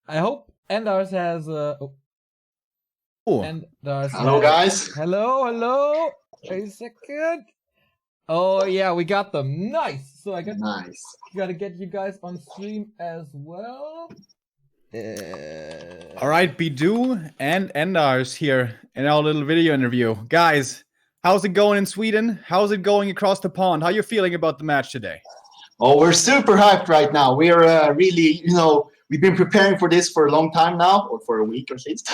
I hope Endars has. Hello, guys. Hello. A second. Oh yeah, we got them. Nice. So I gotta get you guys on stream as well. All right, Bidu and Endars here in our little video interview. Guys, how's it going in Sweden? How's it going across the pond? How are you feeling about the match today? Oh, we're super hyped right now. We're really, we've been preparing for this for a long time now, or for a week at least.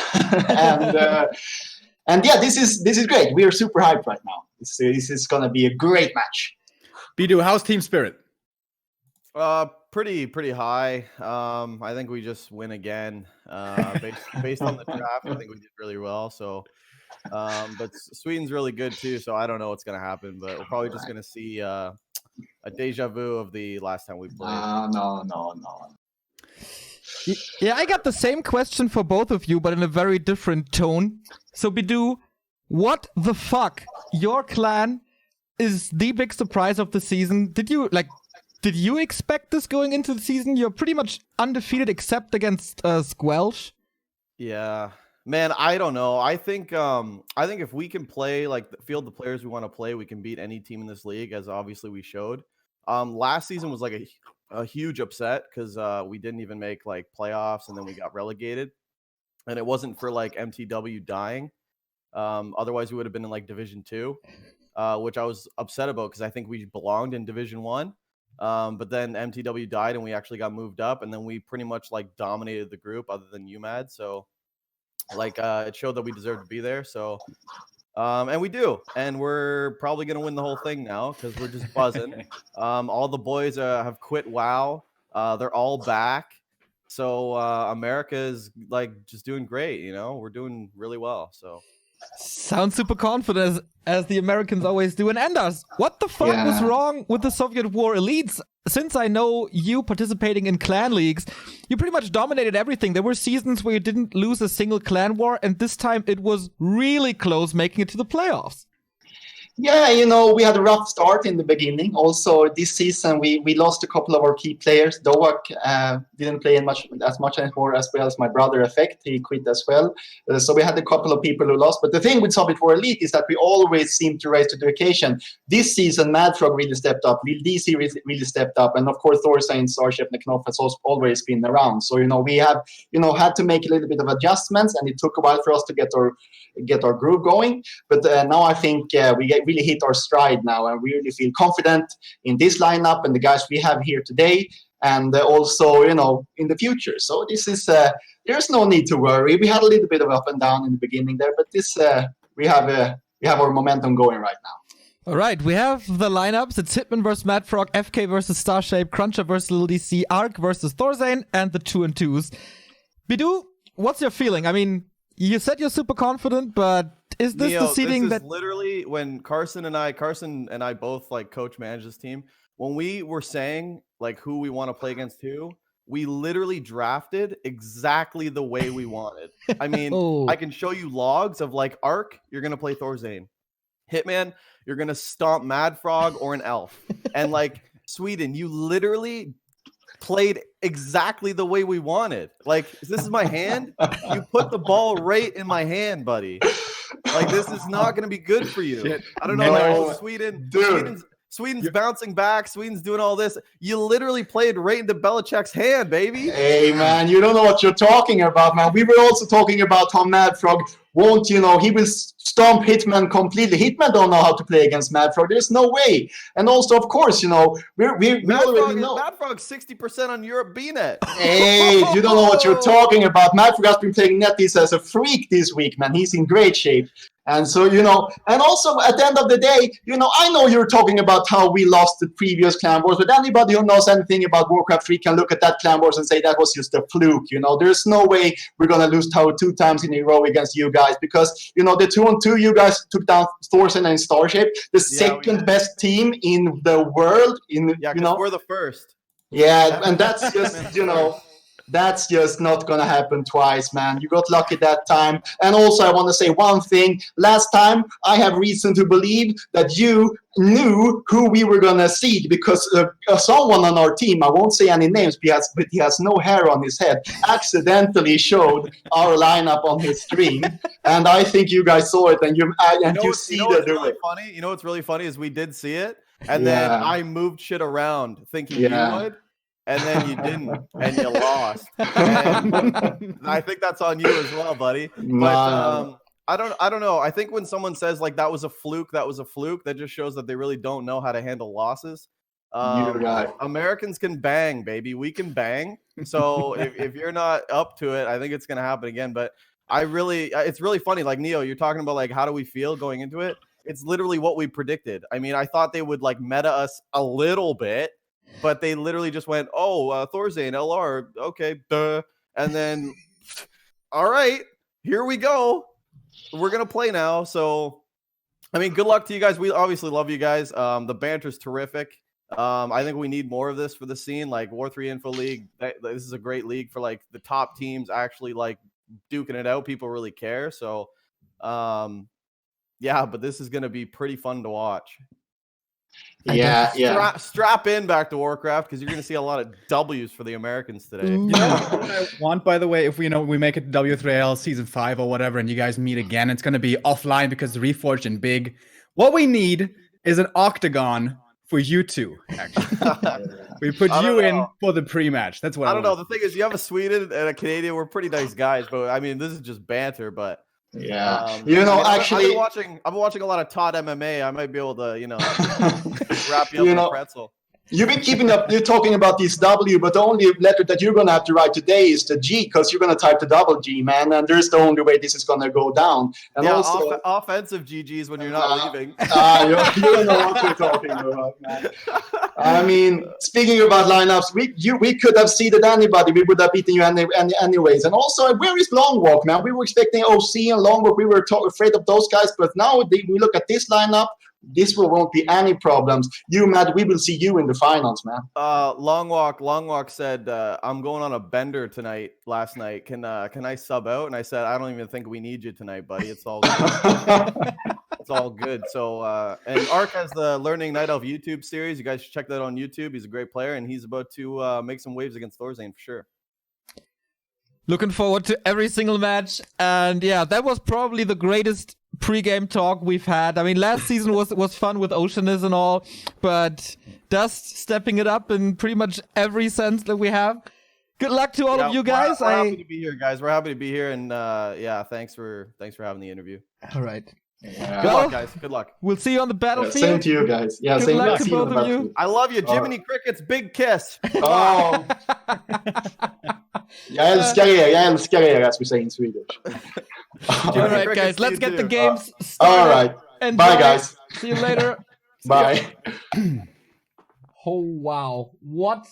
and yeah, this is great. We are super hyped right now. This is gonna be a great match. Bidu, how's team spirit? Pretty high. I think we just win again. Based on the draft, I think we did really well. So, but Sweden's really good too. So I don't know what's gonna happen, but we're probably just gonna see a deja vu of the last time we played. No. Yeah, I got the same question for both of you, but in a very different tone. So Bidu, what the fuck? Your clan is the big surprise of the season. Did you expect this going into the season? You're pretty much undefeated except against Squelch. Yeah, man, I don't know. I think if we can play field the players we want to play, we can beat any team in this league, as obviously we showed. Last season was like a huge upset because we didn't even make like playoffs, and then we got relegated. And it wasn't for like MTW dying. Otherwise, we would have been in like Division 2, which I was upset about because I think we belonged in Division 1. But then MTW died and we actually got moved up, and then we pretty much like dominated the group other than UMAD. So it showed that we deserved to be there. So and we do, and we're probably gonna win the whole thing now because we're just buzzing. All the boys have quit WoW. They're all back. So America is like just doing great. We're doing really well. So sounds super confident as the Americans always do. And Endars, what the fuck was wrong with the Soviet War elites? Since I know you participating in clan leagues, you pretty much dominated everything. There were seasons where you didn't lose a single clan war, and this time it was really close making it to the playoffs. Yeah, we had a rough start in the beginning. Also, this season we lost a couple of our key players. Dovak didn't play as much anymore, as well as my brother Effect. He quit as well. So we had a couple of people who lost. But the thing with Soviet War Elite is that we always seem to rise to the occasion. This season, Madfrog really stepped up. Lil DC really stepped up. And of course, Thorstein, Starship, and Knopf has also always been around. So, we have, had to make a little bit of adjustments, and it took a while for us to get our groove going. But now I think we really hit our stride now, and we really feel confident in this lineup and the guys we have here today, and also in the future. So this is there's no need to worry. We had a little bit of up and down in the beginning there, but this we have our momentum going right now. All right, we have the lineups. It's Hitman versus Madfrog, FK versus Starshape, Cruncher versus Lil DC, Ark versus Thorzane, and the 2-2s. Bidu, what's your feeling? I mean, you said you're super confident, but is this the seeding that literally when Carson and I both like coach manage this team, when we were saying like who we want to play against who, we literally drafted exactly the way we wanted. I mean, I can show you logs of like Ark, you're gonna play Thorzane. Hitman, you're gonna stomp Madfrog or an elf. And like Sweden, you literally played exactly the way we wanted. Like, this is my hand. You put the ball right in my hand, buddy. Like, this is not going to be good for you. Shit. I don't know. Like, Sweden's bouncing back. Sweden's doing all this. You literally played right into Belichick's hand, baby. Hey, man, you don't know what you're talking about, man. We were also talking about how Madfrog won't, he will stomp Hitman completely. Hitman don't know how to play against Madfrog. There's no way. And also, of course, we already know. Madfrog's 60% on Europe BNet. Hey, you don't know what you're talking about. Madfrog has been playing NetEase as a freak this week, man. He's in great shape. And so, and also at the end of the day, I know you're talking about how we lost the previous Clan Wars, but anybody who knows anything about Warcraft 3 can look at that Clan Wars and say that was just a fluke. There's no way we're going to lose Tower 2 times in a row against you guys because, the 2-on-2, you guys took down Thorson and Starshape, the second best team in the world. We're the first. Yeah, and that's just, That's just not going to happen twice, man. You got lucky that time. And also, I want to say one thing. Last time, I have reason to believe that you knew who we were going to seed because someone on our team, I won't say any names, but he has no hair on his head, accidentally showed our lineup on his stream. And I think you guys saw it, and you see the really funny. You know what's really funny is we did see it, and then I moved shit around thinking you would. And then you didn't, and you lost. And I think that's on you as well, buddy. But I don't know. I think when someone says like that was a fluke, that just shows that they really don't know how to handle losses. You're right. Americans can bang, baby. We can bang. So if you're not up to it, I think it's gonna happen again. But it's really funny. Like Neo, you're talking about like how do we feel going into it? It's literally what we predicted. I mean, I thought they would like meta us a little bit. But they literally just went, Thorzane, LR, okay, duh. And then, all right, here we go. We're going to play now. So, I mean, good luck to you guys. We obviously love you guys. The banter's terrific. I think we need more of this for the scene. Like War3 Info League, this is a great league for like the top teams actually like duking it out. People really care. So, yeah, but this is going to be pretty fun to watch. Strap in back to Warcraft because you're going to see a lot of W's for the Americans today. You know what I want, by the way, if we make it W3IL season 5 or whatever, and you guys meet again, it's going to be offline because Reforged and big. What we need is an octagon for you two. Actually, we put you in for the pre-match. That's what I don't know. The thing is, you have a Sweden and a Canadian. We're pretty nice guys, but I mean, this is just banter, but. Yeah, actually, I've been watching a lot of Todd MMA. I might be able to, wrap you up in a pretzel. You've been keeping up. You're talking about this W, but the only letter that you're gonna have to write today is the G, because you're gonna type the double G, man. And there's the only way this is gonna go down. And also, offensive GGs when you're not leaving. You don't know what you're talking about, man. I mean, speaking about lineups, we could have seeded anybody. We would have beaten you anyways. And also, where is Longwalk, man? We were expecting OC and Longwalk. We were afraid of those guys, but now we look at this lineup. This won't be any problems. You, Matt, we will see you in the finals, man. Longwalk said, I'm going on a bender last night. Can I sub out? And I said, I don't even think we need you tonight, buddy. It's all good. It's all good. So, and Ark has the Learning Night Elf YouTube series. You guys should check that on YouTube. He's a great player, and he's about to make some waves against Thorzane for sure. Looking forward to every single match. And yeah, that was probably the greatest pre-game talk we've had. I mean, last season was fun with Oceanus and all, but DuSt stepping it up in pretty much every sense that we have. Good luck to all of you guys. We're happy to be here, guys. We're happy to be here, and thanks for having the interview. All right. Yeah. Good luck, guys. Good luck. We'll see you on the battlefield. Same to you guys. Yeah, Good luck to both of you. I love you, Jiminy Crickets. Big kiss. Oh. Jag älskar er, as we say in Swedish. All right, guys, let's get the games started. All right. Bye, guys. See you later. Bye. Oh, wow. What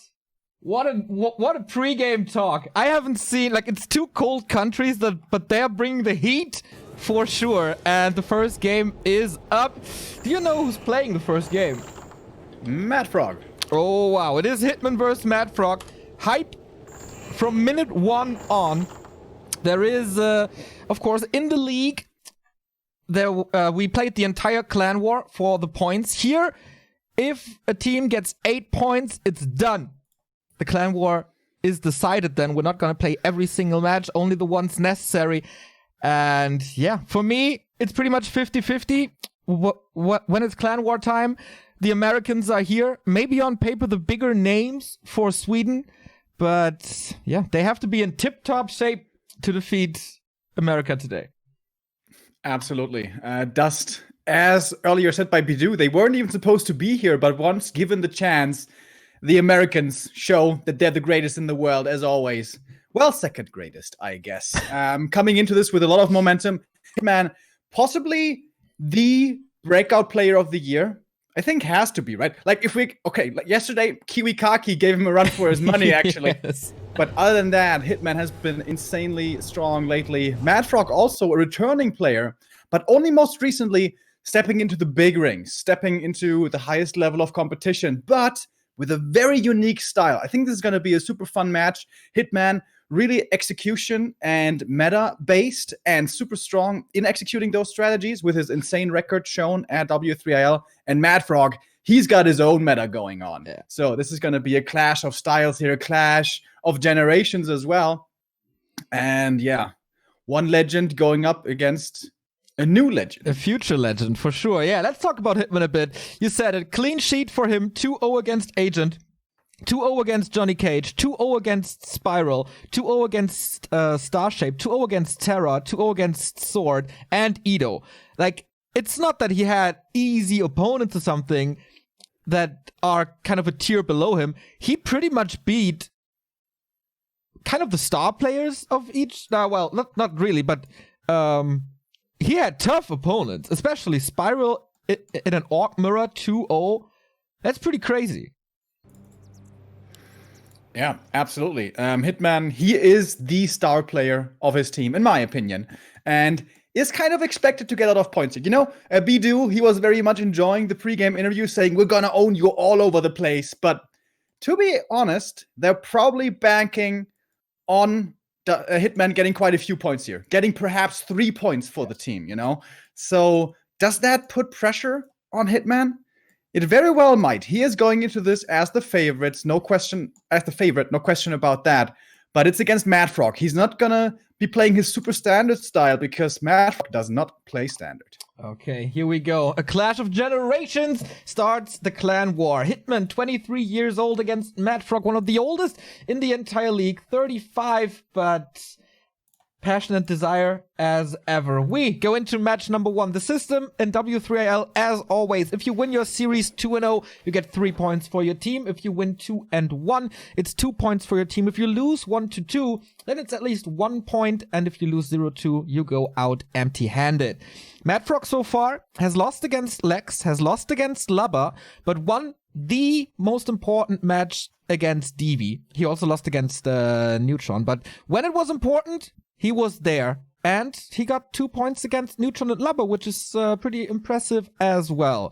a pre-game talk. I haven't seen, like, it's two cold countries, but they're bringing the heat for sure. And the first game is up. Do you know who's playing the first game? Mad Frog. Oh, wow. It is Hitman versus Mad Frog. Hype from minute 1 on. There is, of course, in the league, we played the entire clan war for the points. Here, if a team gets 8 points, it's done. The clan war is decided then. We're not going to play every single match, only the ones necessary. And yeah, for me, it's pretty much 50-50. When it's clan war time, the Americans are here. Maybe on paper, the bigger names for Sweden. But yeah, they have to be in tip-top shape to defeat America today. Absolutely. DuSt, as earlier said by Bidu, they weren't even supposed to be here, but once given the chance, the Americans show that they're the greatest in the world, as always. Well, second greatest, I guess. Coming into this with a lot of momentum. Man, possibly the breakout player of the year. I think has to be, right? Like yesterday, Kiwi Kaki gave him a run for his money, actually. Yes. But other than that, Hitman has been insanely strong lately. Mad Frog also a returning player, but only most recently stepping into the big rings, stepping into the highest level of competition. But with a very unique style. I think this is going to be a super fun match. Hitman, really execution and meta based and super strong in executing those strategies with his insane record shown at W3IL. And Madfrog, he's got his own meta going on. Yeah. So this is going to be a clash of styles here, a clash of generations as well. And yeah, one legend going up against a new legend. A future legend, for sure. Yeah, let's talk about Hitman a bit. You said it. Clean sheet for him. 2-0 against Agent. 2-0 against Johnny Cage. 2-0 against Spiral. 2-0 against Starshape. 2-0 against Terra. 2-0 against Sword. And Ido. Like, it's not that he had easy opponents or something that are kind of a tier below him. He pretty much beat kind of the star players of each. Well, not really, but he had tough opponents, especially Spiral in an Orc Mirror 2-0. That's pretty crazy. Yeah, absolutely. Hitman, he is the star player of his team, in my opinion, and is kind of expected to get a lot of points. You know, Bidu, he was very much enjoying the pregame interview, saying, we're gonna own you all over the place. But to be honest, they're probably banking on Hitman getting quite a few points here, getting perhaps 3 points for the team, you know? So does that put pressure on Hitman? It very well might. He is going into this as the favorites, no question, no question about that. But it's against Madfrog. He's not gonna be playing his super standard style because Madfrog does not play standard. Okay, here we go. A clash of generations starts the clan war. Hitman, 23 years old against Madfrog, one of the oldest in the entire league, 35, but passionate desire as ever. We go into match number 1. The system in W3IL, as always, if you win your series 2-0, you get 3 points for your team. If you win 2-1, it's 2 points for your team. If you lose 1-2, then it's at least 1 point. And if you lose 0-2, you go out empty-handed. Madfrog so far has lost against Lex, has lost against Lubba, but won the most important match against DV. He also lost against Neutron, but when it was important, he was there. And he got 2 points against Neutron and Lubba, which is pretty impressive as well.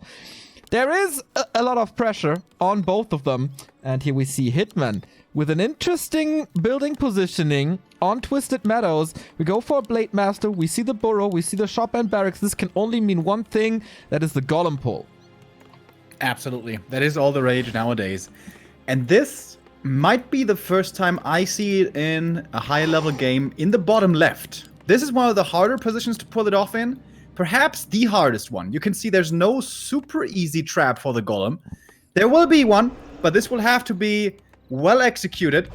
There is a lot of pressure on both of them. And here we see Hitman with an interesting building positioning on Twisted Meadows. We go for a Blade Master. We see the Burrow. We see the Shop and Barracks. This can only mean one thing. That is the Golem pull. Absolutely. That is all the rage nowadays. And this might be the first time I see it in a high-level game in the bottom left. This is one of the harder positions to pull it off in. Perhaps the hardest one. You can see there's no super easy trap for the Golem. There will be one, but this will have to be well executed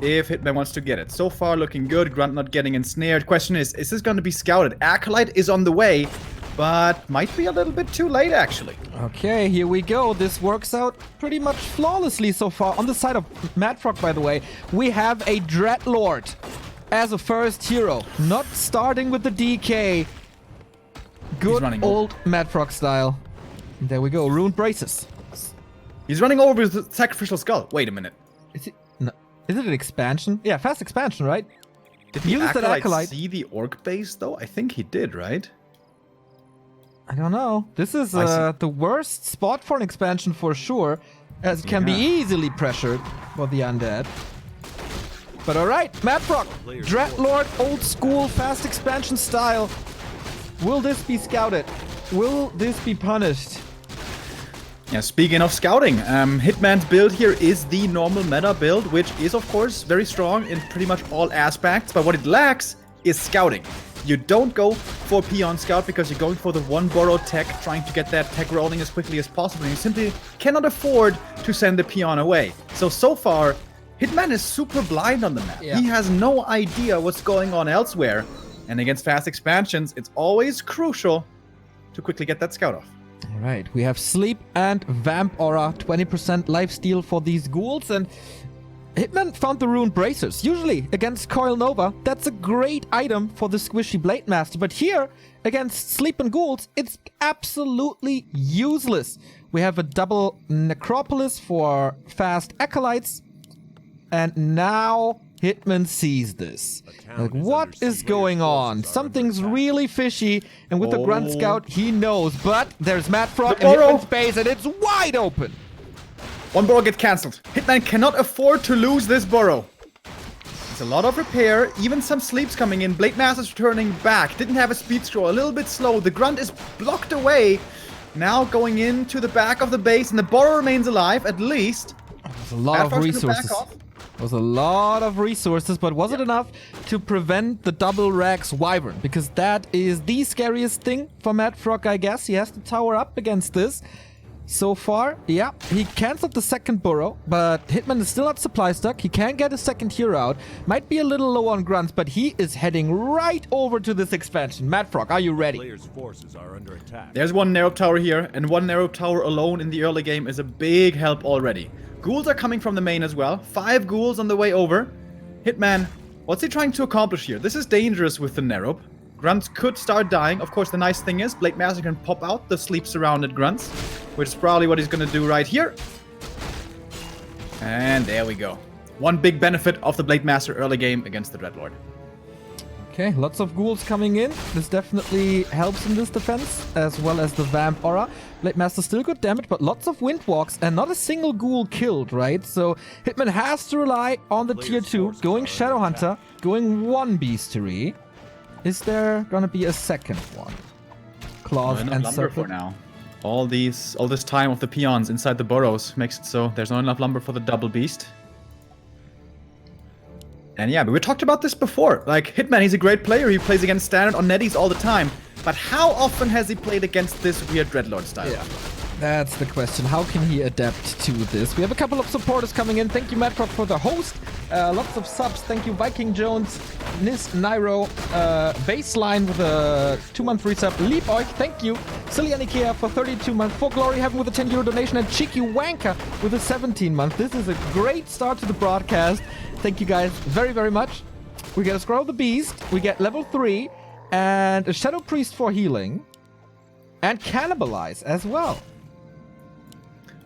if Hitman wants to get it. So far, looking good. Grunt not getting ensnared. Question is this going to be scouted? Acolyte is on the way, but might be a little bit too late, actually. Okay, here we go. This works out pretty much flawlessly so far. On the side of Madfrog, by the way, we have a Dreadlord as a first hero. Not starting with the DK. Good old Madfrog style. There we go. Ruined Braces. He's running over with the Sacrificial Skull. Wait a minute. Is it an expansion? Yeah, fast expansion, right? Did the Acolyte see the Orc base, though? I think he did, right? I don't know. This is the worst spot for an expansion for sure, as it can be easily pressured for the undead. But alright, Madfrog, Dreadlord, old school, fast expansion style. Will this be scouted? Will this be punished? Yeah, speaking of scouting, Hitman's build here is the normal meta build, which is, of course, very strong in pretty much all aspects, but what it lacks is scouting. You don't go for Peon Scout because you're going for the one Burrow tech, trying to get that tech rolling as quickly as possible, and you simply cannot afford to send the Peon away. So far, Hitman is super blind on the map. Yeah. He has no idea what's going on elsewhere, and against fast expansions, it's always crucial to quickly get that scout off. Alright, we have Sleep and Vamp Aura, 20% lifesteal for these ghouls, and Hitman found the Ruined Bracers. Usually, against Coil Nova, that's a great item for the squishy Blade Master, but here, against Sleep and Ghouls, it's absolutely useless. We have a double Necropolis for fast Acolytes, and now Hitman sees this. Like, what is going on? Something's really fishy, and with the Grunt Scout, he knows, but there's Madfrog in Hitman's base, and it's wide open. One burrow gets cancelled. Hitman cannot afford to lose this burrow. There's a lot of repair, even some sleeps coming in. Blade Master's returning back. Didn't have a speed scroll, a little bit slow. The grunt is blocked away. Now going into the back of the base, and the burrow remains alive, at least. There's a lot of resources. Was a lot of resources, but was it enough to prevent the double Rags Wyvern? Because that is the scariest thing for Mad Frog, I guess. He has to tower up against this. So far, yeah, he cancelled the second burrow, but Hitman is still not supply stuck. He can get a second hero out. Might be a little low on grunts, but he is heading right over to this expansion. Mad Frog, are you ready? Players' forces are under attack. There's one narrow tower here, and one narrow tower alone in the early game is a big help already. Ghouls are coming from the main as well. 5 ghouls on the way over. Hitman, what's he trying to accomplish here? This is dangerous with the Nerub. Grunts could start dying. Of course, the nice thing is Blade Master can pop out the sleep-surrounded grunts, which is probably what he's going to do right here. And there we go. One big benefit of the Blade Master early game against the Dreadlord. Okay, lots of ghouls coming in. This definitely helps in this defense, as well as the Vamp Aura. Blade Master still good damage, but lots of Windwalks and not a single ghoul killed, right? So Hitman has to rely on the tier 2, going Shadowhunter, going 1 Beastery. Is there gonna be a second one? Claws and lumber for now. All this time of the peons inside the burrows makes it so there's not enough lumber for the double beast. And yeah, but we talked about this before. Like, Hitman, he's a great player. He plays against standard on netties all the time. But how often has he played against this weird Dreadlord style? Yeah, that's the question. How can he adapt to this? We have a couple of supporters coming in. Thank you, Madcroft, for the host. Lots of subs. Thank you, Viking Jones, Nis Nairo, Baseline with a 2-month resub. Leap Oik, thank you. Cillian Ikea for 32 months. For Glory Heaven with a 10 euro donation. And Cheeky Wanker with a 17-month. This is a great start to the broadcast. Thank you guys very, very much. We get a Scroll of the Beast. We get level 3. And a Shadow Priest for healing. And Cannibalize as well.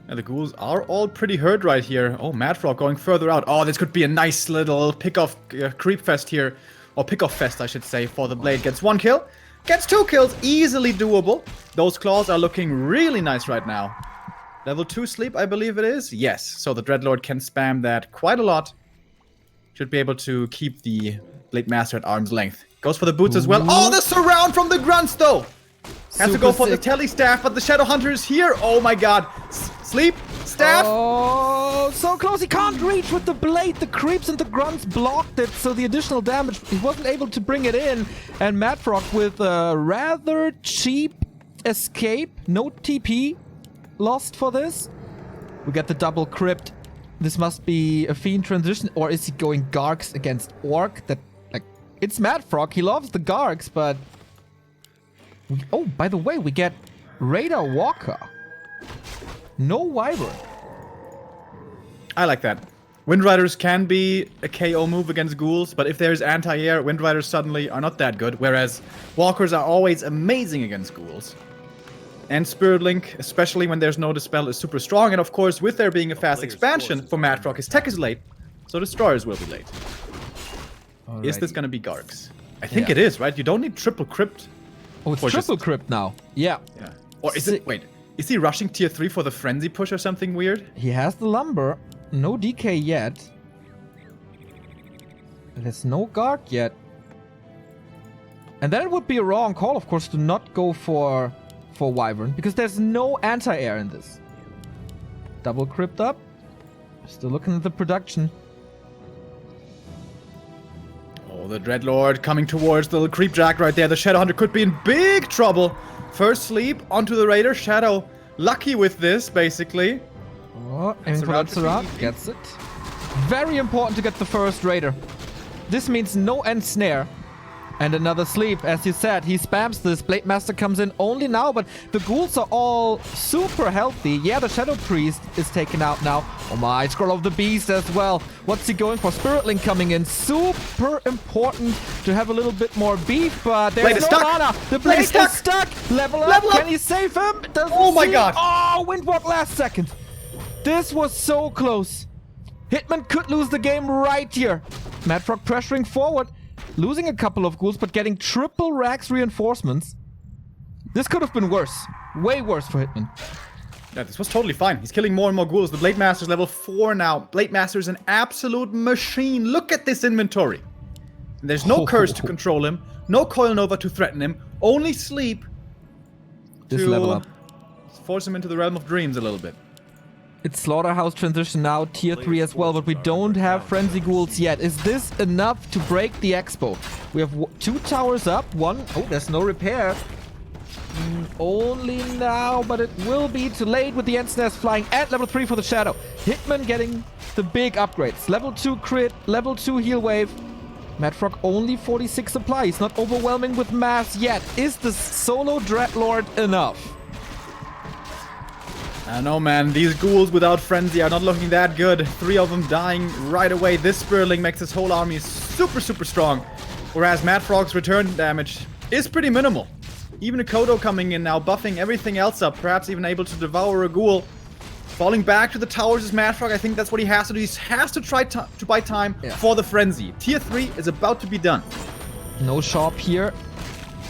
And the ghouls are all pretty hurt right here. Oh, Madfrog going further out. Oh, this could be a nice little pick-off creep fest here. Or pick-off fest, I should say, for the Blade. Gets 1 kill. Gets 2 kills. Easily doable. Those claws are looking really nice right now. Level 2 sleep, I believe it is. Yes, so the Dreadlord can spam that quite a lot. Should be able to keep the Blade Master at arm's length. Goes for the boots as well. Oh, the surround from the grunts, though! Has to go for the telly staff, but the Shadow Hunter is here. Oh my god. Sleep, staff. Oh, so close. He can't reach with the blade. The creeps and the grunts blocked it, so the additional damage, he wasn't able to bring it in. And Madfrog with a rather cheap escape. No TP lost for this. We get the double crypt. This must be a Fiend transition, or is he going Gargs against Orc? That, like, it's Madfrog. He loves the Gargs, but... Oh, by the way, we get Radar Walker. No Wyvern. I like that. Windriders can be a KO move against ghouls, but if there's anti-air, Windriders suddenly are not that good, whereas Walkers are always amazing against ghouls. And Spirit Link, especially when there's no Dispel, is super strong, and of course, with there being a fast expansion for Madfrog, his tech is late, so Destroyers will be late. Alrighty. Is this gonna be Gargs? I think it is, right? You don't need triple crypt. Oh, it's triple crypt now. Yeah. Or is it... Wait. Is he rushing tier 3 for the frenzy push or something weird? He has the lumber. No DK yet. There's no guard yet. And then it would be a wrong call, of course, to not go for Wyvern, because there's no anti-air in this. Double crypt up. Still looking at the production. Oh, the Dreadlord coming towards the little Creepjack right there. The Shadowhunter could be in big trouble. First sleep onto the Raider. Shadow lucky with this, basically. Oh, aiming for that surround. Gets it. Very important to get the first Raider. This means no end snare. And another sleep, as you said. He spams this. Blade Master comes in only now, but the ghouls are all super healthy. Yeah, the Shadow Priest is taken out now. Oh my, Scroll of the Beast as well. What's he going for? Spirit Link coming in. Super important to have a little bit more beef, but there's no mana. The Blade is stuck. Level up. Can he save him? Oh my god. Oh, Windwalk last second. This was so close. Hitman could lose the game right here. Madfrog pressuring forward. Losing a couple of ghouls, but getting triple Rax reinforcements. This could have been worse. Way worse for Hitman. Yeah, this was totally fine. He's killing more and more ghouls. The Blade Master's level 4 now. Blade Master is an absolute machine. Look at this inventory. And there's no curse to control him. No Coil Nova to threaten him. Only sleep This level up. force him into the realm of dreams a little bit. It's Slaughterhouse transition now, tier 3 as well, but we don't have Frenzy Ghouls yet. Is this enough to break the Expo? We have 2 towers up, 1... Oh, there's no repair. Only now, but it will be too late with the Ensnare flying at level 3 for the Shadow. Hitman getting the big upgrades. Level 2 crit, level 2 heal wave. Madfrog only 46 supply. He's not overwhelming with mass yet. Is the solo Dreadlord enough? I know, man. These ghouls without Frenzy are not looking that good. 3 of them dying right away. This Spurling makes his whole army super, super strong. Whereas Madfrog's return damage is pretty minimal. Even a Kodo coming in now, buffing everything else up. Perhaps even able to devour a ghoul. Falling back to the towers is Madfrog. I think that's what he has to do. He has to try to buy time for the Frenzy. Tier 3 is about to be done. No shop here.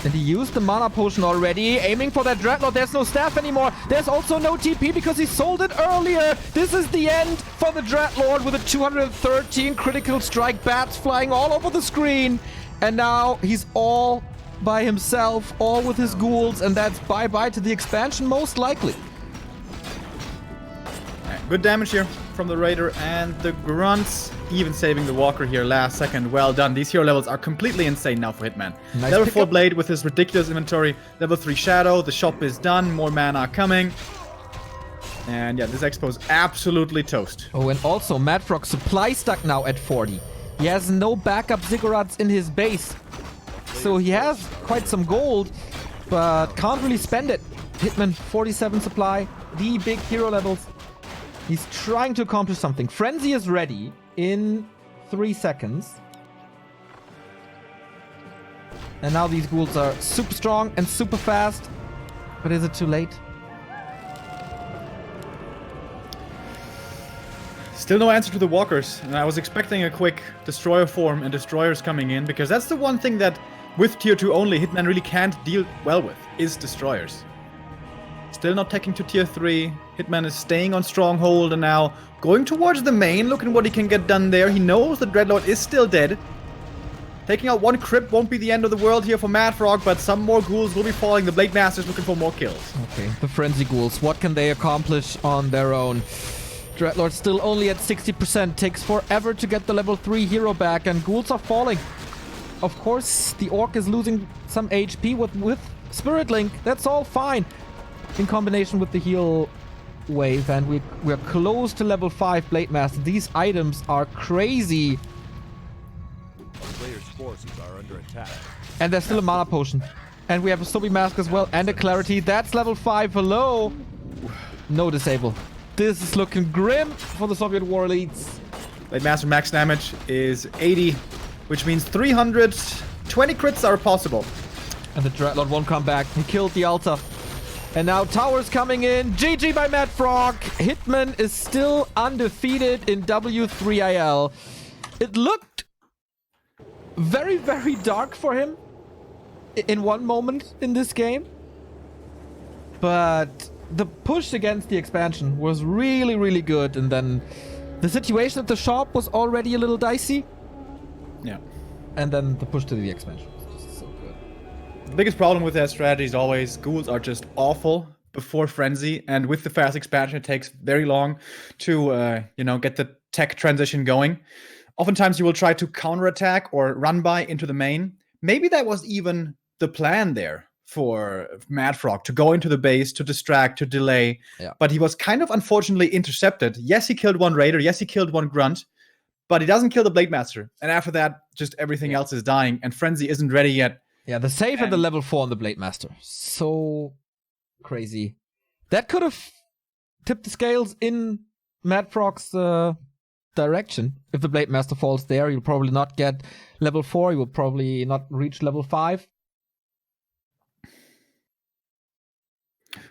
And he used the mana potion already, aiming for that Dreadlord. There's no staff anymore. There's also no TP because he sold it earlier. This is the end for the Dreadlord with a 213 critical strike, bats flying all over the screen. And now he's all by himself, all with his ghouls, and that's bye-bye to the expansion most likely. Good damage here from the Raider and the Grunts. Even saving the Walker here last second. Well done. These hero levels are completely insane now for Hitman. Nice level 4 pickup. Blade with his ridiculous inventory. Level 3 Shadow. The shop is done. More mana coming. And yeah, this Expo is absolutely toast. Oh, and also Madfrog supply stuck now at 40. He has no backup ziggurats in his base. So he has quite some gold, but can't really spend it. Hitman 47 supply, the big hero levels. He's trying to accomplish something. Frenzy is ready in 3 seconds. And now these ghouls are super strong and super fast. But is it too late? Still no answer to the Walkers. And I was expecting a quick Destroyer form and Destroyers coming in, because that's the one thing that with tier 2 only Hitman really can't deal well with, is Destroyers. Still not taking to tier 3. Hitman is staying on Stronghold and now going towards the main, looking what he can get done there. He knows the Dreadlord is still dead. Taking out 1 crypt won't be the end of the world here for Madfrog, but some more ghouls will be falling. The Blade Master's looking for more kills. Okay, the Frenzy Ghouls. What can they accomplish on their own? Dreadlord still only at 60%. Takes forever to get the level 3 hero back, and ghouls are falling. Of course, the Orc is losing some HP with Spirit Link. That's all fine. In combination with the heal wave, and we're close to level 5 Blade Master. These items are crazy. Players' forces are under attack. And there's still a mana potion. And we have a Sobi Mask as well, and a Clarity. That's level 5. Hello. No disable. This is looking grim for the Soviet War Elites. Blade Master max damage is 80, which means 320 crits are possible. And the Dreadlord won't come back. He killed the Alta. And now towers coming in. GG by Madfrog. Hitman is still undefeated in W3IL. It looked very, very dark for him in one moment in this game. But the push against the expansion was really, really good. And then the situation at the shop was already a little dicey. Yeah. And then the push to the expansion. So good. The biggest problem with that strategy is always ghouls are just awful before Frenzy, and with the fast expansion, it takes very long to, get the tech transition going. Oftentimes, you will try to counterattack or run by into the main. Maybe that was even the plan there for Madfrog, to go into the base, to distract, to delay. Yeah. But he was kind of unfortunately intercepted. Yes, he killed 1 Raider. Yes, he killed 1 Grunt. But he doesn't kill the Blade Master. And after that, just everything else is dying. And Frenzy isn't ready yet. Yeah, the save at the level 4 on the Blade Master. So crazy. That could have tipped the scales in Madfrog's direction. If the Blade Master falls there, you'll probably not get level 4. You will probably not reach level 5.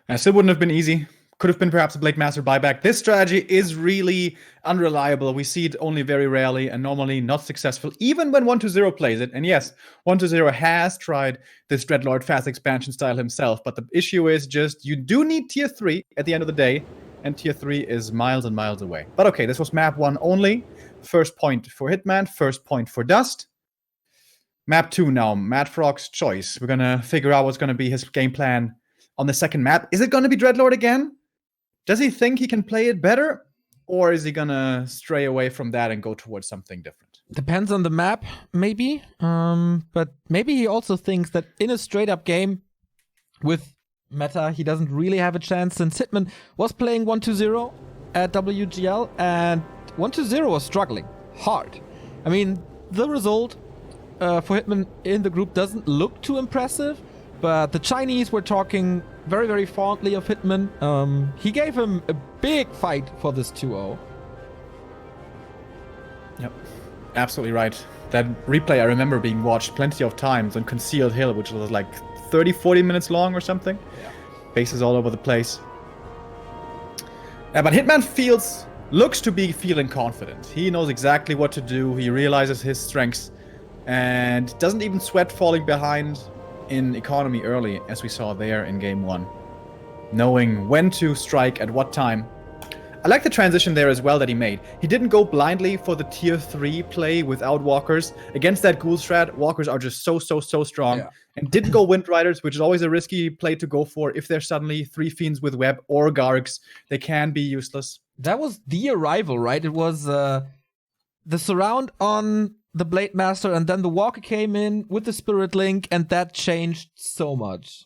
It still wouldn't have been easy. Could have been perhaps a Blade Master buyback. This strategy is really unreliable. We see it only very rarely and normally not successful, even when 1-0 plays it. And yes, 1-0 has tried this Dreadlord fast expansion style himself, but the issue is just you do need tier 3 at the end of the day, and tier 3 is miles and miles away. But okay, this was map 1 only. First point for Hitman, first point for DuSt. Map 2 now, Mad Frog's choice. We're gonna figure out what's gonna be his game plan on the second map. Is it gonna be Dreadlord again? Does he think he can play it better? Or is he gonna stray away from that and go towards something different? Depends on the map, maybe. But maybe he also thinks that in a straight-up game with meta, he doesn't really have a chance, since Hitman was playing 1-0 at WGL, and 1-0 was struggling hard. I mean, the result for Hitman in the group doesn't look too impressive, but the Chinese were talking very, very fondly of Hitman. He gave him a big fight for this 2-0. Yep, absolutely right. That replay I remember being watched plenty of times on Concealed Hill, which was like 30-40 minutes long or something. Yeah. Bases all over the place. But Hitman looks to be feeling confident. He knows exactly what to do. He realizes his strengths and doesn't even sweat falling behind in economy early, as we saw there in game 1. Knowing when to strike at what time. I like the transition there as well that he made. He didn't go blindly for the tier 3 play without walkers. Against that ghoul strat, walkers are just so strong. Yeah. And didn't go Wind Riders, which is always a risky play to go for. If there's suddenly 3 Fiends with web or Gargs, they can be useless. That was the arrival, right? It was the surround on the Blade Master, and then the Walker came in with the Spirit Link, and that changed so much.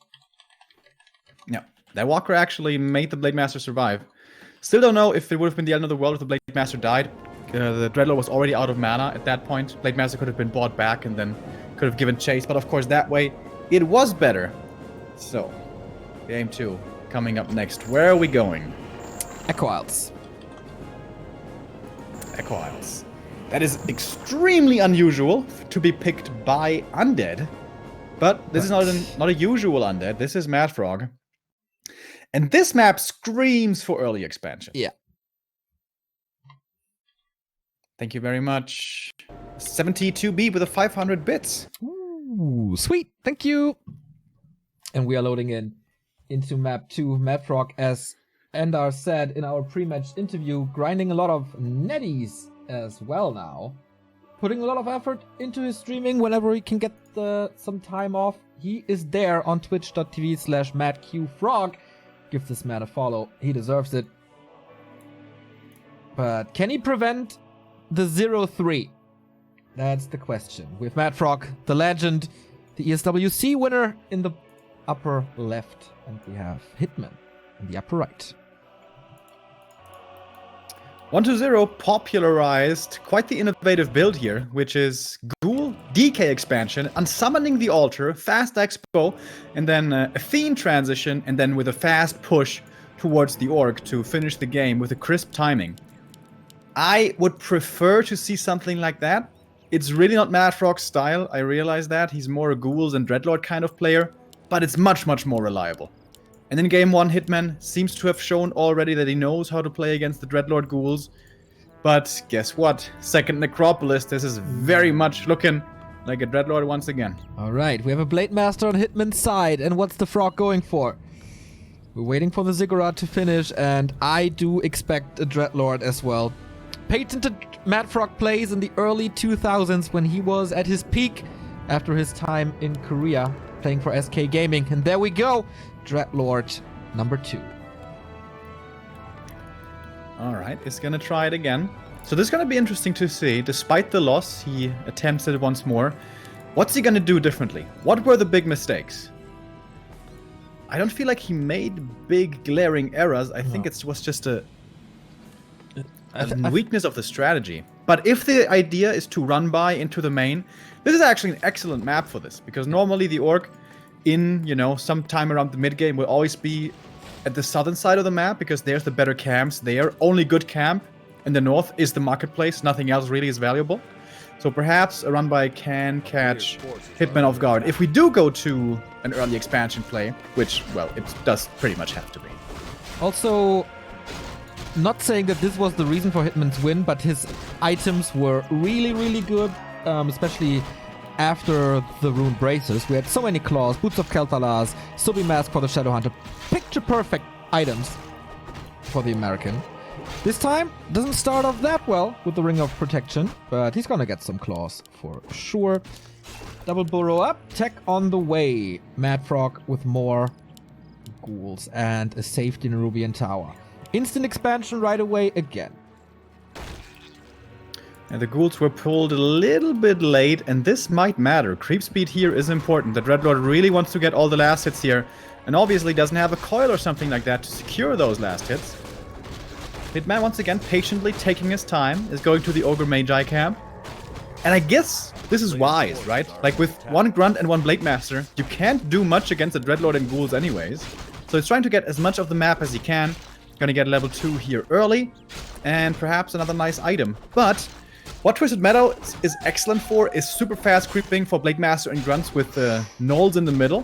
Yeah, that Walker actually made the Blade Master survive. Still don't know if it would have been the end of the world if the Blade Master died. The Dreadlord was already out of mana at that point. Blade Master could have been bought back and then could have given chase, but of course that way it was better. So, game 2 coming up next. Where are we going? Echo Isles. Echo Isles. That is extremely unusual to be picked by Undead. But this is not a usual Undead. This is Mad Frog. And this map screams for early expansion. Yeah. Thank you very much. 72B with a 500 bits. Ooh, sweet. Thank you. And we are loading into map 2. Mad Frog, as Endar said in our pre-match interview, grinding a lot of netties as well now. Putting a lot of effort into his streaming whenever he can get some time off. He is there on twitch.tv/MadQFrog. Give this man a follow. He deserves it. But can he prevent the 0-3? That's the question. With Mad Frog, the legend, the ESWC winner in the upper left. And we have Hitman in the upper right. 1-0 popularized quite the innovative build here, which is Ghoul, DK expansion, unsummoning the altar, fast expo, and then a Fiend transition, and then with a fast push towards the Orc to finish the game with a crisp timing. I would prefer to see something like that. It's really not Mad Frog's style, I realize that. He's more a Ghouls and Dreadlord kind of player, but it's much more reliable. And in game 1, Hitman seems to have shown already that he knows how to play against the Dreadlord Ghouls. But guess what? Second Necropolis, this is very much looking like a Dreadlord once again. Alright, we have a Blade Master on Hitman's side, and what's the Frog going for? We're waiting for the Ziggurat to finish, and I do expect a Dreadlord as well. Patented Mad Frog plays in the early 2000s when he was at his peak after his time in Korea playing for SK Gaming. And there we go, Dreadlord number 2. Alright, he's gonna try it again. So this is gonna be interesting to see. Despite the loss, he attempts it once more. What's he gonna do differently? What were the big mistakes? I don't feel like he made big glaring errors. I think it was just a weakness of the strategy. But if the idea is to run by into the main, this is actually an excellent map for this, because normally the Orc in, sometime around the mid game will always be at the southern side of the map, because there's the better camps there. Only good camp in the north is the marketplace. Nothing else really is valuable. So perhaps a run by can catch Hitman off guard. If we do go to an early expansion play, which, well, it does pretty much have to be. Also, not saying that this was the reason for Hitman's win, but his items were really, really good, especially after the Rune Braces. We had so many claws, Boots of Kel'Thalas, Subi Mask for the Shadowhunter. Picture perfect items for the American. This time, doesn't start off that well with the Ring of Protection, but he's gonna get some claws for sure. Double burrow up, tech on the way. Mad Frog with more ghouls and a safety Nerubian Tower. Instant expansion right away again. And the ghouls were pulled a little bit late, and this might matter. Creep speed here is important. The Dreadlord really wants to get all the last hits here, and obviously doesn't have a coil or something like that to secure those last hits. Hitman once again patiently taking his time, is going to the Ogre Magi camp. And I guess this is wise, right? Like with one Grunt and one Blade Master, you can't do much against the Dreadlord and ghouls anyways. So he's trying to get as much of the map as he can. Gonna get level 2 here early, and perhaps another nice item. But what Twisted Meadow is excellent for is super fast creeping for Blade Master and Grunts with gnolls in the middle.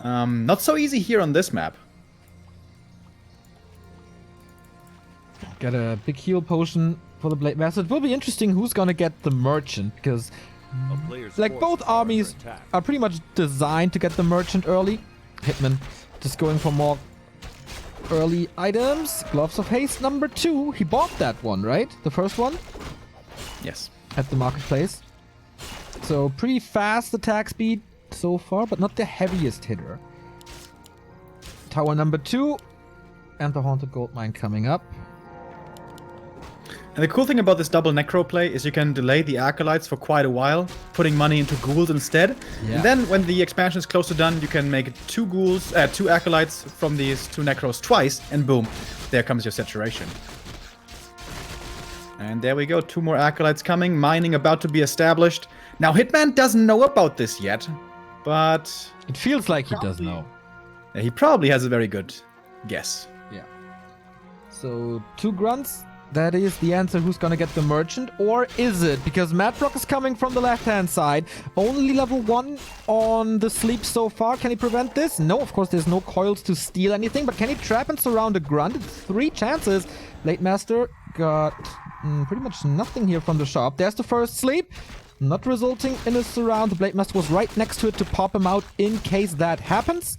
Not so easy here on this map. Got a big heal potion for the Blade Master. It will be interesting who's gonna get the Merchant, because like both armies are pretty much designed to get the Merchant early. Hitman just going for more early items. Gloves of Haste number 2. He bought that one, right? The first one? Yes. At the marketplace. So pretty fast attack speed so far, but not the heaviest hitter. Tower number 2. And the Haunted Goldmine coming up. And the cool thing about this double Necro play is you can delay the Acolytes for quite a while, putting money into ghouls instead. Yeah. And then when the expansion is close to done, you can make 2 ghouls, 2 Acolytes from these 2 Necros twice, and boom, there comes your saturation. And there we go, 2 more Acolytes coming, mining about to be established. Now Hitman doesn't know about this yet, but It feels like he does know. he probably has a very good guess. Yeah. So 2 Grunts. That is the answer. Who's gonna get the Merchant? Or is it? Because Madrock is coming from the left-hand side. Only level 1 on the sleep so far. Can he prevent this? No, of course, there's no coils to steal anything. But can he trap and surround a Grunt? It's 3 chances. Blade Master got pretty much nothing here from the shop. There's the first sleep. Not resulting in a surround. The Blade Master was right next to it to pop him out in case that happens.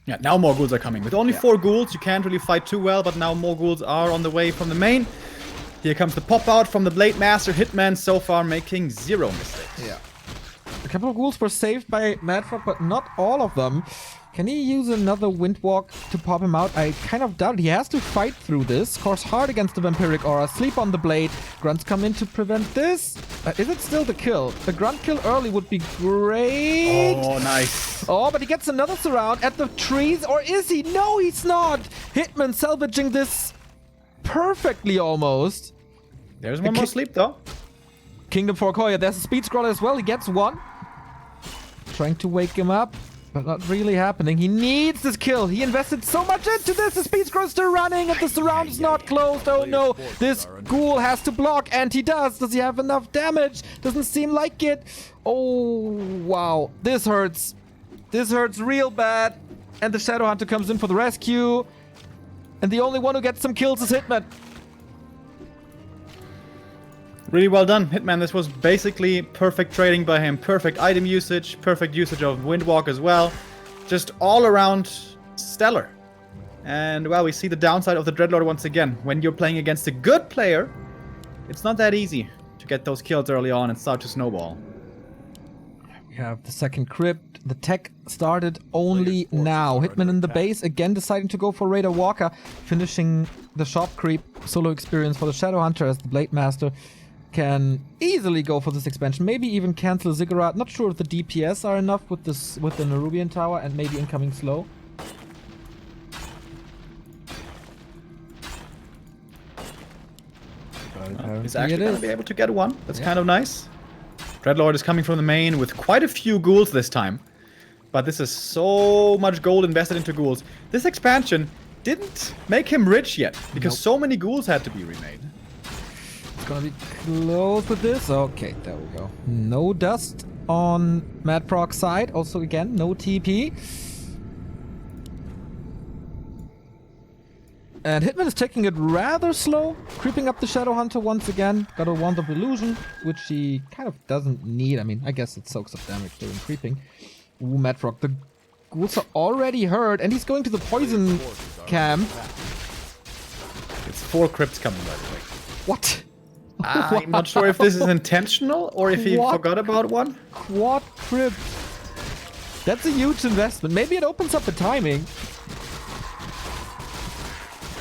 Yeah, now more ghouls are coming. With only 4 ghouls, you can't really fight too well, but now more ghouls are on the way from the main. Here comes the pop-out from the Blade Master. Hitman so far making 0 mistakes. Yeah. A couple of ghouls were saved by Madrock, but not all of them. Can he use another Windwalk to pop him out? I kind of doubt it. He has to fight through this. Course hard against the Vampiric Aura. Sleep on the Blade. Grunts come in to prevent this. Is it still the kill? A Grunt kill early would be great. Oh, nice. Oh, but he gets another surround at the trees. Or is he? No, he's not. Hitman salvaging this perfectly almost. There's one more sleep, though. Kingdom for Koya. There's a speed scroller as well. He gets one. Trying to wake him up. But not really happening. He needs this kill. He invested so much into this. The speed scroll is still running and the surround is not closed. Oh no. This ghoul has to block and he does. Does he have enough damage? Doesn't seem like it. Oh, wow. This hurts. This hurts real bad. And the Shadowhunter comes in for the rescue. And the only one who gets some kills is Hitman. Really well done, Hitman. This was basically perfect trading by him. Perfect item usage, perfect usage of Windwalk as well. Just all around stellar. And, well, we see the downside of the Dreadlord once again. When you're playing against a good player, it's not that easy to get those kills early on and start to snowball. We have the second crypt. The tech started only now. Hitman in the base, again deciding to go for Raider Walker. Finishing the shop creep solo experience for the Shadowhunter as the Blade Master can easily go for this expansion. Maybe even cancel Ziggurat. Not sure if the DPS are enough with this, with the Nerubian Tower, and maybe incoming slow. He's actually going to be able to get one. That's kind of nice. Dreadlord is coming from the main with quite a few ghouls this time. But this is so much gold invested into ghouls. This expansion didn't make him rich yet, because so many ghouls had to be remade. It's gonna be close with this. Okay, there we go. No dust on Madproc's side. Also, again, no TP. And Hitman is taking it rather slow, creeping up the Shadow Hunter once again. Got a Wand of Illusion, which he kind of doesn't need. I mean, I guess it soaks up damage during creeping. Ooh, Madrock, the ghouls are already hurt, and he's going to the poison camp. It's 4 crypts coming, by the way. What? I'm not sure if this is intentional or if he forgot about one. Quad crypt. That's a huge investment. Maybe it opens up the timing.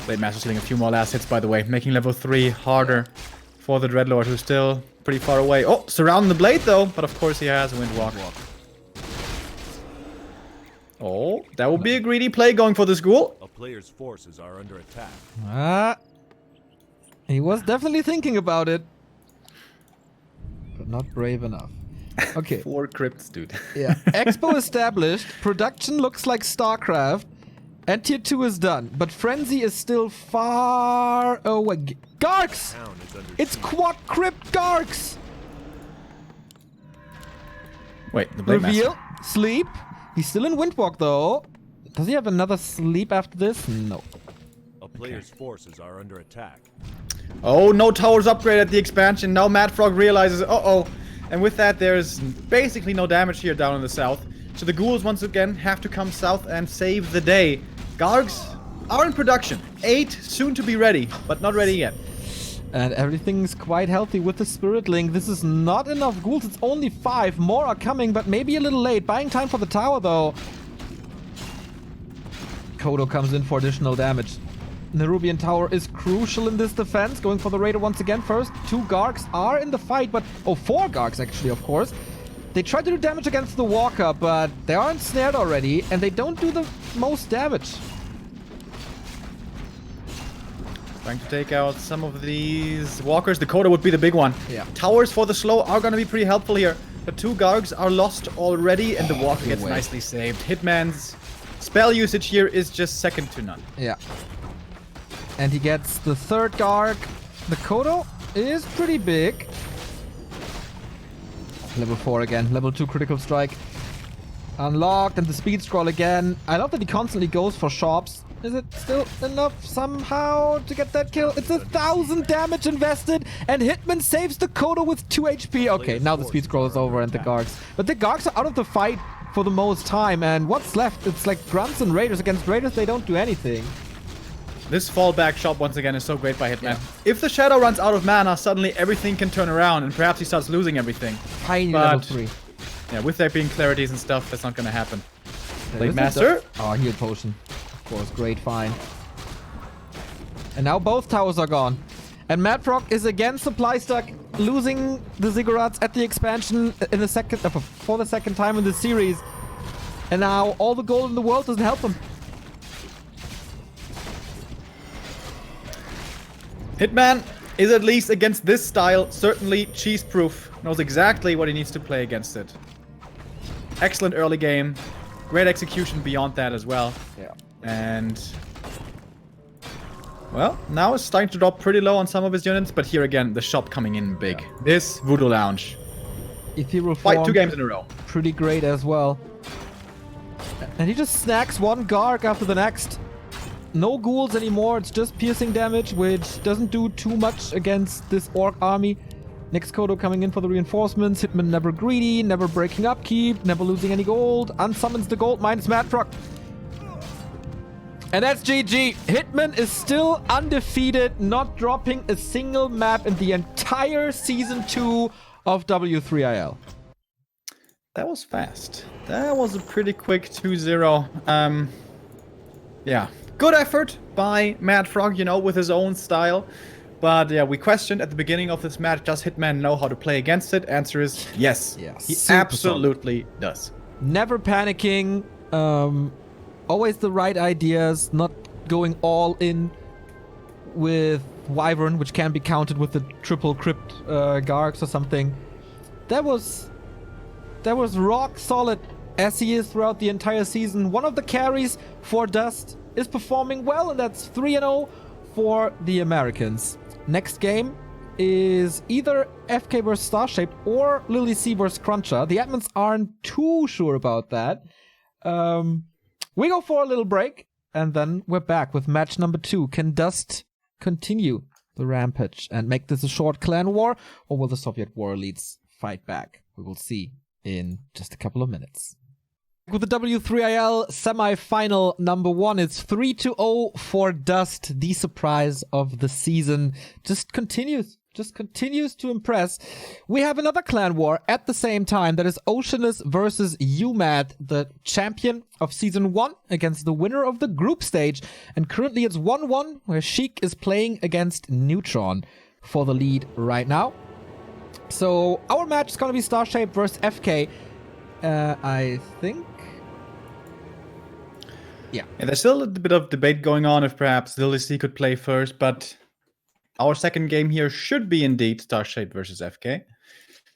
Blade Master's getting a few more last hits, by the way, making level 3 harder for the Dreadlord, who's still pretty far away. Oh, surrounding the Blade, though, but of course he has a Windwalk. Oh, that would be a greedy play going for this ghoul. A player's forces are under attack. He was definitely thinking about it. But not brave enough. Okay. 4 crypts, dude. Yeah. Expo established. Production looks like StarCraft. And tier 2 is done. But Frenzy is still far away. Garks! It's quad crypt Garks! Wait, the Blade Reveal. Master. Sleep. He's still in Windwalk though. Does he have another sleep after this? No. A player's forces are under attack. Oh, no towers upgrade at the expansion. Now Mad Frog realizes, uh-oh. And with that, there's basically no damage here down in the south. So the ghouls once again have to come south and save the day. Gargs are in production. 8 soon to be ready, but not ready yet. And everything's quite healthy with the Spirit Link. This is not enough ghouls. It's only 5. More are coming, but maybe a little late. Buying time for the tower, though. Kodo comes in for additional damage. Nerubian Tower is crucial in this defense. Going for the Raider once again first. 2 Gargs are in the fight, but... Oh, 4 Gargs, actually, of course. They try to do damage against the Walker, but they are ensnared already, and they don't do the most damage. Trying to take out some of these walkers. Dakota would be the big one. Yeah. Towers for the slow are going to be pretty helpful here. The 2 Gargs are lost already, and the walker gets nicely saved. Hitman's spell usage here is just second to none. Yeah. And he gets the 3rd Garg. The Kodo is pretty big. Level 4 again. Level 2 critical strike. Unlocked, and the speed scroll again. I love that he constantly goes for shops. Is it still enough somehow to get that kill? It's 1,000 damage invested, and Hitman saves the Kodo with 2 HP. Okay, now the speed scroll is over and the Gargs. But the Gargs are out of the fight for the most time, and what's left? It's like Grunts and Raiders. Against Raiders, they don't do anything. This fallback shot once again is so great by Hitman. Yeah. If the Shadow runs out of mana, suddenly everything can turn around, and perhaps he starts losing everything. Tiny level 3. Yeah, with there being clarities and stuff, that's not gonna happen. Blade Master. Oh, heal potion. Of course, great find. And now both towers are gone. And Mad Frog is again supply stuck, losing the Ziggurats at the expansion in the second for the second time in the series. And now all the gold in the world doesn't help him. Hitman is at least against this style certainly cheese-proof. Knows exactly what he needs to play against it. Excellent early game. Great execution beyond that as well. Yeah. And... well, now it's starting to drop pretty low on some of his units, but here again, the shop coming in big. Yeah. This Voodoo Lounge. Ethereal Fight form, 2 games in a row. Pretty great as well. And he just snacks 1 Garg after the next. No ghouls anymore, it's just piercing damage, which doesn't do too much against this Orc army. Next Kodo coming in for the reinforcements. Hitman never greedy, never breaking upkeep, never losing any gold. Unsummons the gold minus Mad Frog. And that's GG. Hitman is still undefeated, not dropping a single map in the entire Season 2 of W3IL. That was fast. That was a pretty quick 2-0. Yeah. Good effort by Mad Frog, you know, with his own style. But yeah, we questioned at the beginning of this match, does Hitman know how to play against it? Answer is yes. He absolutely does. Never panicking. Always the right ideas, not going all in with Wyvern, which can be counted with the triple crypt Gargs or something. That was rock solid as he is throughout the entire season. One of the carries for DuSt is performing well, and that's 3-0 for the Americans. Next game is either FK vs Starshaped or Lily C vs Cruncher. The admins aren't too sure about that. We go for a little break, and then we're back with match number 2. Can DuSt continue the rampage and make this a short clan war, or will the Soviet war elites fight back? We will see in just a couple of minutes. With the W3IL semifinal number 1, it's 3-0 for DuSt. The surprise of the season just continues to impress. We have another clan war at the same time. That is Oceanus versus UMAD, the champion of season 1 against the winner of the group stage. And currently it's 1-1, where Sheik is playing against Neutron for the lead right now. So our match is going to be Starshape versus FK. I think. Yeah, there's still a bit of debate going on if perhaps WC could play first, but our second game here should be indeed Starshape versus FK.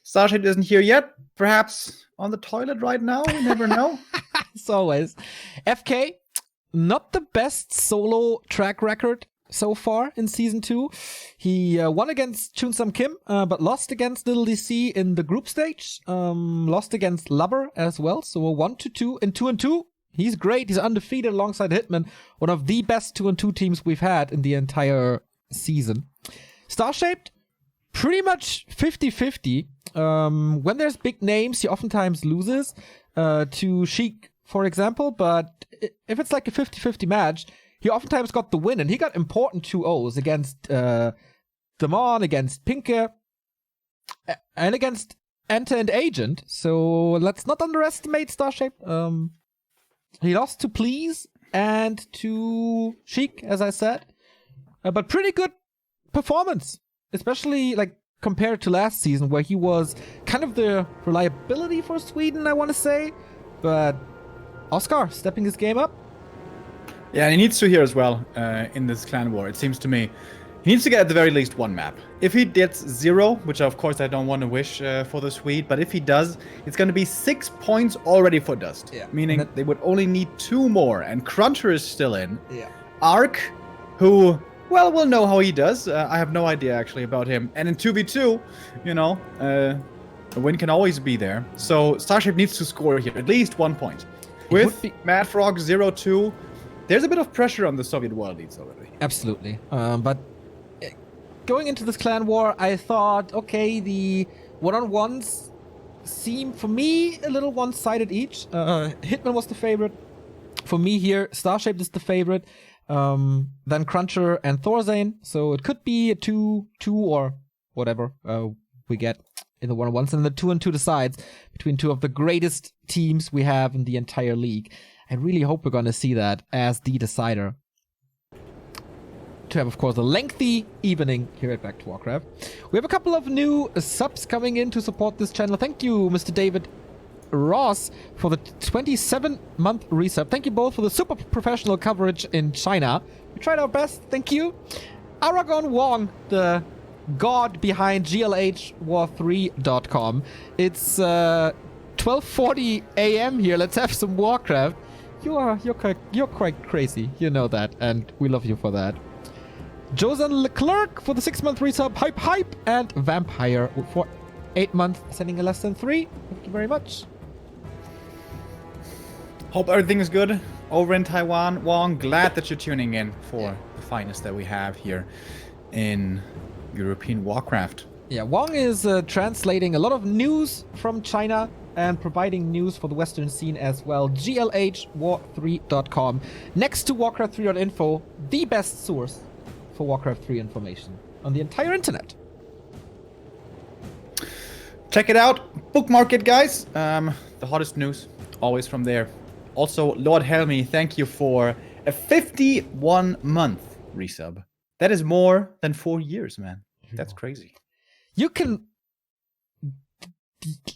Starshape isn't here yet. Perhaps on the toilet right now. We never know. As always. FK, not the best solo track record so far in Season 2. He won against Chunsam Kim, but lost against Little DC in the group stage. Lost against Lubber as well. So a 1-2 and 2-2. He's great. He's undefeated alongside Hitman. One of the best 2-2 teams we've had in the entire season. Starshaped, pretty much 50-50. When there's big names, he oftentimes loses to Sheik, for example. But if it's like a 50-50 match, he oftentimes got the win. And he got important 2-0s against Demon, against Pinke, and against Enter and Agent. So let's not underestimate Starshape. He lost to Please and to Sheik, as I said. But pretty good performance, especially like compared to last season, where he was kind of the reliability for Sweden, I want to say. But Oscar stepping his game up. Yeah, and he needs to here as well in this clan war, it seems to me. He needs to get at the very least 1 map. If he gets 0, which of course I don't want to wish for the Swede, but if he does, it's going to be 6 points already for DuSt. Yeah. Meaning they would only need 2 more, and Cruncher is still in. Yeah. Ark, who, well, we'll know how he does. I have no idea actually about him. And in 2v2, you know, a win can always be there. So Starship needs to score here, at least 1 point. With Mad Frog 0-2, there's a bit of pressure on the Soviet war elites already. Absolutely. But going into this clan war, I thought, okay, the one-on-ones seem, for me, a little one-sided each. Hitman was the favorite. For me here, Starshape is the favorite. Then Cruncher and Thorzane. So it could be a 2-2 or whatever we get in the one-on-ones. And the 2-2 decides between 2 of the greatest teams we have in the entire league. I really hope we're going to see that as the decider. To have, of course, a lengthy evening here at Back to Warcraft. We have a couple of new subs coming in to support this channel. Thank you, Mr. David Ross, for the 27-month resub. Thank you both for the super professional coverage in China. We tried our best. Thank you. Aragon Wong, the god behind glhwar3.com. It's 12:40 a.m. here. Let's have some Warcraft. You're quite crazy. You know that, and we love you for that. Josan Leclerc for the 6-month resub, hype, and Vampire for 8 months, sending a less than 3. Thank you very much. Hope everything is good over in Taiwan. Wong, glad that you're tuning in for the finest that we have here in European Warcraft. Yeah, Wong is translating a lot of news from China and providing news for the Western scene as well. glhwar3.com. Next to Warcraft3.info, the best source for Warcraft 3 information on the entire internet. Check it out. Bookmark it, guys. The hottest news, always from there. Also, Lord Helmy, thank you for a 51-month resub. That is more than 4 years, man. That's crazy. You can,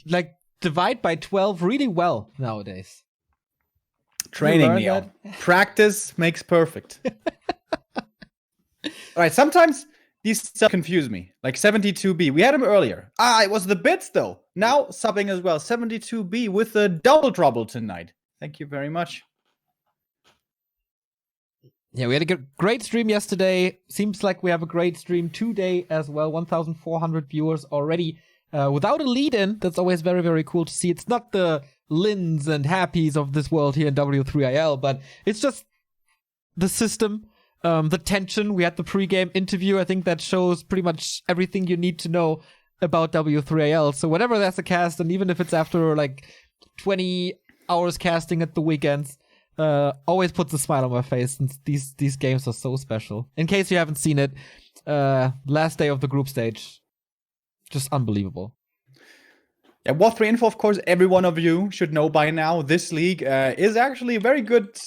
like, divide by 12 really well nowadays. Training, Neo. Practice makes perfect. All right, sometimes these subs confuse me. Like 72B. We had him earlier. It was the bits, though. Now subbing as well. 72B with a double trouble tonight. Thank you very much. Yeah, we had a great stream yesterday. Seems like we have a great stream today as well. 1,400 viewers already. Without a lead-in, that's always very, very cool to see. It's not the Lins and Happies of this world here in W3IL, but it's just the system, the tension. We had the pre-game interview. I think that shows pretty much everything you need to know about W3IL. So whenever there's a cast, and even if it's after like 20 hours casting at the weekends, always puts a smile on my face, and these games are so special. In case you haven't seen it, last day of the group stage, just unbelievable. Yeah, WC3 of course, every one of you should know by now, this league is actually a very good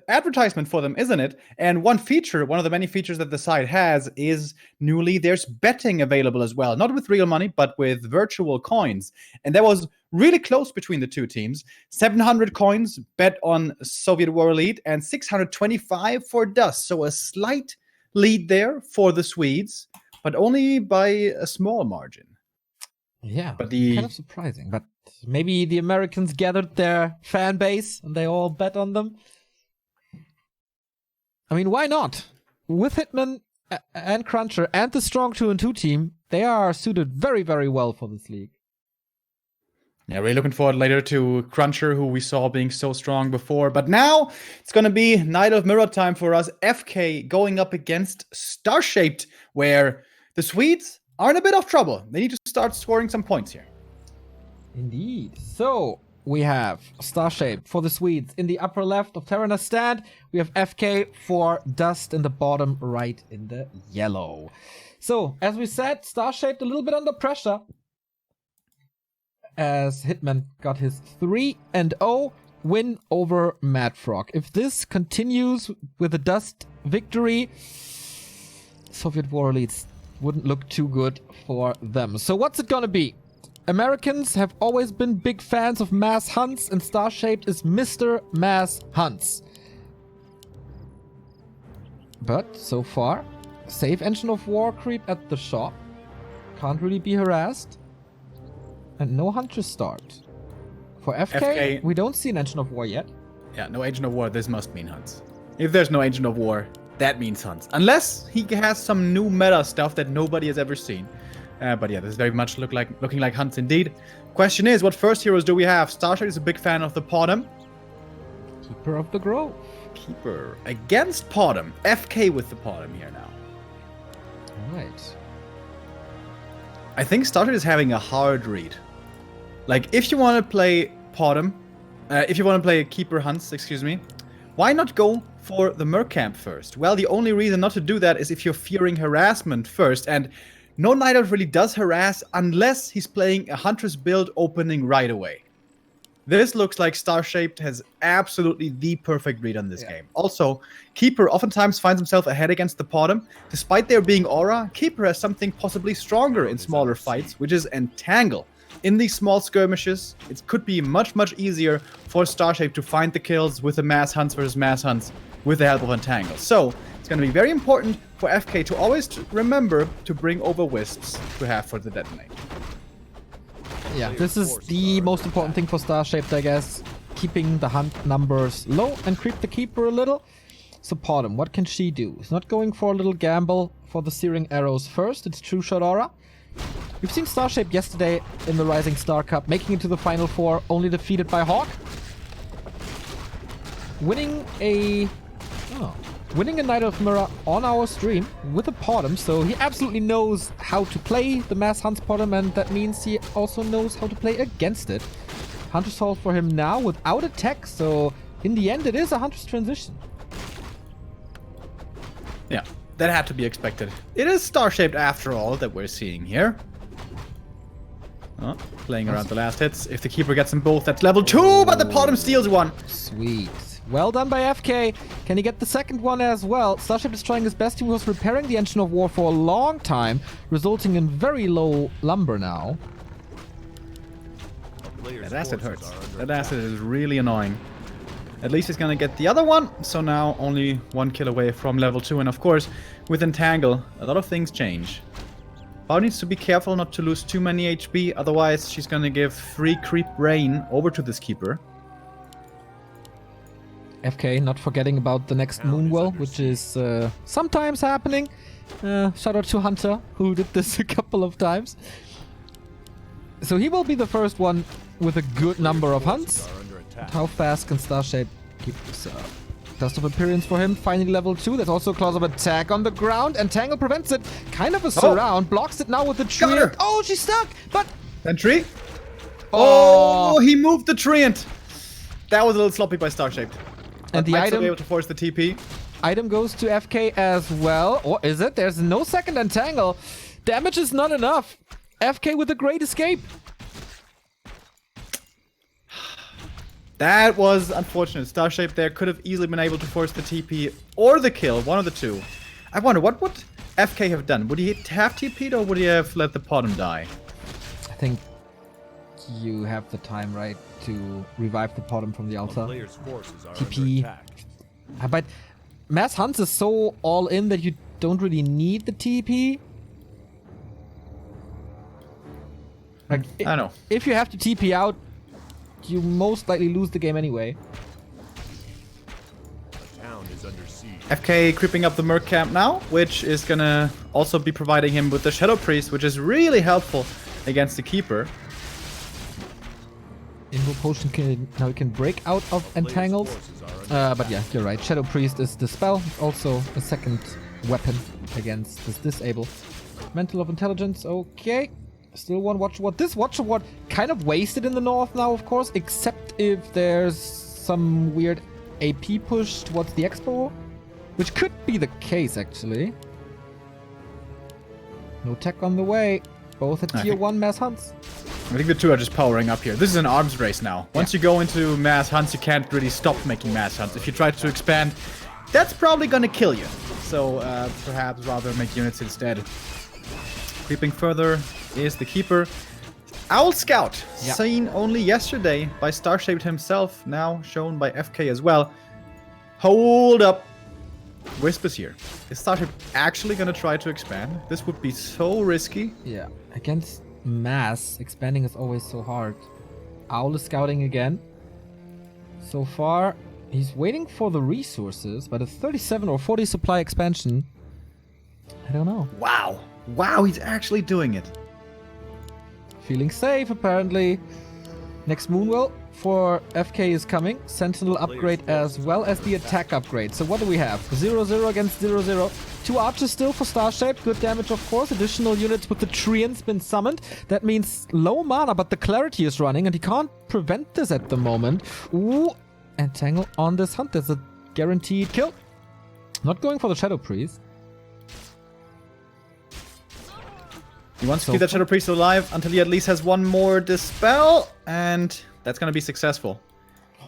advertisement for them, isn't it? And one of the many features that the site has is newly there's betting available as well. Not with real money, but with virtual coins. And that was really close between the two teams. 700 coins bet on Soviet War Elite and 625 for DuSt. So a slight lead there for the Swedes, but only by a small margin. Yeah, but kind of surprising. But maybe the Americans gathered their fan base and they all bet on them. I mean, why not? With Hitman and Cruncher and the strong 2-2 team, they are suited very, very well for this league. Yeah, really looking forward later to Cruncher, who we saw being so strong before. But now it's going to be Night of Mirror time for us. FK going up against Starshaped, where the Swedes are in a bit of trouble. They need to start scoring some points here. Indeed. So we have Starshaped for the Swedes in the upper left of Terraner's stand. We have FK for DuSt in the bottom right in the yellow. So, as we said, Starshaped a little bit under pressure, as Hitman got his 3-0 win over Mad Frog. If this continues with a DuSt victory, Soviet War Elites wouldn't look too good for them. So what's it gonna be? Americans have always been big fans of mass hunts, and Starshaped is Mr. Mass Hunts. But so far, safe Engine of War creep at the shop. Can't really be harassed. And no Hunter start. For FK, we don't see an Engine of War yet. Yeah, no Agent of War, this must mean hunts. If there's no Agent of War, that means hunts. Unless he has some new meta stuff that nobody has ever seen. But yeah, this very much looking like hunts indeed. Question is, what first heroes do we have? Starshade is a big fan of the Podem. Keeper of the Grove. Keeper against Podem. FK with the Podem here now. Alright. I think Starshade is having a hard read. Like, if you want to play Podem, if you want to play Keeper Hunts, excuse me, why not go for the Merc Camp first? Well, the only reason not to do that is if you're fearing harassment first, and no Night Elf really does harass unless he's playing a Huntress build opening right away. This looks like Starshaped has absolutely the perfect read on this game. Also, Keeper oftentimes finds himself ahead against the Podem. Despite there being Aura, Keeper has something possibly stronger in smaller fights, which is Entangle. In these small skirmishes, it could be much, much easier for Starshaped to find the kills with the Mass Hunts versus Mass Hunts with the help of Entangle. So, it's going to be very important for FK to always remember to bring over Wisps to have for the detonate. Yeah, this is the most important thing for Starshaped, I guess. Keeping the hunt numbers low and creep the Keeper a little. Support him. What can she do? She's not going for a little gamble for the Searing Arrows first. It's True Shot Aura. We've seen Starshaped yesterday in the Rising Star Cup, making it to the Final Four, only defeated by Hawk. Winning a Night of Mirror on our stream with a Podem, so he absolutely knows how to play the Mass Hunts Podem, and that means he also knows how to play against it. Hunter's Hold for him now without a tech, so in the end it is a Hunter's Transition. Yeah, that had to be expected. It is Starshaped after all that we're seeing here. Oh, playing around the last hits. If the Keeper gets them both, that's level 2, but the Podem steals one. Sweet. Well done by FK. Can he get the second one as well? Starship is trying his best. He was repairing the Engine of War for a long time, resulting in very low lumber now. That acid hurts. That acid is really annoying. At least he's gonna get the other one, so now only 1 kill away from level 2. And of course, with Entangle, a lot of things change. Bao needs to be careful not to lose too many HP, otherwise she's gonna give free creep rain over to this Keeper. FK not forgetting about the next Moonwell, which is sometimes happening. Shout out to Hunter, who did this a couple of times. So he will be the first one with a good number of hunts. But how fast can Starshaped keep this up? Dust of Appearance for him, finally level 2. There's also a Claws of Attack on the ground, and Tangle prevents it. Kind of a surround, blocks it now with the Treant. Oh, she's stuck, but... Sentry. Oh, he moved the Treant. That was a little sloppy by Starshaped. And the item... able to force the TP. Item goes to FK as well. Or is it? There's no second Entangle. Damage is not enough. FK with a great escape. That was unfortunate. Starshaped there could have easily been able to force the TP or the kill, one of the two. I wonder, what would FK have done? Would he have TP'd or would he have let the bottom die? I think you have the time, right, to revive the bottom from the altar. Player's forces are TP. under attack. But Mass Hans is so all in that you don't really need the TP. Like, I know. If you have to TP out, you most likely lose the game anyway. The town is under siege. FK creeping up the Merc camp now, which is gonna also be providing him with the Shadow Priest, which is really helpful against the Keeper. Invo Potion now he can break out of Entangles. But yeah, you're right. Shadow Priest is the spell, also a second weapon against this disable. Mental of Intelligence, okay. Still one Watcher Ward. This Watcher Ward kind of wasted in the north now, of course, except if there's some weird AP push towards the Expo, which could be the case, actually. No tech on the way. Both at tier 1 Mass Hunts. I think the two are just powering up here. This is an arms race now. Once you go into Mass Hunts, you can't really stop making Mass Hunts. If you try to expand, that's probably gonna kill you. So perhaps rather make units instead. Creeping further is the Keeper. Owl Scout, seen only yesterday by Starshaped himself, now shown by FK as well. Hold up. Wisp is here. Is Starshaped actually gonna try to expand? This would be so risky. Yeah, against Mass, expanding is always so hard. Owl is scouting again. So far, he's waiting for the resources, but a 37 or 40 supply expansion, I don't know. Wow. Wow, he's actually doing it. Feeling safe, apparently. Next Moonwell for FK is coming. Sentinel upgrade as well as the attack upgrade. So what do we have? 0-0 against 0-0. 2 archers still for Starshaped. Good damage, of course. Additional units with the Treant's been summoned. That means low mana, but the Clarity is running, and he can't prevent this at the moment. Ooh, Entangle on this hunt. There's a guaranteed kill. Not going for the Shadow Priest. He wants to keep that Shadow Priest alive until he at least has one more Dispel, and that's going to be successful.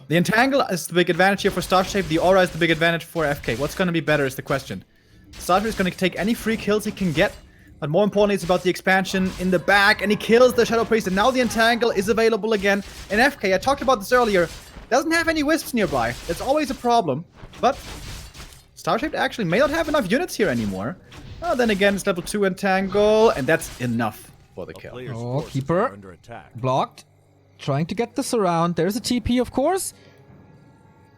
The Entangle is the big advantage here for Starshaped. The Aura is the big advantage for FK. What's going to be better is the question. Starshaped is going to take any free kills he can get, but more importantly, it's about the expansion in the back, and he kills the Shadow Priest, and now the Entangle is available again. And FK, I talked about this earlier, doesn't have any Wisps nearby. That's always a problem, but Starshaped actually may not have enough units here anymore. Then again, it's level 2 Entangle, and that's enough for the kill. Oh, Keeper blocked. Trying to get this around. There's a TP, of course.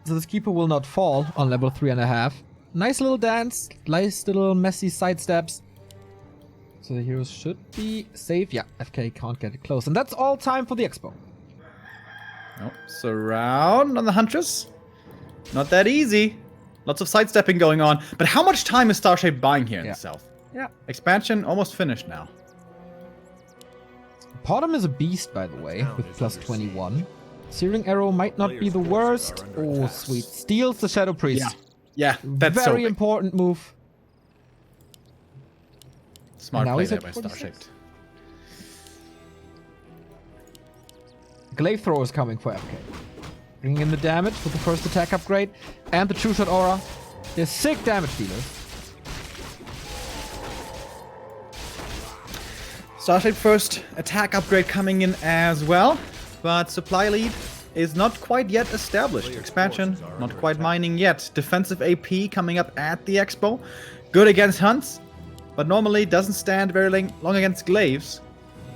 So this Keeper will not fall on level 3.5. Nice little dance. Nice little messy side steps. So the heroes should be safe. Yeah, FK can't get it close. And that's all time for the Expo. Oh, surround on the Huntress. Not that easy. Lots of sidestepping going on. But how much time is Starshaped buying here in the south? Yeah. Expansion almost finished now. Bottom is a beast, by the way, with plus 21. Searing Arrow might not be the worst. Oh, sweet. Steals the Shadow Priest. Yeah, that's very important move. Smart now play he's there at by 46. Starshaped. Glaive Thrower is coming for FK. Bringing in the damage with the first attack upgrade and the True Shot Aura. They're sick damage dealers. Starshaped first attack upgrade coming in as well, but supply lead is not quite yet established. Expansion, not quite mining yet. Defensive AP coming up at the Expo. Good against Hunts, but normally doesn't stand very long against Glaives.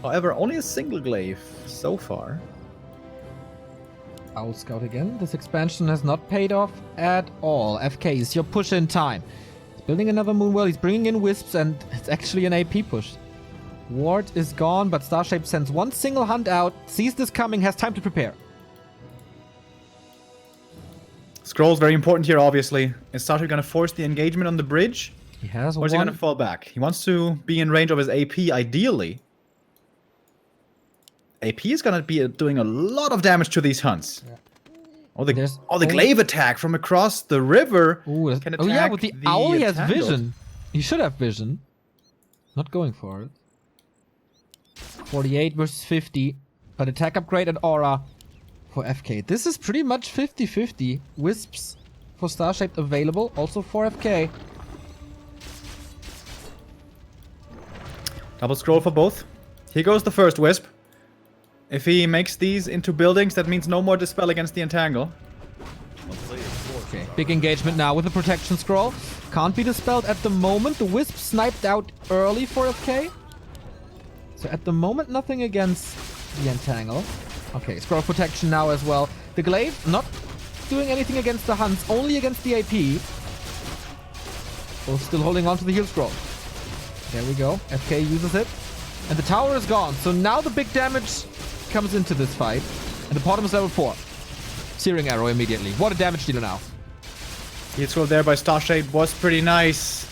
However, only a single Glaive so far. Owl Scout again. This expansion has not paid off at all. FK is your push in time. He's building another Moonwell. He's bringing in Wisps, and it's actually an AP push. Ward is gone, but Starshaped sends one single hunt out, sees this coming, has time to prepare. Scroll's very important here, obviously. Is StarShape gonna force the engagement on the bridge? He has Or is he one. gonna fall back? He wants to be in range of his AP, ideally. AP is gonna be doing a lot of damage to these hunts. Yeah. Oh, the There's glaive attack from across the river. Ooh, can oh yeah, attack with the owl he has Entangled. vision. He should have vision. Not going for it. 48 versus 50. But attack upgrade and aura for FK. This is pretty much 50-50. Wisps for StarShaped available. Also for FK. Double scroll for both. Here goes the first wisp. If he makes these into buildings, that means no more dispel against the entangle. Okay, big engagement now with the protection scroll. Can't be dispelled at the moment. The wisp sniped out early for FK. So at the moment, nothing against the entangle. Okay, scroll protection now as well. The glaive not doing anything against the hunts, only against the AP. Both still holding on to the heal scroll. There we go. FK uses it. And the tower is gone. So now the big damage comes into this fight. And the bottom is level 4. Searing arrow immediately. What a damage dealer now. Heal scroll there by StarShape was pretty nice.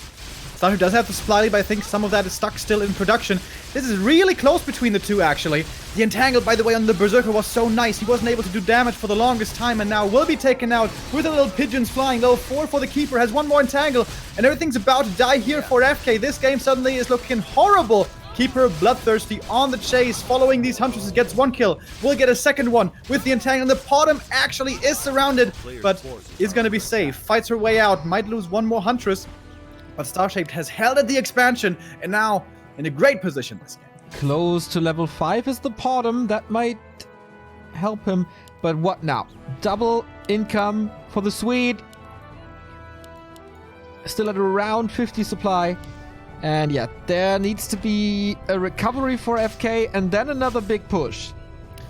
StarShape does have the supply lead, but I think some of that is stuck still in production. This is really close between the two, actually. The entangle, by the way, on the Berserker was so nice. He wasn't able to do damage for the longest time, and now will be taken out with the little pigeons flying. Level 4 for the Keeper, has one more entangle, and everything's about to die here for FK. This game suddenly is looking horrible. Keeper bloodthirsty on the chase, following these huntresses, gets one kill. Will get a second one with the entangle. The bottom actually is surrounded, but is going to be safe. Fights her way out, might lose one more huntress, but StarShaped has held at the expansion, and now in a great position this game. Close to level 5 is the bottom. That might help him. But what now? Double income for the Swede. Still at around 50 supply. And yeah, there needs to be a recovery for FK and then another big push.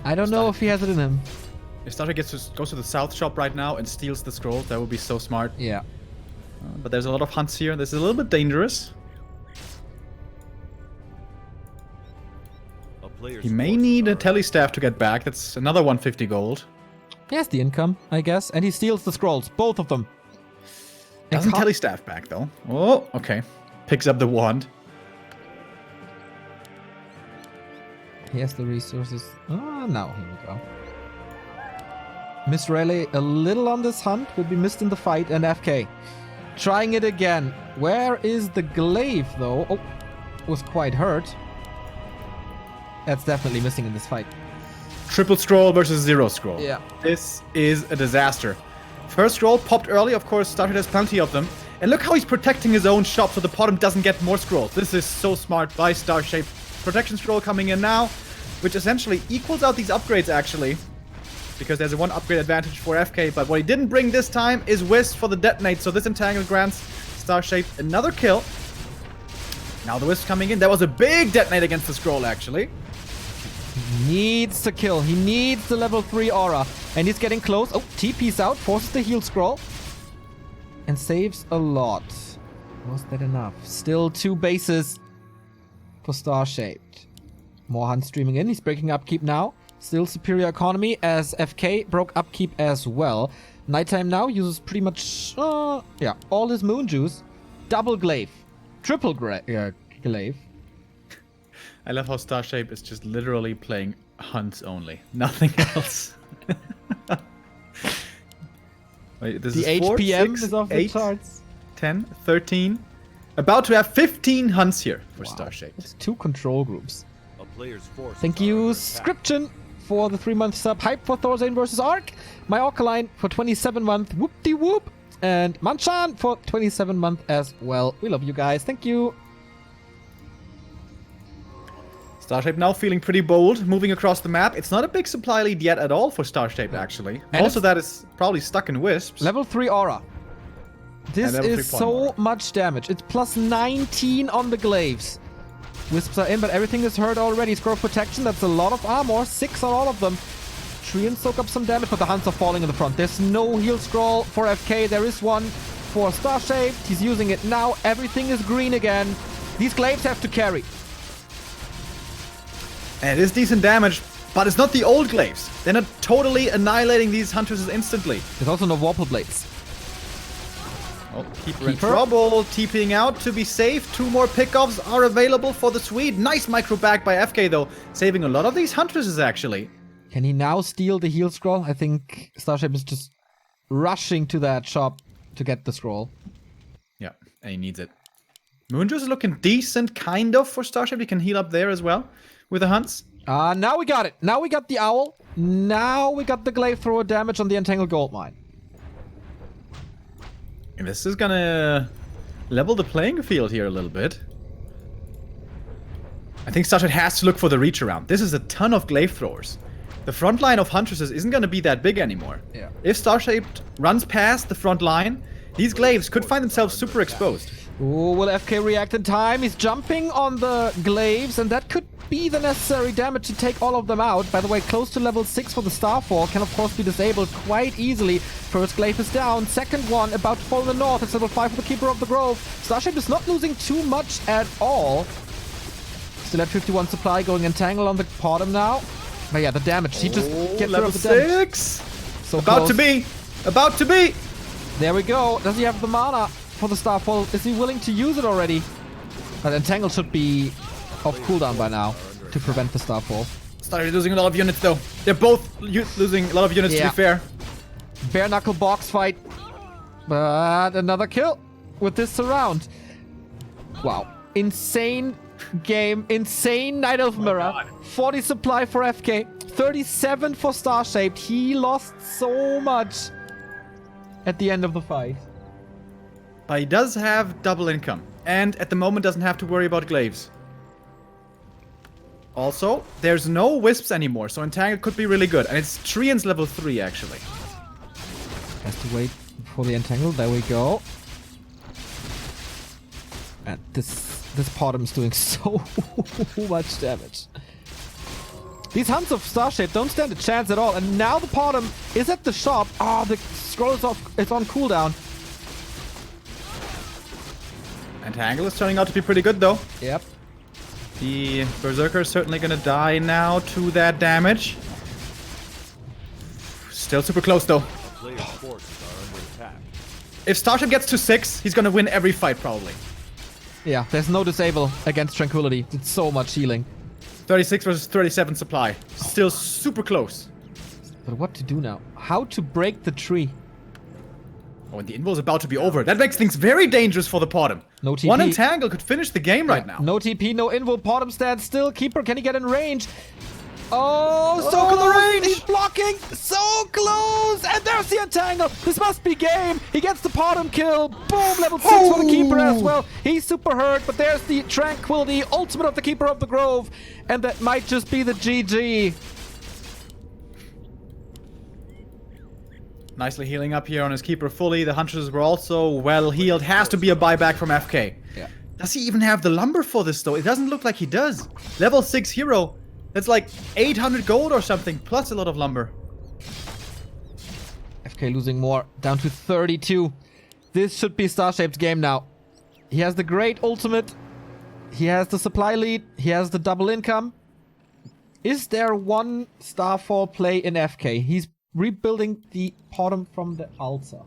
I don't know if he has it in him. If StarShaped goes to the south shop right now and steals the scroll, that would be so smart. Yeah. But there's a lot of hunts here. This is a little bit dangerous. He may need a telestaff to get back. That's another 150 gold. He has the income, I guess. And he steals the scrolls. Both of them. Doesn't telestaff back, though. Oh, okay. Picks up the wand. He has the resources. Ah, now here we go. Miss Rayleigh a little on this hunt. Will be missed in the fight. And FK trying it again. Where is the glaive, though? Oh, was quite hurt. That's definitely missing in this fight. Triple scroll versus zero scroll. Yeah. This is a disaster. First scroll popped early. Of course, StarShaped has plenty of them. And look how he's protecting his own shop so the bottom doesn't get more scrolls. This is so smart by StarShaped. Protection scroll coming in now, which essentially equals out these upgrades, actually. Because there's a one upgrade advantage for FK. But what he didn't bring this time is Wisp for the detonate. So this entangle grants StarShaped another kill. Now the Wisp coming in. That was a big detonate against the scroll, actually. He needs to kill. He needs the level 3 aura. And he's getting close. Oh, TP's out. Forces the heal scroll. And saves a lot. Was that enough? Still 2 bases for StarShaped. More hunts streaming in. He's breaking upkeep now. Still superior economy as FK broke upkeep as well. Nighttime now uses pretty much, yeah, all his moon juice. Double glaive. Triple glaive. I love how StarShaped is just literally playing hunts only. Nothing else. Wait, this The is 4, HPM 6, is off the 8, charts. 10, 13. About to have 15 hunts here for Wow. StarShaped. It's 2 control groups. A player's forces Thank are you, under attack. Scription, for the 3-month sub. Hype for Thorzane versus Ark. My Orcaline for 27-month. Whoop-de-whoop. And Manchan for 27-month as well. We love you guys. Thank you. StarShaped now feeling pretty bold, moving across the map. It's not a big supply lead yet at all for StarShaped, actually. And Most of it's- that is probably stuck in Wisps. Level 3 aura. This level 3 is pawn so aura. much damage. It's plus 19 on the glaives. Wisps are in, but everything is hurt already. Scroll protection, that's a lot of armor. 6 on all of them. Treant soak up some damage, but the hunts are falling in the front. There's no heal scroll for FK. There is one for StarShaped. He's using it now. Everything is green again. These glaives have to carry. And it is decent damage. But it's not the old glaives. They're not totally annihilating these huntresses instantly. There's also no Warple Blades. Oh, Keeper in trouble. TPing out to be safe. 2 more pickoffs are available for the Swede. Nice micro back by FK though. Saving a lot of these huntresses actually. Can he now steal the heal scroll? I think Starshape is just rushing to that shop to get the scroll. Yeah, and he needs it. Moonjuice is looking decent, kind of, for Starshape. He can heal up there as well with the hunts. Now we got it. Now we got the owl. Now we got the glaive thrower damage on the entangled gold mine. And this is gonna level the playing field here a little bit. I think Starshape has to look for the reach around. This is a ton of glaive throwers. The front line of huntresses isn't gonna be that big anymore. Yeah. If Starshape runs past the front line, these glaives could find themselves super exposed. Ooh, will FK react in time? He's jumping on the glaives, and that could be the necessary damage to take all of them out. By the way, close to level 6 for the Starfall can of course be disabled quite easily. First glaive is down, second one about to fall in the north. It's level 5 for the Keeper of the Grove. Starshape is not losing too much at all. Still at 51 supply, going entangle on the bottom now. But yeah, the damage. He just gets rid of the damage. 6! So About close. to be! About to be! There we go. Does he have the mana for the Starfall? Is he willing to use it already? But Entangle should be off cooldown by now to prevent the Starfall. Started losing a lot of units though. They're both losing a lot of units to be fair. Bare knuckle box fight. But another kill with this surround. Wow. Insane game. Insane Night Elf Mirror. 40 supply for FK. 37 for Starshaped. He lost so much at the end of the fight. But he does have double income. And at the moment doesn't have to worry about glaives. Also, there's no wisps anymore, so Entangle could be really good. And it's Treant's level 3 actually. Has to wait for the Entangle. There we go. And this bottom is doing so much damage. These hunts of Starshape don't stand a chance at all. And now the bottom is at the shop. Ah, the scroll is off. It's on cooldown. Entangle is turning out to be pretty good though. Yep. The Berserker is certainly gonna die now to that damage. Still super close though. Players' forces are under attack. If Starship gets to 6, he's gonna win every fight probably. Yeah, there's no disable against Tranquility. It's so much healing. 36 versus 37 supply. Still super close. But what to do now? How to break the tree? Oh, and the invo is about to be over. That makes things very dangerous for the bottom. No TP. One Entangle could finish the game right now. No TP, no invo. Bottom stands still. Keeper, can he get in range? Oh, so Oh, close! the range! He's blocking! So close! And there's the Entangle! This must be game! He gets the bottom kill! Boom! Level 6 for the Keeper as well! He's super hurt, but there's the Tranquility, ultimate of the Keeper of the Grove! And that might just be the GG. Nicely healing up here on his Keeper fully. The Hunters were also well healed. Has to be a buyback from FK. Yeah. Does he even have the lumber for this though? It doesn't look like he does. Level 6 hero. That's like 800 gold or something, plus a lot of lumber. FK losing more, down to 32. This should be Starshape's game now. He has the great ultimate. He has the supply lead. He has the double income. Is there one Starfall play in FK? He's rebuilding the bottom from the altar.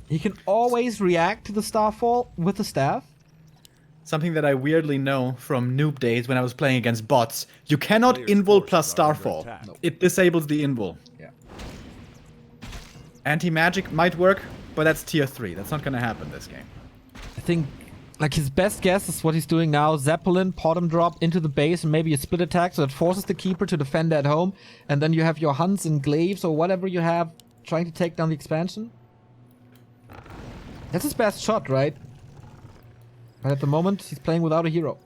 He can always react to the Starfall with the staff. Something that I weirdly know from noob days when I was playing against bots. You cannot invul plus Starfall. It disables the invul. Yeah. Anti-magic might work, but that's tier 3. That's not gonna happen this game. I think like his best guess is what he's doing now. Zeppelin, bottom drop into the base, and maybe a split attack, so it forces the Keeper to defend at home. And then you have your Hunts and Glaives or whatever you have trying to take down the expansion. That's his best shot, right? But at the moment, he's playing without a hero.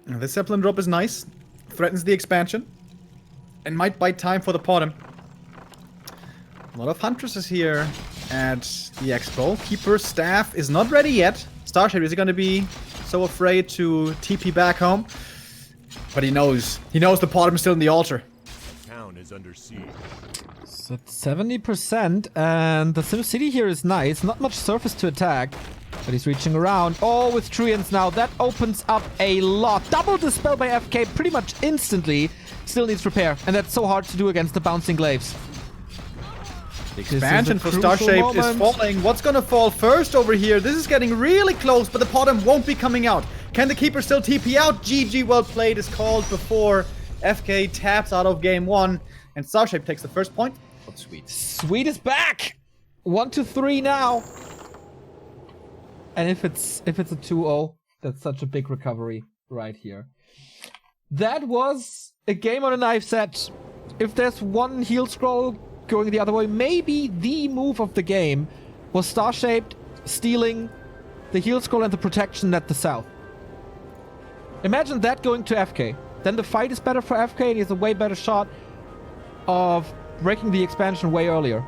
This Zeppelin drop is nice. Threatens the expansion. And might buy time for the bottom. A lot of Huntresses here at the expo. Keeper staff is not ready yet. Starshape is going to be so afraid to TP back home. But he knows. He knows the bottom is still in the altar. The town is under siege. So it's 70%, and the SimCity here is nice. Not much surface to attack. But he's reaching around. Oh, with Truians now. That opens up a lot. Double Dispel by FK pretty much instantly. Still needs repair. And that's so hard to do against the bouncing glaives. The expansion for Starshaped is falling. What's gonna fall first over here? This is getting really close, but the bottom won't be coming out. Can the keeper still TP out? GG, well played is called before FK taps out of game 1. And Starshaped takes the first point. Oh, sweet. Sweet is back! 1-3 now. And if it's a 2-0, that's such a big recovery right here. That was a game on a knife set. If there's one heal scroll going the other way, maybe the move of the game was Starshaped stealing the heal scroll and the protection at the south. Imagine that going to FK. Then the fight is better for FK and he has a way better shot of breaking the expansion way earlier.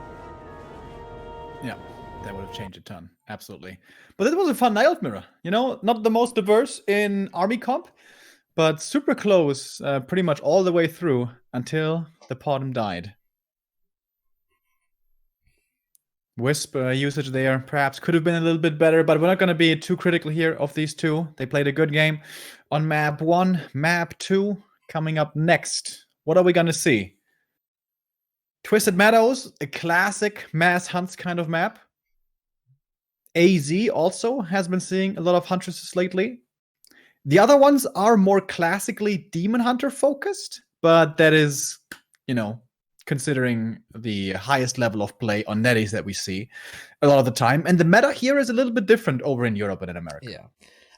Yeah, that would have changed a ton. Absolutely. But it was a fun Night Mirror. You know, not the most diverse in Army Comp, but super close pretty much all the way through until the bottom died. Wisp usage there perhaps could have been a little bit better, but we're not going to be too critical here of these two. They played a good game on map 1. Map 2 coming up next. What are we going to see? Twisted Meadows, a classic mass hunts kind of map. AZ also has been seeing a lot of Huntresses lately. The other ones are more classically Demon Hunter focused, but that is, you know, considering the highest level of play on netties that we see a lot of the time. And the meta here is a little bit different over in Europe and in America. Yeah.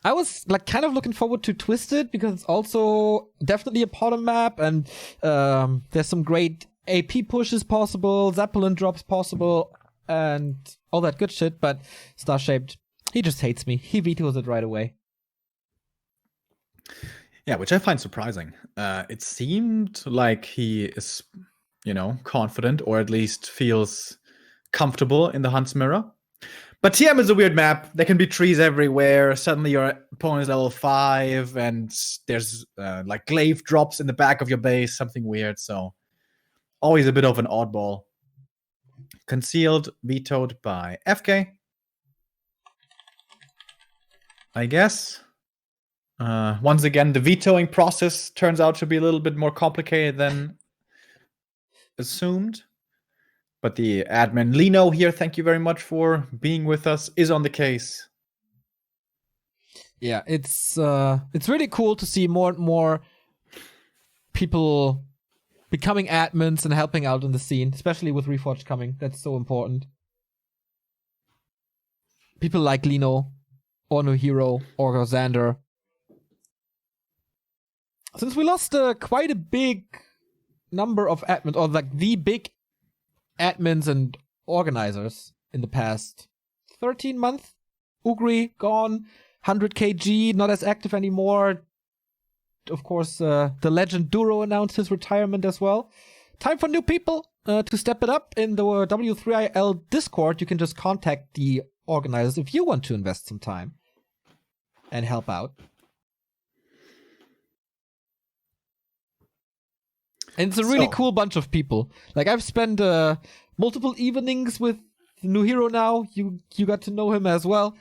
I was like kind of looking forward to Twisted because it's also definitely a bottom map and there's some great AP pushes possible, Zeppelin drops possible, and all that good shit, but Starshaped, he just hates me. He vetoes it right away. Yeah, which I find surprising. It seemed like he is, you know, confident or at least feels comfortable in the Hunt's Mirror. But TM is a weird map. There can be trees everywhere. Suddenly your opponent is level 5 and there's like glaive drops in the back of your base, something weird. So always a bit of an oddball. Concealed, vetoed by FK. I guess. Once again, the vetoing process turns out to be a little bit more complicated than assumed. But the admin, Lino here, thank you very much for being with us, is on the case. Yeah, it's really cool to see more and more people becoming admins and helping out in the scene, especially with Reforged coming. That's so important. People like Lino, or No Hero, or Xander. Since we lost quite a big number of admins, or like the big admins and organizers in the past 13 months, Ugri gone, 100 kg, not as active anymore. Of course, the legend Duro announced his retirement as well. Time for new people to step it up. In the W3IL Discord, you can just contact the organizers if you want to invest some time and help out. And it's a really cool bunch of people. Like, I've spent multiple evenings with New Hero now. You got to know him as well.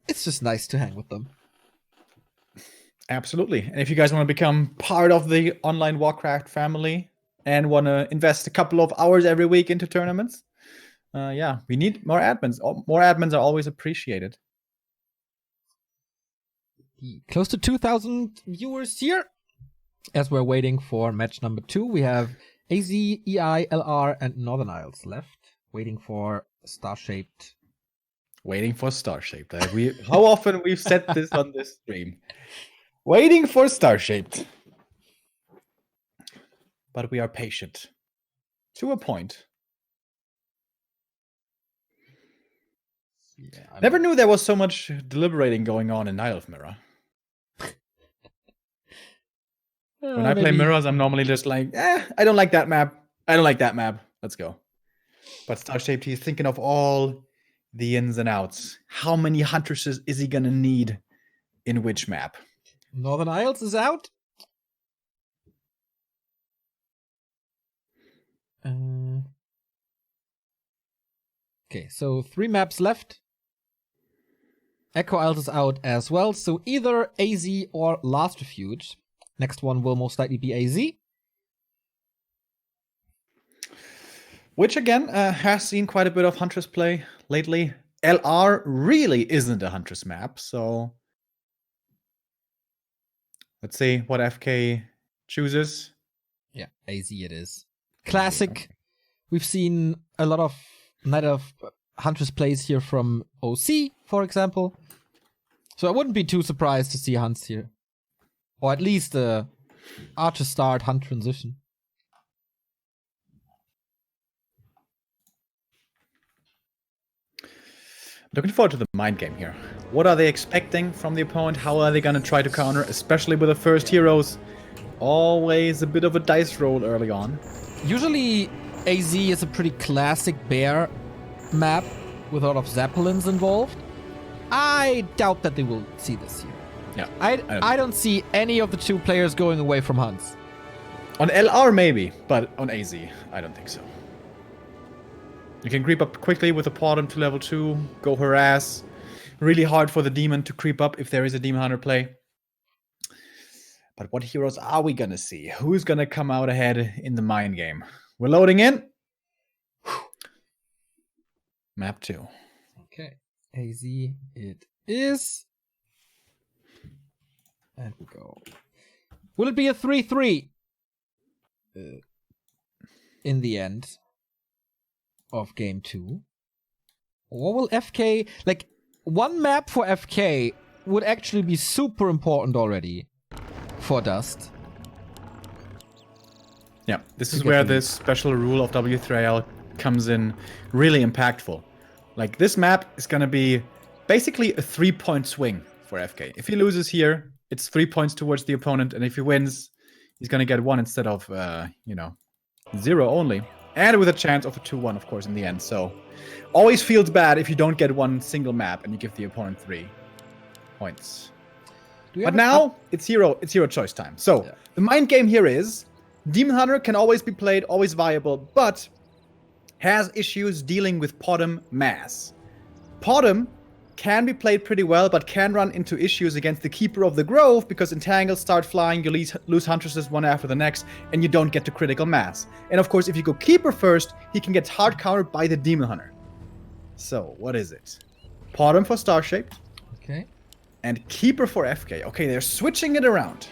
It's just nice to hang with them. Absolutely. And if you guys want to become part of the online Warcraft family and want to invest a couple of hours every week into tournaments, yeah, we need more admins. More admins are always appreciated. Close to 2,000 viewers here. As we're waiting for match number 2, we have AZ, EI, LR, and Northern Isles left. Waiting for Starshaped. Waiting for Starshaped. How often we've said this on this stream. Waiting for Starshaped. But we are patient. To a point. Yeah, Never knew there was so much deliberating going on in Night of Mirror. When I play Mirrors, I'm normally just like, I don't like that map. I don't like that map. Let's go. But Starshaped, he's thinking of all the ins and outs. How many Huntresses is he going to need in which map? Northern Isles is out. Okay, so 3 maps left. Echo Isles is out as well, so either AZ or Last Refuge. Next one will most likely be AZ. Which again has seen quite a bit of Huntress play lately. LR really isn't a Huntress map, so let's see what FK chooses. Yeah, AZ it is. Classic. We've seen a lot of Night of Huntress plays here from OC, for example. So I wouldn't be too surprised to see Hunts here. Or at least a Archer start Hunt transition. Looking forward to the mind game here. What are they expecting from the opponent? How are they going to try to counter, especially with the first heroes? Always a bit of a dice roll early on. Usually AZ is a pretty classic bear map with a lot of Zeppelins involved. I doubt that they will see this here. Yeah, I don't see any of the two players going away from Hunts. On LR maybe, but on AZ, I don't think so. You can creep up quickly with the Bottom to level 2, go harass. Really hard for the Demon to creep up if there is a Demon Hunter play. But what heroes are we gonna see? Who's gonna come out ahead in the mind game? We're loading in. Map 2. Okay, AZ it is. And we go. Will it be a 3-3? In the end of game 2? Or will FK... Like, one map for FK would actually be super important already for DuSt. Yeah, this is where this special rule of W3IL comes in really impactful. Like, this map is gonna be basically a 3-point swing for FK. If he loses here, it's 3 points towards the opponent, and if he wins, he's gonna get 1 instead of, 0 only. And with a chance of a 2-1, of course, in the end. So, always feels bad if you don't get one single map and you give the opponent 3 points. But now, it's hero choice time. So, the mind game here is, Demon Hunter can always be played, always viable, but has issues dealing with Potom mass. Potom can be played pretty well, but can run into issues against the Keeper of the Grove, because entangles start flying, you lose Huntresses one after the next, and you don't get to critical mass. And of course, if you go Keeper first, he can get hard countered by the Demon Hunter. So, what is it? Potom for Star Shaped. Okay. And Keeper for FK. Okay, they're switching it around.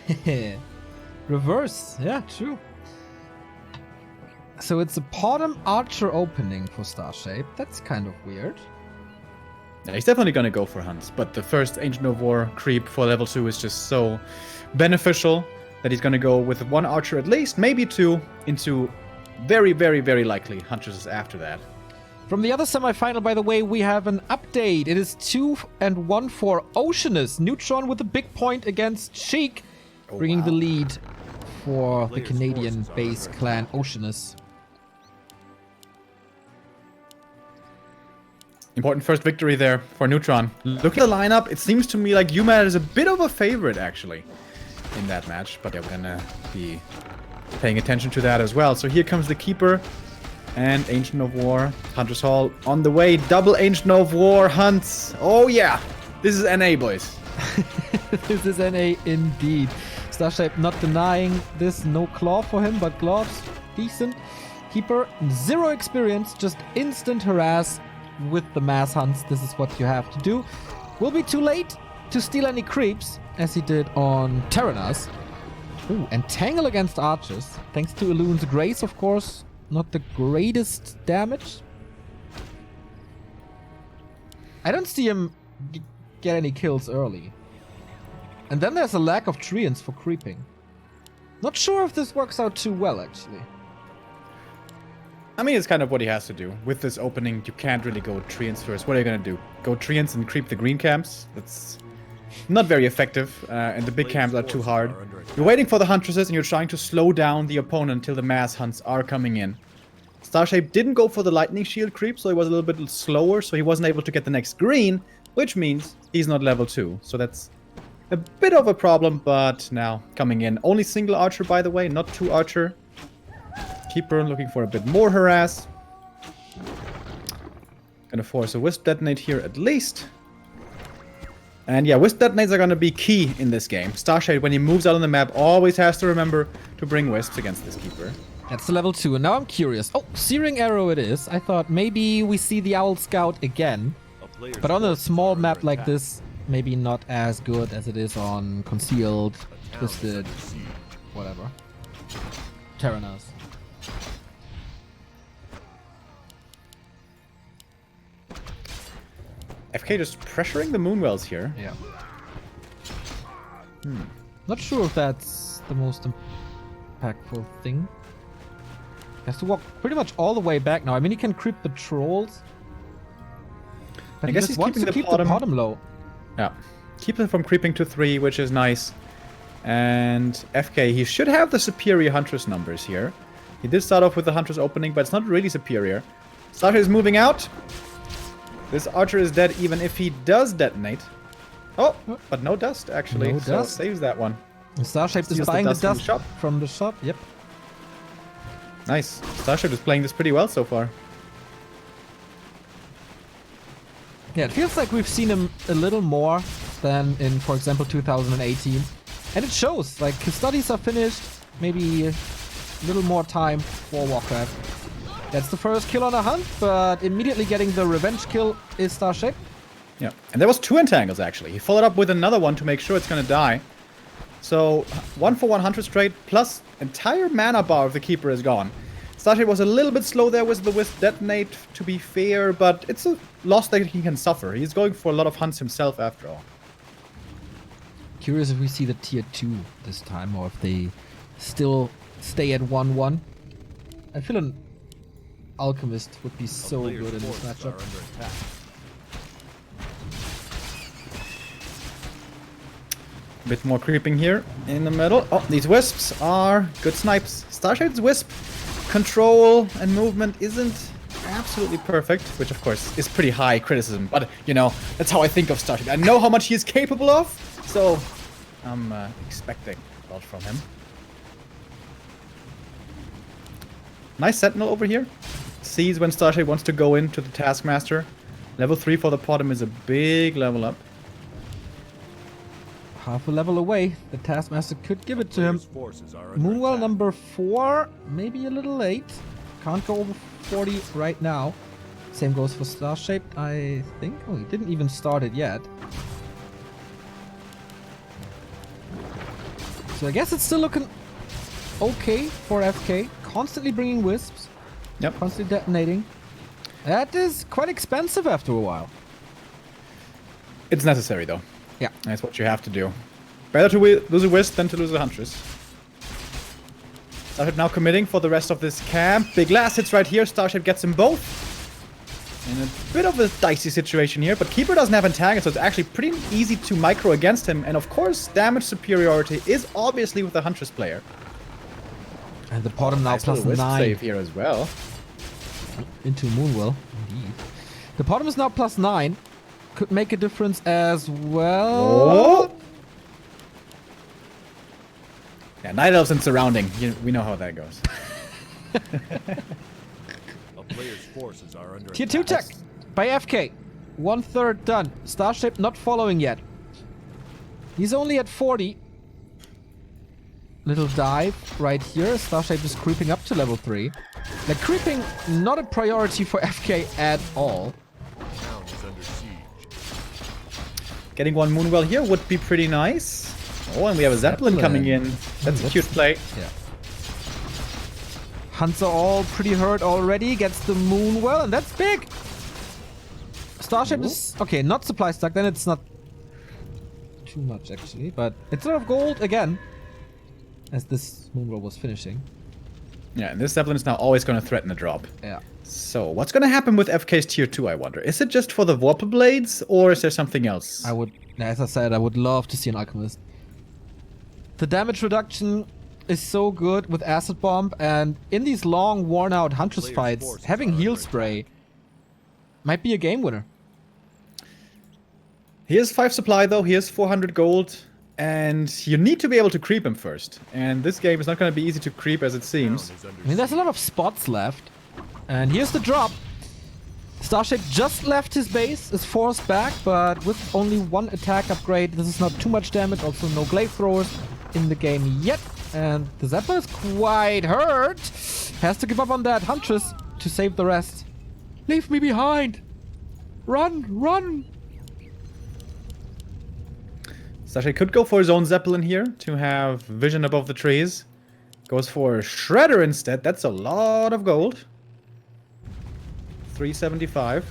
Reverse. Yeah, true. So it's a Potom Archer opening for Star Shape. That's kind of weird. Yeah, he's definitely gonna go for Hunts, but the first Ancient of War creep for level 2 is just so beneficial that he's gonna go with 1 Archer at least, maybe 2, into very, very, very likely Huntresses after that. From the other semifinal, by the way, we have an update. It is 2-1 for Oceanus. Neutron with a big point against Sheik, bringing the lead for the Canadian base clan Oceanus. Important first victory there for Neutron. Look at the lineup. It seems to me like UMAD is a bit of a favorite, actually, in that match. But yeah, we're gonna be paying attention to that as well. So here comes the Keeper and Ancient of War. Hunter's Hall on the way. Double Ancient of War Hunts. Oh yeah, this is NA, boys. This is NA indeed. Starshape not denying this. No claw for him, but gloves, decent. Keeper, 0 experience, just instant harass with the mass hunts. This is what you have to do. Will be too late to steal any creeps, as he did on Terranas. Ooh, and Tangle against Archers. Thanks to Elun's Grace, of course. Not the greatest damage. I don't see him get any kills early. And then there's a lack of treants for creeping. Not sure if this works out too well, actually. I mean, it's kind of what he has to do. With this opening, you can't really go treants first. What are you going to do? Go treants and creep the green camps? That's not very effective, and the big camps are too hard. You're waiting for the Huntresses, and you're trying to slow down the opponent until the mass hunts are coming in. Starshape didn't go for the lightning shield creep, so he was a little bit slower, so he wasn't able to get the next green, which means he's not level 2. So that's a bit of a problem, but now coming in. Only single Archer, by the way, not 2 Archer. Keeper looking for a bit more harass. Gonna force a Wisp Detonate here at least. And yeah, wisp detonates are going to be key in this game. Starshade, when he moves out on the map, always has to remember to bring wisps against this keeper. That's the level 2, and now I'm curious. Oh, Searing Arrow it is. I thought maybe we see the Owl Scout again. But on a small map like this, maybe not as good as it is on Concealed, Twisted, whatever. Terranas. FK just pressuring the Moonwells here. Yeah. Not sure if that's the most impactful thing. He has to walk pretty much all the way back now. I mean, he can creep the trolls. But I guess he he's just wants keeping to the keep the bottom. bottom low. Yeah. Keep it from creeping to 3, which is nice. And FK, he should have the superior Huntress numbers here. He did start off with the Huntress opening, but it's not really superior. Starshade is moving out. This Archer is dead even if he does detonate. Oh, but no dust, actually. No so dust. saves that one. And Starshape is Steals the buying the dust from the dust shop. from the shop. Yep. Nice. Starshade is playing this pretty well so far. Yeah, it feels like we've seen him a little more than in, for example, 2018. And it shows. Like, his studies are finished. Maybe a little more time for Warcraft. That's the first kill on a hunt, but immediately getting the revenge kill is Starshape. Yeah, and there was 2 entangles actually. He followed up with another one to make sure it's gonna die. So 1-for-1 Huntress trade plus entire mana bar of the Keeper is gone. Starshade was a little bit slow there with the Wisp detonate, to be fair, but it's a loss that he can suffer. He's going for a lot of hunts himself after all. Curious if we see the tier 2 this time, or if they still stay at 1-1. I feel an Alchemist would be so good in this matchup. A bit more creeping here in the middle. Oh, these Wisps are good snipes. Starshade's Wisp control and movement isn't absolutely perfect, which of course is pretty high criticism, but you know, that's how I think of Starshade. I know how much he is capable of, so I'm expecting a lot from him. Nice Sentinel over here. Sees when Starshade wants to go into the Taskmaster. Level 3 for the Potom is a big level up. Half a level away. The Taskmaster could give it to him. Moonwell number 4, maybe a little late. Can't go over 40 right now. Same goes for Starshape, I think. Oh, he didn't even start it yet. So I guess it's still looking okay for FK. Constantly bringing Wisps. Yep. Constantly detonating. That is quite expensive after a while. It's necessary though. Yeah. That's what you have to do. Better to lose a Wisp than to lose a Huntress. Starship now committing for the rest of this camp. Big last hits right here. Starship gets them both. In a bit of a dicey situation here, but Keeper doesn't have Entangle, so it's actually pretty easy to micro against him. And of course, damage superiority is obviously with the Huntress player. And the Potom now Nice plus little Wisp 9 save here as well. into Moonwell. Indeed. The Potom is now plus 9. Could make a difference as well. Oh! Yeah, Night Elves and surrounding. We know how that goes. A player's forces are under Tier 2 tech by FK. 1/3 done. Starship not following yet. He's only at 40. Little dive right here. Starshape is creeping up to level 3. Like, creeping, not a priority for FK at all. town is under siege. Getting one Moonwell here would be pretty nice. Oh, and we have a Zeppelin coming in. That's a cute play. Yeah. Hunts are all pretty hurt already. Gets the Moonwell, and that's big. Starship is... Okay, not supply stuck. Then it's not too much, actually. But it's sort of gold again. As this Moonwell was finishing. Yeah, and this Zeppelin is now always going to threaten a drop. Yeah. So, what's going to happen with FK's tier 2, I wonder? Is it just for the Warper Blades, or is there something else? I would... As I said, I would love to see an Alchemist. The damage reduction is so good with Acid Bomb, and in these long, worn-out Huntress fights, having Heal Spray might be a game winner. He has 5 supply, though. He has 400 gold. And you need to be able to creep him first. And this game is not going to be easy to creep as it seems. I mean, there's a lot of spots left. And here's the drop. Starship just left his base, is forced back, but with only one attack upgrade, this is not too much damage. Also, no glaive throwers in the game yet. And the Zeppelin is quite hurt. Has to give up on that Huntress to save the rest. Leave me behind. Run, run. Starship could go for his own Zeppelin here to have vision above the trees. Goes for a Shredder instead. That's a lot of gold. 375.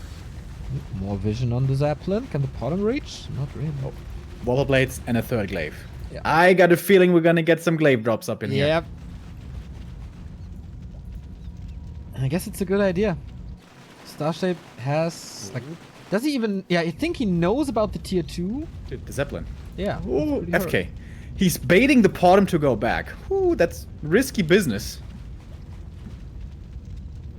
More vision on the Zeppelin. Can the bottom reach? Not really. Oh, Wobble Blades and a third glaive. Yeah. I got a feeling we're gonna get some glaive drops up in here. Yep. I guess it's a good idea. Starshape has like, does he even? Yeah, I think he knows about the tier 2. Dude, the Zeppelin. Yeah. Ooh, pretty hurt. FK. He's baiting the bottom to go back. Ooh, that's risky business.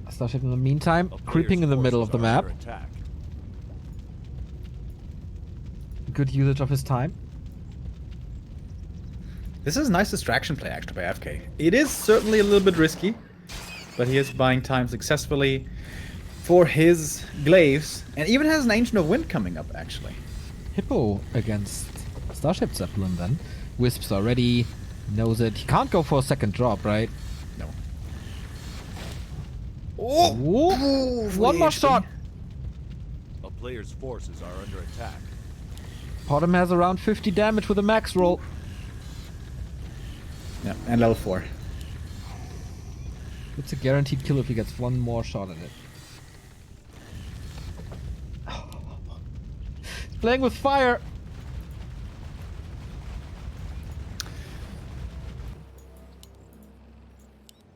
Starship in the meantime, A player's creeping in the middle of the forces are map. under attack. Good usage of his time. This is a nice distraction play actually by FK. It is certainly a little bit risky, but he is buying time successfully for his glaives, and even has an Ancient of Wind coming up actually. Hippo against Starship Zeppelin then. Wisps are ready. Knows it. He can't go for a second drop, right? No. Ooh. One more shot. A player's forces are under attack. Bottom has around 50 damage with a max roll. Yeah, and level 4. It's a guaranteed kill if he gets one more shot at it. Playing with fire.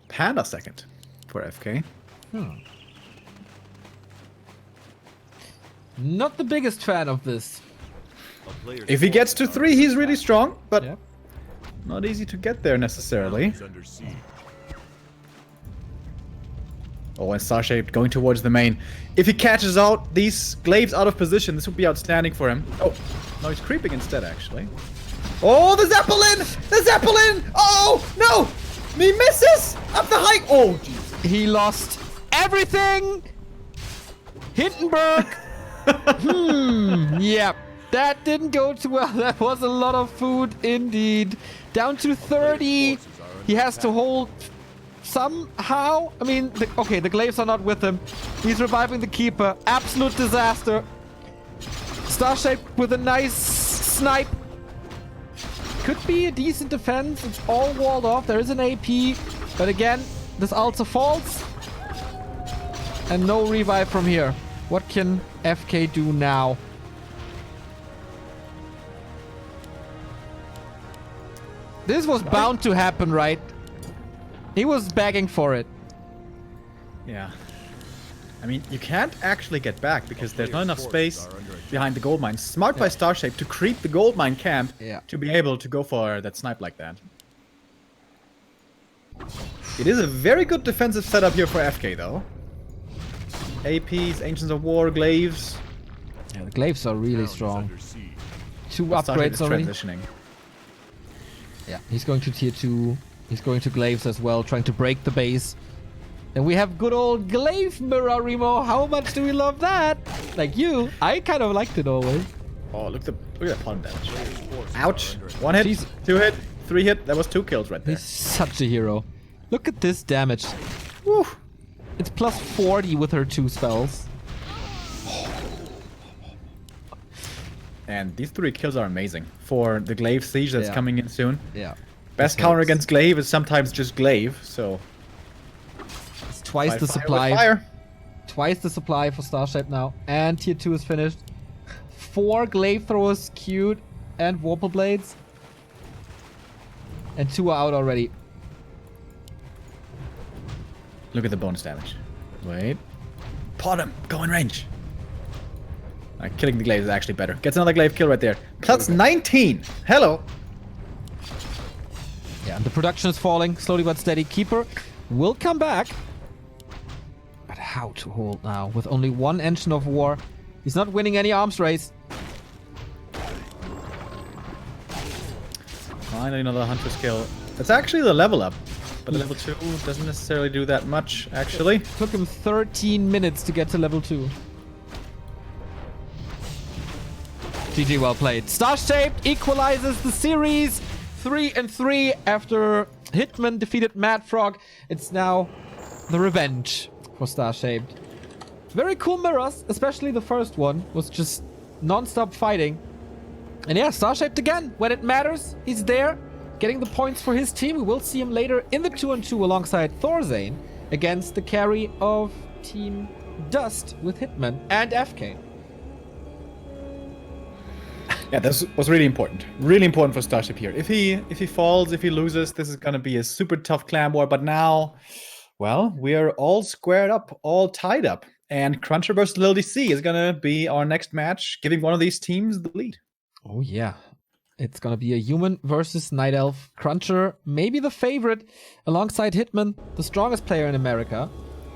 Panda second for FK. Not the biggest fan of this. A player's If he gets to forces are 3, under he's really attack. strong, but Yep. not easy to get there necessarily. He's under siege. Oh, and Starshaped going towards the main. If he catches out these glaives out of position, this would be outstanding for him. Oh, no, he's creeping instead, actually. Oh, the Zeppelin! The Zeppelin! Oh, no! He misses! Up the height! Oh, jeez. He lost everything! Hindenburg! Yep. That didn't go too well. That was a lot of food indeed. Down to 30. He has to hold somehow. I mean, okay, the glaives are not with him. He's reviving the keeper. Absolute disaster. Starshape with a nice snipe. Could be a decent defense. It's all walled off. There is an AP. But again, this also falls. And no revive from here. What can FK do now? This was bound to happen, right? He was begging for it. Yeah. I mean, you can't actually get back because there's not enough space behind the gold mine. Smart by Starshape to creep the gold mine camp to be able to go for that snipe like that. It is a very good defensive setup here for FK, though. APs, Ancients of War, glaives. Yeah, the glaives are really Town is strong. under siege. 2 But Starshape upgrades is already. transitioning. Yeah, he's going to tier 2. He's going to glaives as well, trying to break the base. And we have good old glaive mirror, Remo. How much do we love that? Like you, I kind of liked it always. Oh, look at that palm damage. Player's forces Ouch. are under 1 hit, Jeez. 2 hit, 3 hit. That was 2 kills right there. He's such a hero. Look at this damage. Woo. It's plus 40 with her 2 spells. And these 3 kills are amazing for the glaive siege that's Yeah. coming in soon. Yeah. Best This counter hurts. against glaive is sometimes just glaive, so It's twice fight the fire with supply. fire. Twice the supply for Starshape now. And tier 2 is finished. 4 glaive throwers queued and warple blades. And 2 are out already. Look at the bonus damage. Wait. Pot him. Go in range. Killing the glaive is actually better. Gets another glaive kill right there. Plus 19. Hello. Yeah, and the production is falling slowly but steady. Keeper will come back. But how to hold now with only 1 Engine of War? He's not winning any arms race. Finally another Huntress kill. That's actually the level up. but level 2 doesn't necessarily do that much, actually. Took him 13 minutes to get to level 2. GG, well played. Star-Shaped equalizes the series 3-3 after Hitman defeated Mad Frog. It's now the revenge for Star-Shaped. Very cool mirrors, especially the first one was just non-stop fighting. And yeah, Star-Shaped again, when it matters, he's there, getting the points for his team. We will see him later in the 2-on-2 alongside Thorzane against the carry of Team DuSt with Hitman and FK. Yeah, this was really important. Really important for Starship here. If he falls, if he loses, this is gonna be a super tough clan war. But now, well, we are all squared up, all tied up. And Cruncher versus Lil DC is gonna be our next match, giving one of these teams the lead. Oh yeah. It's gonna be a human versus Night Elf. Cruncher, maybe the favorite, alongside Hitman, the strongest player in America.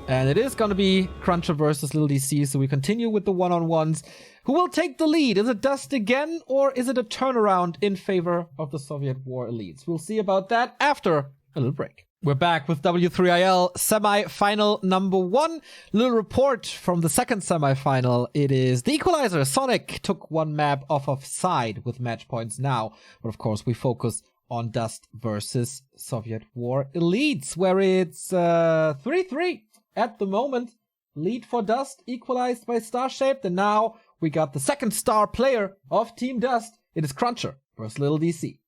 And it is gonna be Cruncher versus Lil DC, so we continue with the one-on-ones. Who will take the lead? Is it DuSt again, or is it a turnaround in favor of the Soviet War elites? We'll see about that after a little break. We're back with W3IL semi-final number 1. Little report from the second semi-final. It is the equalizer. Sonic took one map off of side with match points now. But of course, we focus on DuSt versus Soviet War elites, where it's 3-3 at the moment. Lead for DuSt, equalized by Star-Shaped, and now we got the second star player of Team DuSt. It is Cruncher versus Lil DC.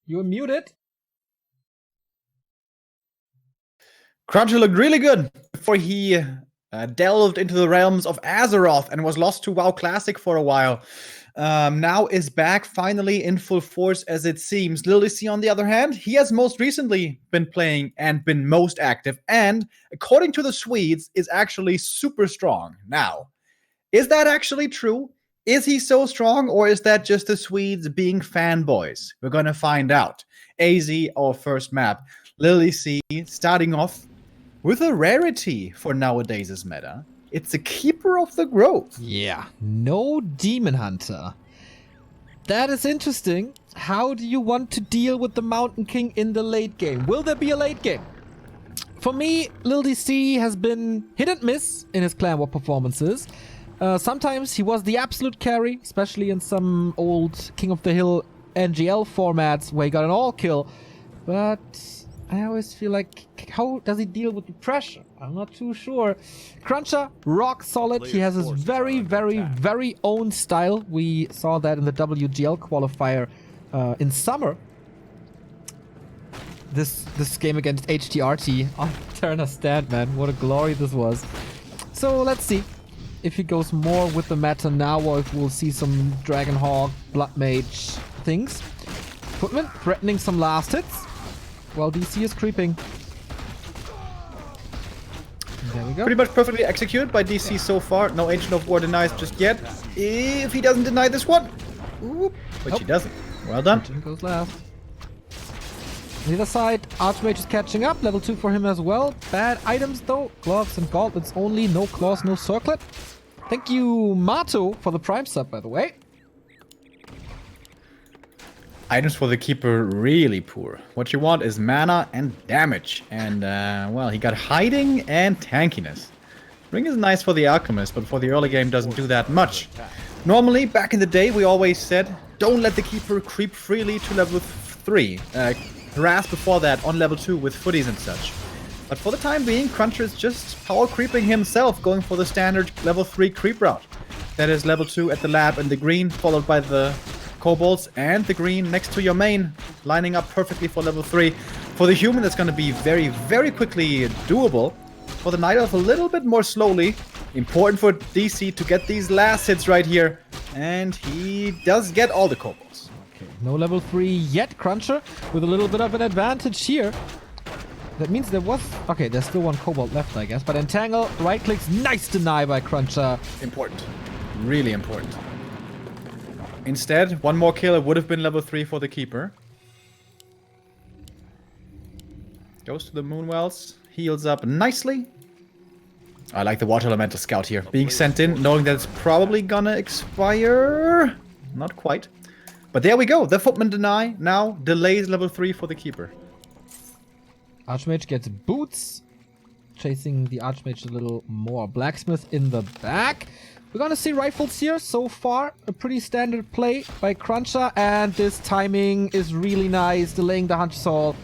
You're muted. Cruncher looked really good before he delved into the realms of Azeroth and was lost to WoW Classic for a while. Now is back finally in full force, as it seems. Lil DC, on the other hand, he has most recently been playing and been most active, and according to the Swedes, is actually super strong now. Is that actually true? Is he so strong, or is that just the Swedes being fanboys? We're gonna find out. AZ, our first map. Lil DC starting off with a rarity for nowadays' meta. It's a Keeper of the Grove. Yeah, no Demon Hunter. That is interesting. How do you want to deal with the Mountain King in the late game? Will there be a late game? For me, Lil DC has been hit and miss in his clan war performances. Sometimes he was the absolute carry, especially in some old King of the Hill NGL formats where he got an all kill. But I always feel like, how does he deal with the pressure? I'm not too sure. Cruncher, rock solid. He has his very, very own style. We saw that in the WGL qualifier in summer. This game against HTRT on Turner stand, man. What a glory this was. So let's see if he goes more with the meta now, or if we'll see some Dragon Hawk, Blood Mage things. Footman threatening some last hits, while DC is creeping. There we go. Pretty much perfectly executed by DC so far. No Ancient of War denies just yet. If he doesn't deny this one. Whoop, which he doesn't. Well done. Legend goes last. On the other side, Archmage is catching up. Level 2 for him as well. Bad items though. Gloves and gauntlets only. No claws, no circlet. Thank you, Mato, for the Prime sub, by the way. Items for the Keeper really poor. What you want is mana and damage. And, well, he got hiding and tankiness. Ring is nice for the Alchemist, but for the early game doesn't do that much. Normally, back in the day, we always said, don't let the Keeper creep freely to level 3. Harass before that on level 2 with footies and such. But for the time being, Cruncher is just power creeping himself, going for the standard level 3 creep route. That is level 2 at the lab in the green, followed by the kobolds and the green next to your main, lining up perfectly for level 3. For the human, that's going to be very, very quickly doable. For the Night Elf, a little bit more slowly. Important for DC to get these last hits right here. And he does get all the kobolds. Okay, no level 3 yet, Cruncher, with a little bit of an advantage here. That means there was... Okay, there's still one kobold left, I guess. But Entangle, right-clicks, nice deny by Cruncher. Important. Really important. Instead, one more kill, it would have been level 3 for the Keeper. Goes to the Moonwells, heals up nicely. I like the Water Elemental Scout here. Being sent in, knowing that it's probably gonna expire. Not quite. But there we go. The Footman deny now delays level 3 for the Keeper. Archmage gets boots. Chasing the Archmage a little more. Blacksmith in the back. We're gonna see rifles here. So far, a pretty standard play by Cruncher. And this timing is really nice. Delaying the Hunter's Hall.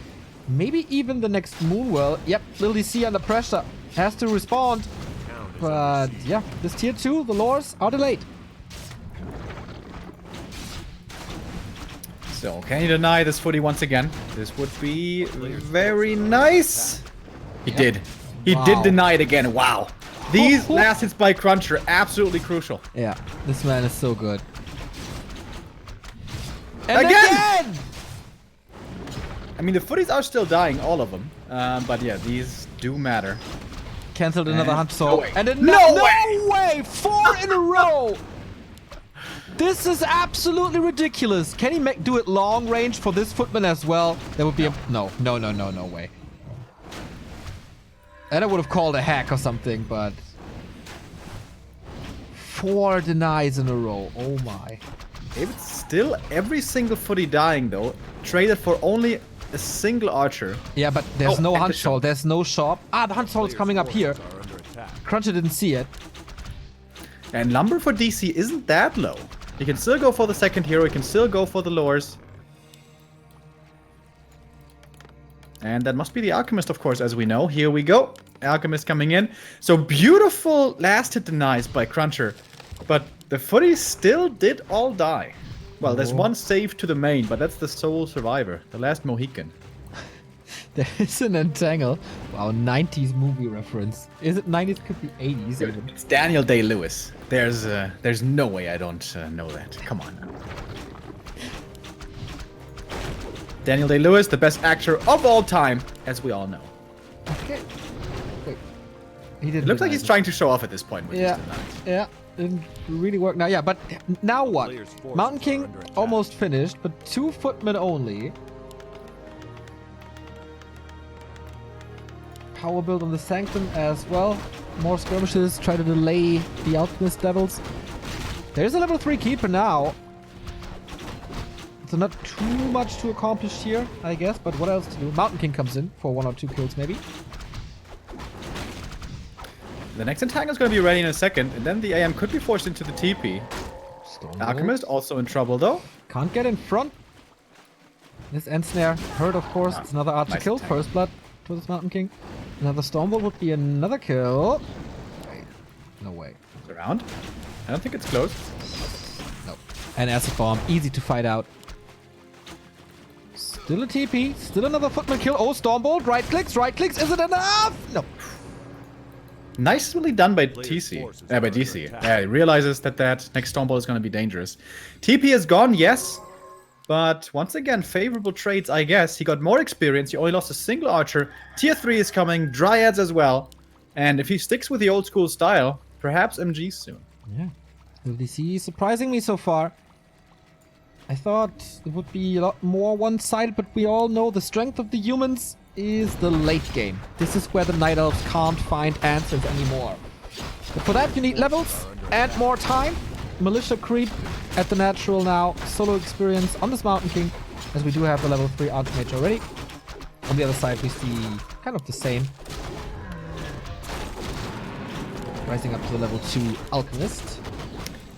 Maybe even the next Moonwell. Yep, Lil DC under pressure. Has to respond. But yeah, this tier 2, the lures are delayed. So, can you deny this footy once again? This would be very nice. He did. He did deny it again. Wow. These last hits by Cruncher, absolutely crucial. Yeah, this man is so good. And Again! I mean, the footies are still dying, all of them. But yeah, these do matter. Cancelled another Hunter's Hall. No way. And then No way! 4 in a row! This is absolutely ridiculous. Can he do it long range for this footman as well? That would be a... No way. And I would have called a hack or something, but... 4 denies in a row. Oh my. It's still every single footy dying, though. Traded for only a single archer. Yeah, but there's no and the Hunter's Hall. There's no shop. Ah, the Hunter's Hall is coming up here. Are under attack. Cruncher didn't see it. And lumber for DC isn't that low. You can still go for the second hero. You can still go for the lures. And that must be the Alchemist, of course, as we know. Here we go. Alchemist coming in. So beautiful last hit denies by Cruncher. But the footies still did all die. Well, there's one save to the main, but that's the sole survivor. The last Mohican. There is an entangle. Wow, 90s movie reference. Is it 90s? Could be 80s even. It's Daniel Day-Lewis. There's no way I don't know that. Come on now. Daniel Day-Lewis, the best actor of all time, as we all know. Okay. Wait. He didn't. It looks like he's trying to show off at this point. With Yeah. this denied. Yeah. Didn't really work now. Yeah, but now what? Players' forces Mountain are King under attack. almost finished, but 2 footmen only. Power build on the Sanctum as well. More skirmishes. Try to delay the Alchemist Devils. There's a level 3 keeper now. So not too much to accomplish here, I guess. But what else to do? Mountain King comes in for 1 or 2 kills maybe. The next entangle is going to be ready in a second, and then the AM could be forced into the TP. Stormbolt. Alchemist also in trouble, though. Can't get in front. This end snare hurt, of course. It's another archer nice kill. attack. First blood to this Mountain King. Another Stormbolt would be another kill. Wait. No way. It's around. I don't think it's close. No. And acid bomb. Easy to fight out. Still a TP. Still another footman kill. Oh, Stormbolt. Right clicks. Right clicks. Is it enough? No. Nicely done by Players' TC. forces By are under DC. attack. Yeah, he realizes that next Stormbolt is going to be dangerous. TP is gone, yes. But once again, favorable trades, I guess. He got more experience. He only lost a single archer. Tier 3 is coming. Dryads as well. And if he sticks with the old school style, perhaps MG soon. Yeah. LDC surprising me so far. I thought it would be a lot more one-sided, but we all know the strength of the humans is the late game. This is where the Night Elves can't find answers anymore. But for that you need levels and more time. Militia creep at the natural now. Solo experience on this Mountain King, as we do have the level 3 Archmage already. On the other side we see kind of the same. Rising up to the level 2 Alchemist.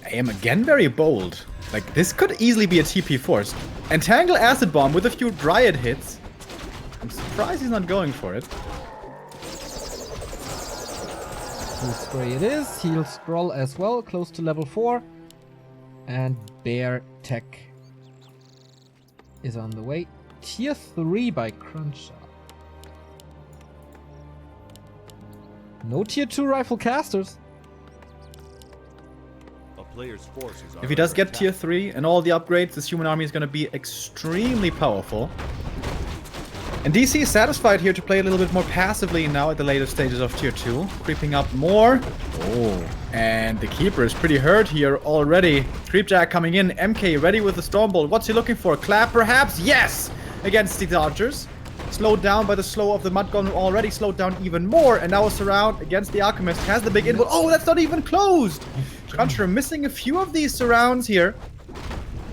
I am again very bold. Like, this could easily be a TP force. Entangle Acid Bomb with a few Dryad hits. I'm surprised he's not going for it. Heal Spray it is. Heal Scroll as well, close to level 4. And Bear Tech is on the way. Tier 3 by Cruncher. No Tier 2 Rifle Casters. A player's forces are If he does under get attack. tier 3 and all the upgrades, this human army is going to be extremely powerful. And DC is satisfied here to play a little bit more passively now at the later stages of tier 2. Creeping up more. Oh, and the keeper is pretty hurt here already. Creepjack coming in. MK ready with the Stormbolt. What's he looking for? Clap perhaps? Yes! Against the Archers. Slowed down by the slow of the Mud Golem, already slowed down even more. And now a surround against the Alchemist. Has the big input. Oh, that's not even closed! Cruncher missing a few of these surrounds here.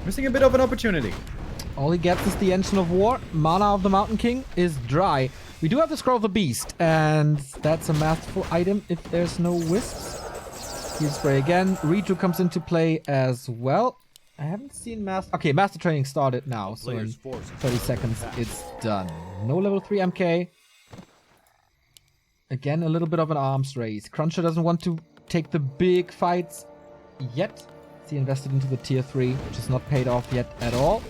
Missing a bit of an opportunity. All he gets is the Engine of War. Mana of the Mountain King is dry. We do have the Scroll of the Beast, and that's a masterful item if there's no wisps. Heal spray again. Reju comes into play as well. I haven't seen Master... Okay, Master Training started now, so in 30 seconds it's done. No level 3 MK. Again, a little bit of an arms race. Cruncher doesn't want to take the big fights yet. He invested into the tier 3, which is not paid off yet at all.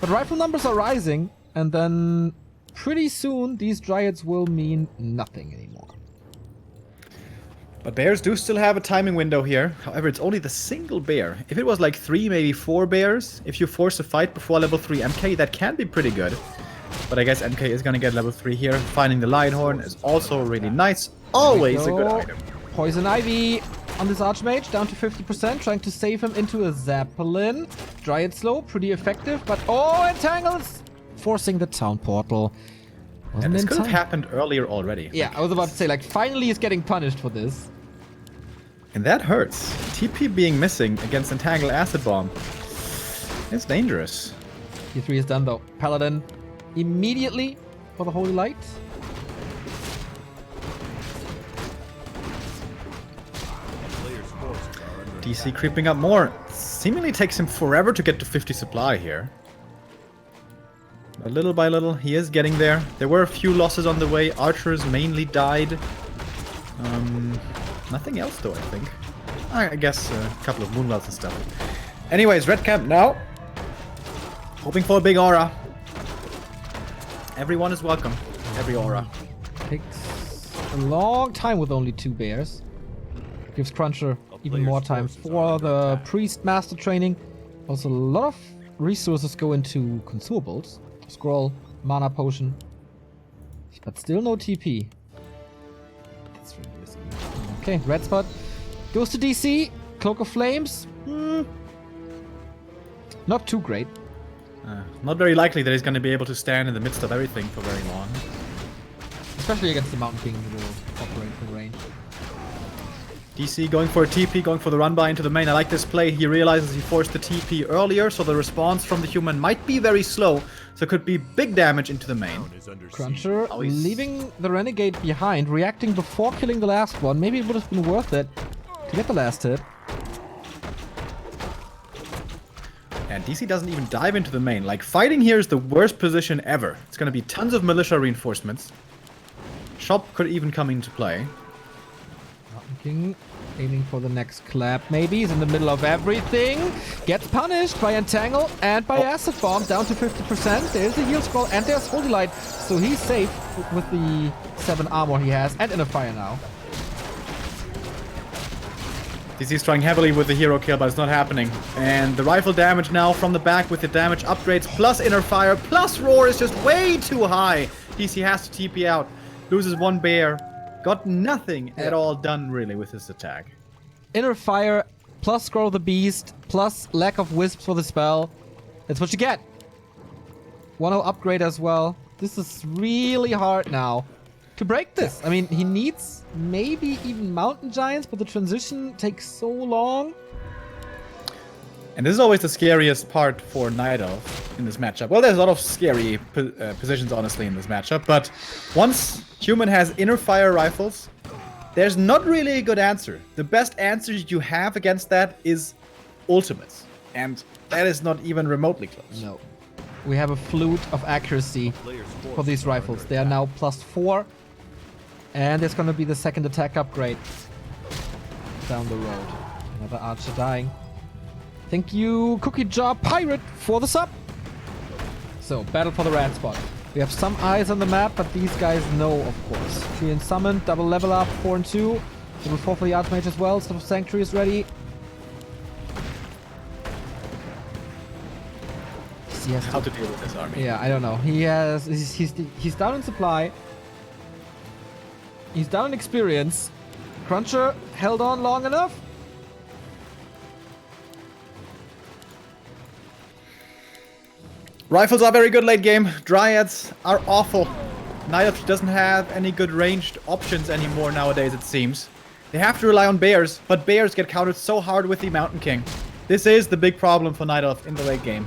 But rifle numbers are rising, and then pretty soon these Dryads will mean nothing anymore. But bears do still have a timing window here. However, it's only the single bear. If it was like 3, maybe 4 bears, if you force a fight before level 3 MK, that can be pretty good. But I guess MK is gonna get level 3 here. Finding the Lionhorn is also really nice. Always a good item. Poison Ivy on this Archmage, down to 50%, trying to save him into a Zeppelin. Dryad slow, pretty effective, but entangles! Forcing the town portal. And this could have happened earlier already. Yeah, I was about to say, like, finally he's getting punished for this. And that hurts. TP being missing against Entangle Acid Bomb. It's dangerous. Tier 3 is done though. Paladin immediately for the Holy Light. DC creeping up more. Seemingly takes him forever to get to 50 supply here. But little by little, he is getting there. There were a few losses on the way. Archers mainly died. Nothing else though, I think. I guess a couple of Moonwells and stuff. Anyways, red camp now. Hoping for a big aura. Everyone is welcome. Every aura. Takes a long time with only 2 bears. Gives Cruncher even more time for the Priest Master Training. Also, a lot of resources go into consumables. Scroll, Mana Potion. But still no TP. That's really risky. Okay, red spot. Goes to DC. Cloak of Flames. Not too great. Not very likely that he's going to be able to stand in the midst of everything for very long. Especially against the Mountain King who will operate from range. DC going for a TP, going for the run by into the main. I like this play. He realizes he forced the TP earlier, so the response from the human might be very slow. So it could be big damage into the main. Cruncher leaving the Renegade behind, reacting before killing the last one. Maybe it would have been worth it to get the last hit. And DC doesn't even dive into the main. Like, fighting here is the worst position ever. It's going to be tons of militia reinforcements. Shop could even come into play. Mountain King aiming for the next clap, maybe. He's in the middle of everything. Gets punished by Entangle and by Acid Bomb, down to 50%. There's the heal scroll and there's Holy Light. So he's safe with the 7 armor he has and Inner Fire now. DC's trying heavily with the hero kill, but it's not happening. And the rifle damage now from the back with the damage upgrades, plus Inner Fire, plus Roar is just way too high. DC has to TP out. Loses 1 bear. Got nothing at all done, really, with his attack. Inner Fire, plus Scroll of the Beast, plus lack of Wisps for the spell. That's what you get. 1-0 upgrade as well. This is really hard now to break this. I mean, he needs maybe even Mountain Giants, but the transition takes so long. And this is always the scariest part for Night Elf in this matchup. Well, there's a lot of scary positions, honestly, in this matchup. But once Human has Inner Fire rifles, there's not really a good answer. The best answer you have against that is ultimates. And that is not even remotely close. No. We have a flute of accuracy for these rifles. They are now +4. And there's going to be the second attack upgrade down the road. Another archer dying. Thank you, Cookie Jar Pirate, for the sub. So, battle for the red spot. We have some eyes on the map, but these guys know, of course. Treant summoned, double level up, 4 and 2. Level 4 for the Archmage as well. Stuff of Sanctuary is ready. He has How to deal with this army. Yeah, I don't know. He's down in supply. He's down in experience. Cruncher held on long enough. Rifles are very good late game. Dryads are awful. Night Elf doesn't have any good ranged options anymore nowadays, it seems. They have to rely on bears, but bears get countered so hard with the Mountain King. This is the big problem for Night Elf in the late game.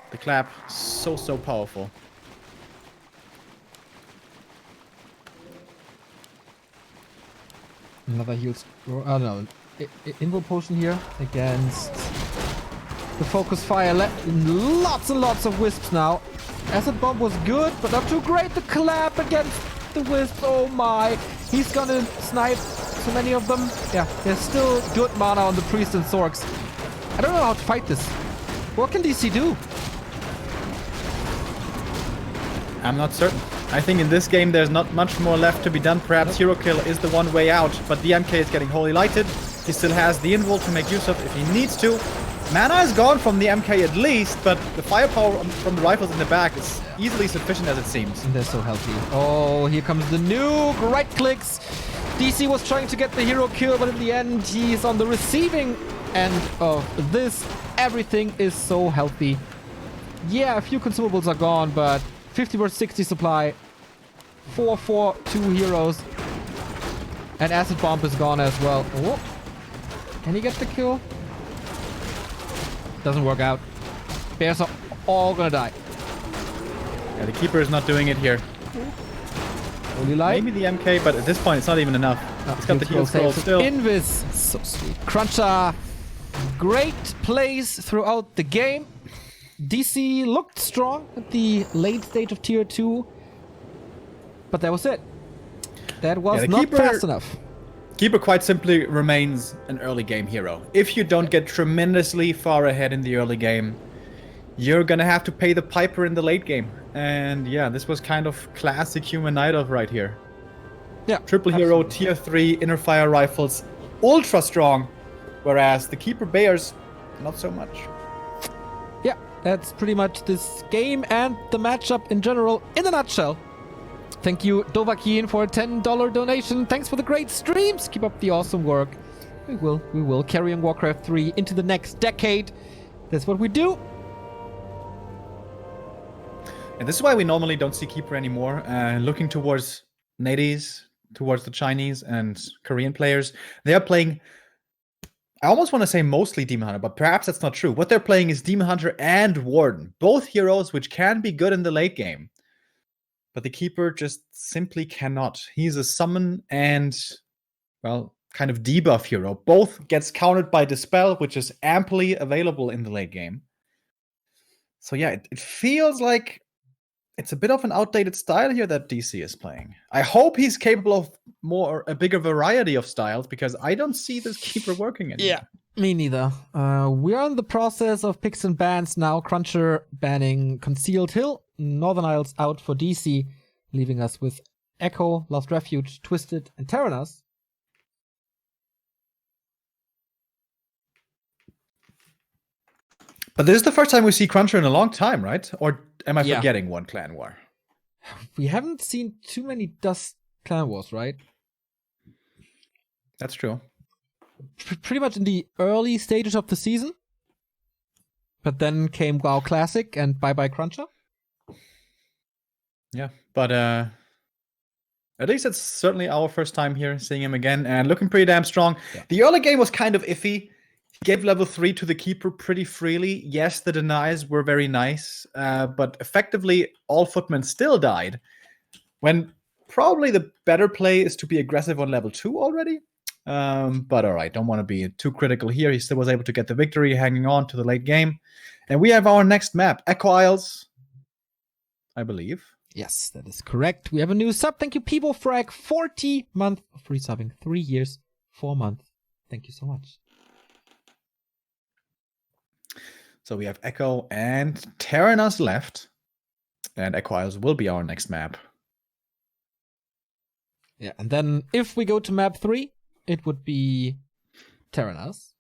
The clap, so powerful. Another heal. Oh no. Invo potion here against the focus fire. Lots and lots of wisps now. Acid bomb was good, but not too great. The collab against the wisps. Oh my. He's gonna snipe so many of them. Yeah, there's still good mana on the priest and Sorks. I don't know how to fight this. What can DC do? I'm not certain. I think in this game there's not much more left to be done. Perhaps Hero Kill is the one way out, but the MK is getting Holy Lighted. He still has the Invul to make use of if he needs to. Mana is gone from the MK at least, but the firepower from the rifles in the back is easily sufficient as it seems. And they're so healthy. Oh, here comes the nuke. Right clicks. DC was trying to get the hero kill, but in the end, he's on the receiving end of this. Everything is so healthy. Yeah, a few consumables are gone, but 50 versus 60 supply. 4-4-2 heroes. And Acid Bomb is gone as well. Oh. Can he get the kill? Doesn't work out. Bears are all gonna die. Yeah, the Keeper is not doing it here. Holy Light. Maybe the MK, but at this point it's not even enough. It's got the heal scroll still. Invis. So sweet. Cruncher. Great plays throughout the game. DC looked strong at the late stage of tier 2. But that was it. That was not fast enough. Keeper quite simply remains an early game hero. If you don't get tremendously far ahead in the early game, you're gonna have to pay the piper in the late game. And yeah, this was kind of classic human night of right here. Yeah. Triple hero, tier 3, inner fire rifles, ultra strong. Whereas the Keeper Bears, not so much. Yeah, that's pretty much this game and the matchup in general in a nutshell. Thank you, Dovahkiin, for a $10 donation. Thanks for the great streams. Keep up the awesome work. We will carry on Warcraft 3 into the next decade. That's what we do. And this is why we normally don't see Keeper anymore. Looking towards natives, towards the Chinese and Korean players, they are playing, I almost want to say mostly Demon Hunter, but perhaps that's not true. What they're playing is Demon Hunter and Warden, both heroes which can be good in the late game. But the Keeper just simply cannot. He's a summon and, well, kind of debuff hero. Both gets countered by Dispel, which is amply available in the late game. So yeah, it feels like it's a bit of an outdated style here that DC is playing. I hope he's capable of a bigger variety of styles, because I don't see this Keeper working anymore. Yeah, me neither. We're in the process of picks and bans now. Cruncher banning Concealed Hill. Northern Isles out for DC, leaving us with Echo, Lost Refuge, Twisted, and Terranas. But this is the first time we see Cruncher in a long time, right? Or am I forgetting one clan war? We haven't seen too many DuSt clan wars, right? That's true. Pretty much in the early stages of the season. But then came WoW Classic and bye-bye Cruncher. Yeah, but at least it's certainly our first time here seeing him again and looking pretty damn strong. Yeah. The early game was kind of iffy. He gave level 3 to the Keeper pretty freely. Yes, the denies were very nice, but effectively all footmen still died. When probably the better play is to be aggressive on level 2 already. But all right, don't want to be too critical here. He still was able to get the victory, hanging on to the late game. And we have our next map, Echo Isles, I believe. Yes, that is correct. We have a new sub. Thank you, People Frag. 40 month of free subbing. 3 years, 4 months. Thank you so much. So we have Echo and Terranas left. And Echo Isles will be our next map. Yeah, and then if we go to map 3, it would be Terranas.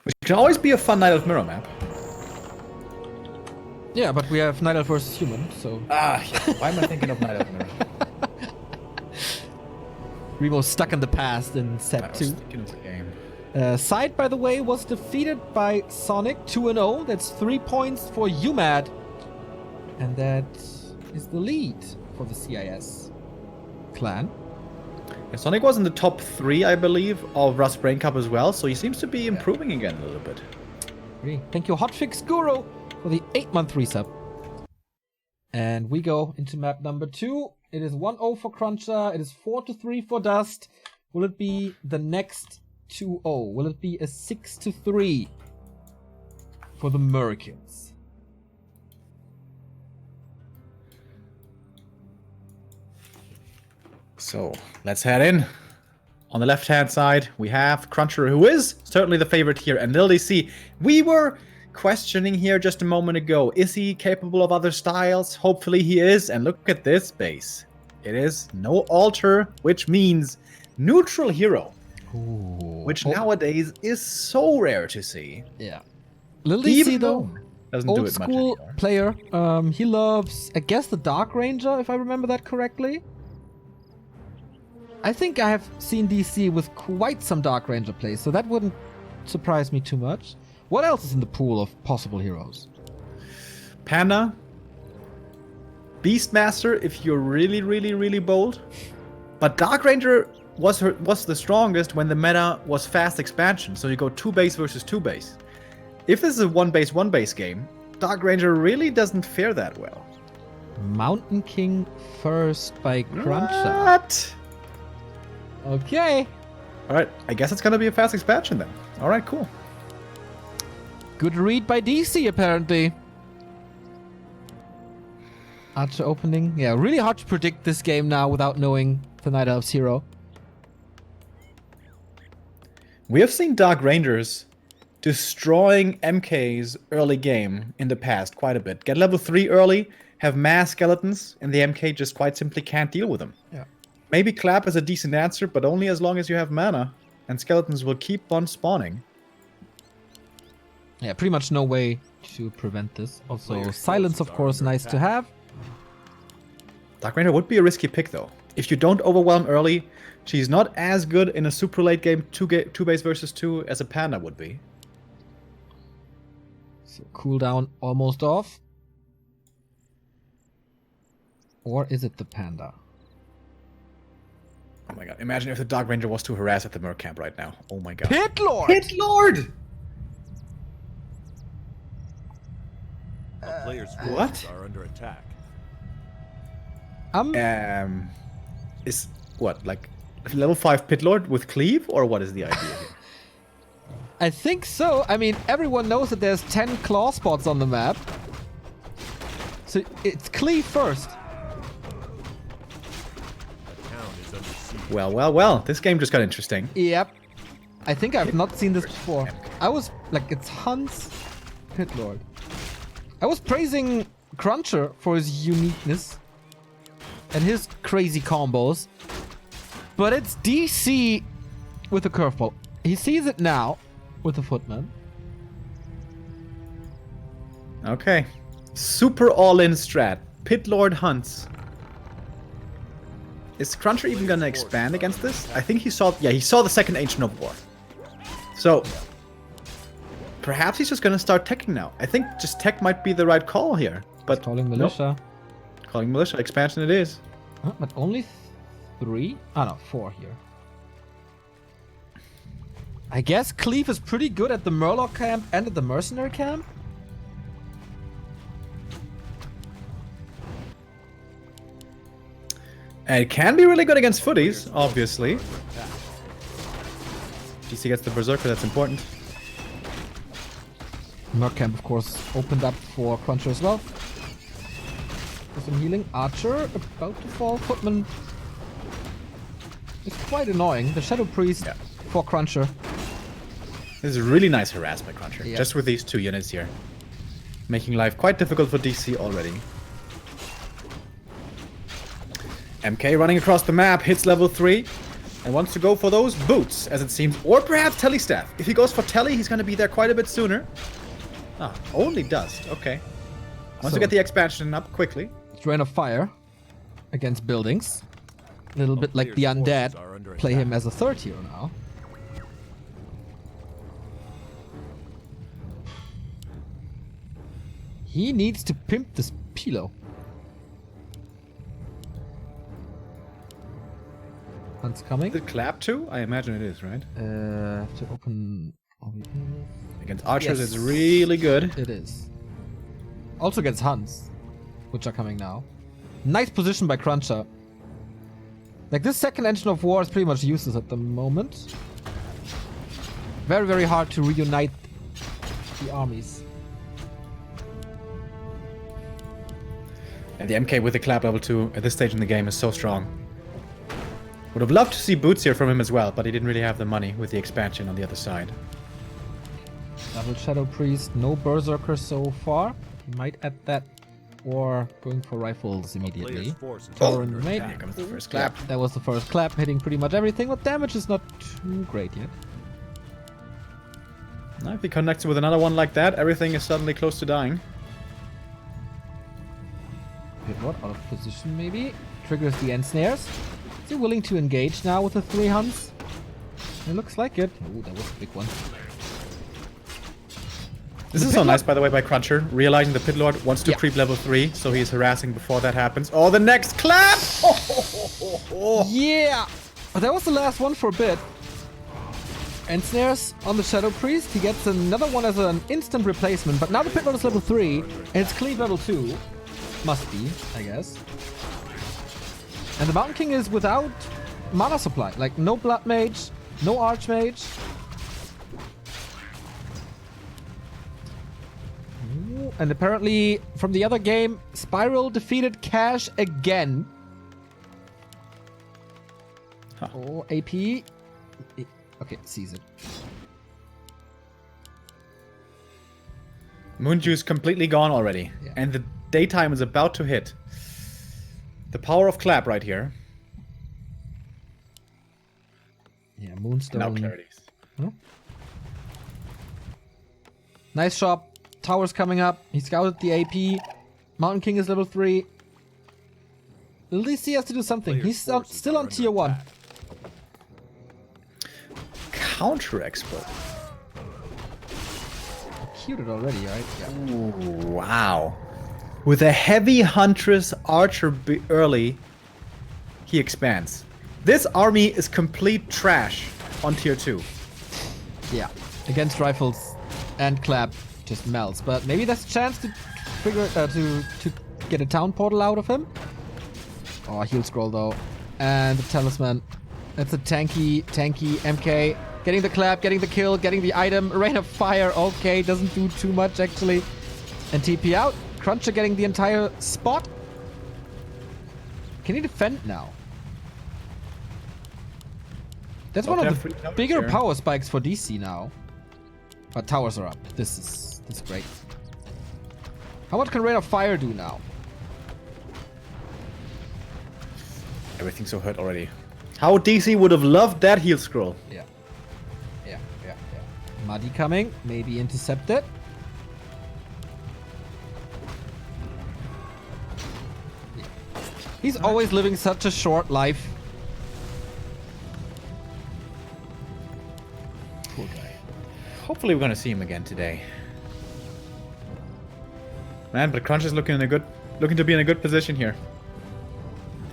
Which can always be a fun Night of Mirror map. Yeah, but we have Night Elf versus Human, so... Yeah. Why am I thinking of Night of Mirror? Remo's stuck in the past in set 2. Thinking of the game. Side, by the way, was defeated by Sonic 2-0. That's 3 points for UMAD. And that is the lead for the CIS clan. Yeah, Sonic was in the top 3, I believe, of Rust Brain Cup as well, so he seems to be improving again a little bit. Thank you, Hotfix Guru, for the 8-month resub. And we go into map number 2. It is 1-0 for Cruncher. It is 4-3 for DuSt. Will it be the next 2-0? Will it be a 6-3 for the Americans? So let's head in. On the left-hand side, we have Cruncher, who is certainly the favorite here, and LDC. We were questioning here just a moment ago. Is he capable of other styles? Hopefully he is. And look at this base. It is no altar, which means neutral hero. Ooh. Which nowadays is so rare to see. Yeah. Little DC though, doesn't do old it much school anymore. player. He loves, I guess, the Dark Ranger, if I remember that correctly. I think I have seen DC with quite some Dark Ranger plays, so that wouldn't surprise me too much. What else is in the pool of possible heroes? Panda, Beastmaster, if you're really, really, really bold. But Dark Ranger was the strongest when the meta was fast expansion, so you go 2 base versus 2 base. If this is a 1 base game, Dark Ranger really doesn't fare that well. Mountain King first by Cruncher. What? Okay. Alright, I guess it's gonna be a fast expansion then. Alright, cool. Good read by DC, apparently. Archer opening. Yeah, really hard to predict this game now without knowing the Night Elf's hero. We have seen Dark Rangers destroying MK's early game in the past quite a bit. Get level 3 early, have mass skeletons, and the MK just quite simply can't deal with them. Yeah. Maybe Clap is a decent answer, but only as long as you have mana, and skeletons will keep on spawning. Yeah, pretty much no way to prevent this. Also, silence, of course, nice to have. Dark Ranger would be a risky pick, though. If you don't overwhelm early, she's not as good in a super late game 2 base versus 2 as a Panda would be. So, cooldown almost off. Or is it the Panda? Oh my god, imagine if the Dark Ranger was to harass at the Merc camp right now. Oh my god. Pit Lord! Pit Lord! A player's what? forces are under attack. Is what, like level 5 Pit Lord with Cleave, or what is the idea here? I think so. I mean, everyone knows that there's 10 claw spots on the map. So it's Cleave first. The town is under siege. Well, this game just got interesting. Yep. I think I've not seen this before. I was like, it's Hans Pit Lord. I was praising Cruncher for his uniqueness and his crazy combos. But it's DC with a curveball. He sees it now with the Footman. Okay. Super all-in strat. Pit Lord hunts. Is Cruncher even gonna expand against this? I think he saw the second Ancient of War. So perhaps he's just gonna start teching now. I think just tech might be the right call here. But Calling Militia. Nope. Calling Militia. Expansion it is. Huh, but only 3? Ah, no, 4 here. I guess Cleave is pretty good at the Murloc camp and at the Mercenary camp. And it can be really good against footies, obviously. DC gets the Berserker, that's important. Merc camp, of course, opened up for Cruncher as well. For some healing. Archer about to fall. Footman is quite annoying. The Shadow Priest for Cruncher. This is really nice harass by Cruncher, Yeah. just with these 2 units here. Making life quite difficult for DC already. MK running across the map, hits level 3, and wants to go for those boots, as it seems. Or perhaps Telestaff. If he goes for Telly, he's going to be there quite a bit sooner. Ah, only DuSt. Okay. Wants to get the expansion up quickly. Drain of Fire against buildings. A little bit like the Undead. Play him as a 3rd hero now. He needs to pimp this Pilo. Hunt's coming. Is it Clap too? I imagine it is, right? To open... Against Archers, Yes. it's really good. It is. Also against Hunts, which are coming now. Nice position by Cruncher. Like, this second engine of war is pretty much useless at the moment. Very, very hard to reunite the armies. And the MK with the clap level 2 at this stage in the game is so strong. Would have loved to see boots here from him as well, but he didn't really have the money with the expansion on the other side. Double Shadow Priest, no Berserker so far. He might add that or going for rifles immediately. Torrent mate. Here comes the first clap. That was the first clap, hitting pretty much everything, but damage is not too great yet. Now if he connects with another one like that, everything is suddenly close to dying. Pitward out of position maybe. Triggers the end snares. Is he willing to engage now with the 3 Huns? It looks like it. Oh, that was a big one. This is so nice, by the way, by Cruncher, realizing the Pit Lord wants to creep level 3, so he is harassing before that happens. Oh, the next clap! Yeah! But that was the last one for a bit. And snares on the Shadow Priest. He gets another one as an instant replacement, but now the Pit Lord is level 3, and it's clean level 2. Must be, I guess. And the Mountain King is without mana supply. Like, no Blood Mage, no Archmage. Ooh, and apparently, from the other game, Spiral defeated Cash again. Huh. Oh, AP. Okay, sees it. Moon Juice completely gone already. Yeah. And the daytime is about to hit. The power of clap right here. Yeah, Moonstone. Now clarities. Huh? Nice shot. Tower's coming up. He scouted the AP. Mountain King is level 3. At least he has to do something. He's still on tier 1. Counter expert. Queued it already, right? Yeah. Ooh, wow. With a heavy Huntress Archer early, he expands. This army is complete trash on tier 2. Yeah. Against rifles and clap just melts. But maybe there's a chance to figure to get a town portal out of him. Oh, heal scroll though. And the talisman. That's a tanky MK. Getting the clap, getting the kill, getting the item. Rain of fire. Okay, doesn't do too much actually. And TP out. Cruncher getting the entire spot. Can he defend now? That's one of the bigger power spikes for DC now. But towers are up. This is great. How much can Rain of Fire do now? Everything's so hurt already. How DC would have loved that heal scroll. Yeah. Muddy coming. Maybe intercept it. Yeah. He's always living such a short life. Poor guy. Hopefully we're gonna see him again today. Man, but Crunch is looking to be in a good position here.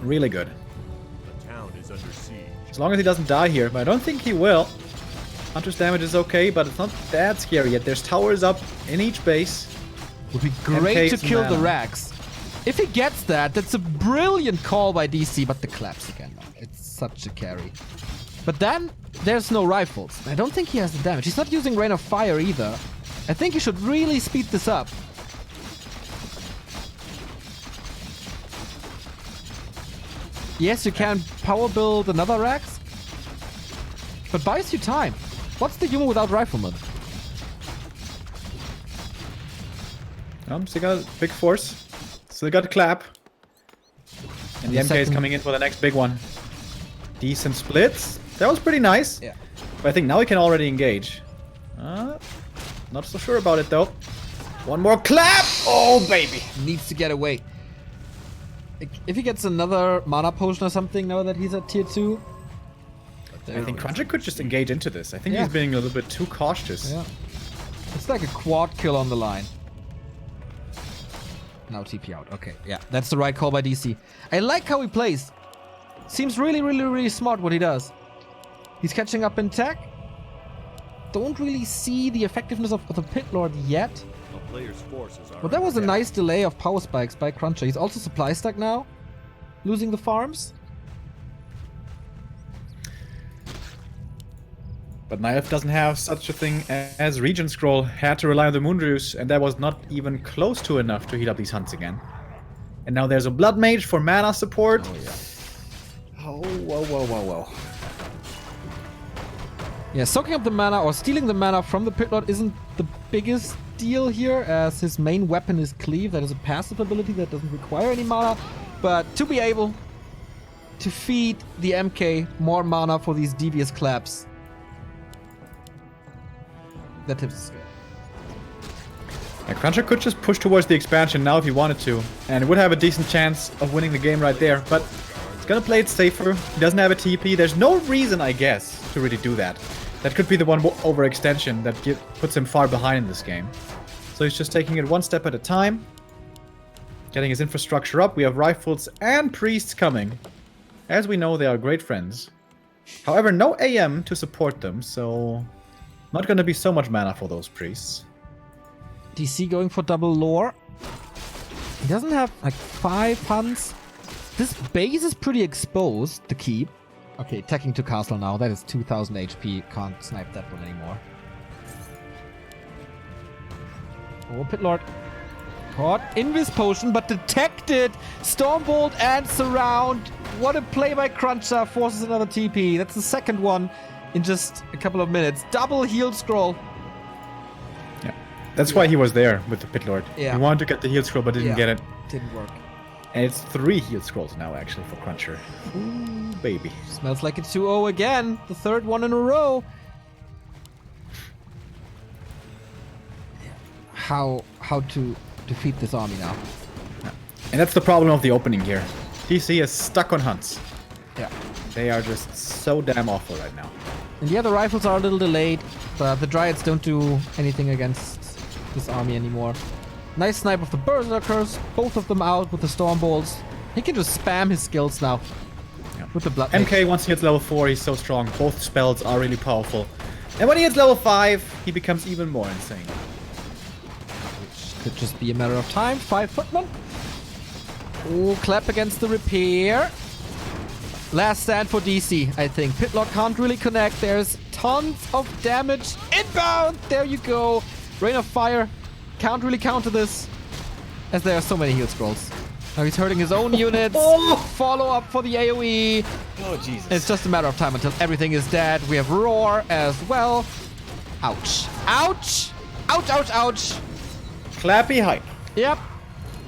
Really good. The town is under siege. As long as he doesn't die here, but I don't think he will. Hunter's damage is okay, but it's not that scary yet. There's towers up in each base. Would be great to MKs kill the mana. Rax. If he gets that, that's a brilliant call by DC, but the claps again. It's such a carry. But then, there's no rifles. I don't think he has the damage. He's not using Rain of Fire either. I think he should really speed this up. Yes, you can power build another Rax, but buys you time. What's the human without rifleman? Still got a big force. Still got a clap. And the MK is coming in for the next big one. Decent splits. That was pretty nice. Yeah. But I think now we can already engage. Not so sure about it though. One more clap! Oh, baby! Needs to get away. If he gets another mana potion or something now that he's at tier 2. I think Cruncher could just engage into this. I think he's being a little bit too cautious. Yeah. It's like a quad kill on the line. Now TP out. Okay, yeah. That's the right call by DC. I like how he plays. Seems really smart what he does. He's catching up in tech. Don't really see the effectiveness of the Pit Lord yet. The player's forces are But that was a under nice delay of power spikes by Cruncher. He's also supply stuck now. Losing the farms. But Naive doesn't have such a thing as Regen Scroll. Had to rely on the Moon Juice, and that was not even close to enough to heat up these hunts again. And now there's a Blood Mage for mana support. Oh, yeah. Oh, whoa. Yeah, soaking up the mana or stealing the mana from the Pit Lord isn't the biggest deal here, as his main weapon is Cleave. That is a passive ability that doesn't require any mana. But to be able to feed the MK more mana for these devious claps, that tips the scale. Yeah, Cruncher could just push towards the expansion now if he wanted to, and would have a decent chance of winning the game right there, but he's gonna play it safer. He doesn't have a TP. There's no reason, I guess, to really do that. That could be the one overextension that puts him far behind in this game. So he's just taking it one step at a time, getting his infrastructure up. We have Rifles and Priests coming. As we know, they are great friends. However, no AM to support them, so not gonna be so much mana for those Priests. DC going for double lore. He doesn't have like 5 hunts. This base is pretty exposed, the keep. Okay, attacking to castle now. That is 2000 HP. Can't snipe that one anymore. Oh, Pit Lord. Caught Invis Potion, but detected. Stormbolt and Surround. What a play by Cruncher. Forces another TP. That's the second one in just a couple of minutes. Double heal scroll. That's why he was there with the Pit Lord. Yeah. He wanted to get the heal scroll, but didn't get it. Didn't work. And it's 3 heal scrolls now, actually, for Cruncher. Ooh, baby. Smells like a 2-0 again. The third one in a row. How to defeat this army now? And that's the problem of the opening here. DC is stuck on hunts. Yeah. They are just so damn awful right now. And yeah, the rifles are a little delayed, but the Dryads don't do anything against this army anymore. Nice snipe of the Berserkers, both of them out with the Storm Bolts. He can just spam his skills now. Yeah. With the Blood MK, Mage. once he hits level 4, he's so strong. Both spells are really powerful. And when he hits level 5, he becomes even more insane. Which could just be a matter of time. 5 footmen. Oh, clap against the repair. Last stand for DC, I think. Pit Lord can't really connect. There's tons of damage. Inbound! There you go. Rain of Fire. Can't really counter this, as there are so many heal scrolls. Now he's hurting his own units. Follow up for the AoE. Oh, Jesus. It's just a matter of time until everything is dead. We have Roar as well. Ouch. Ouch! Ouch, ouch, ouch! Clappy hype. Yep.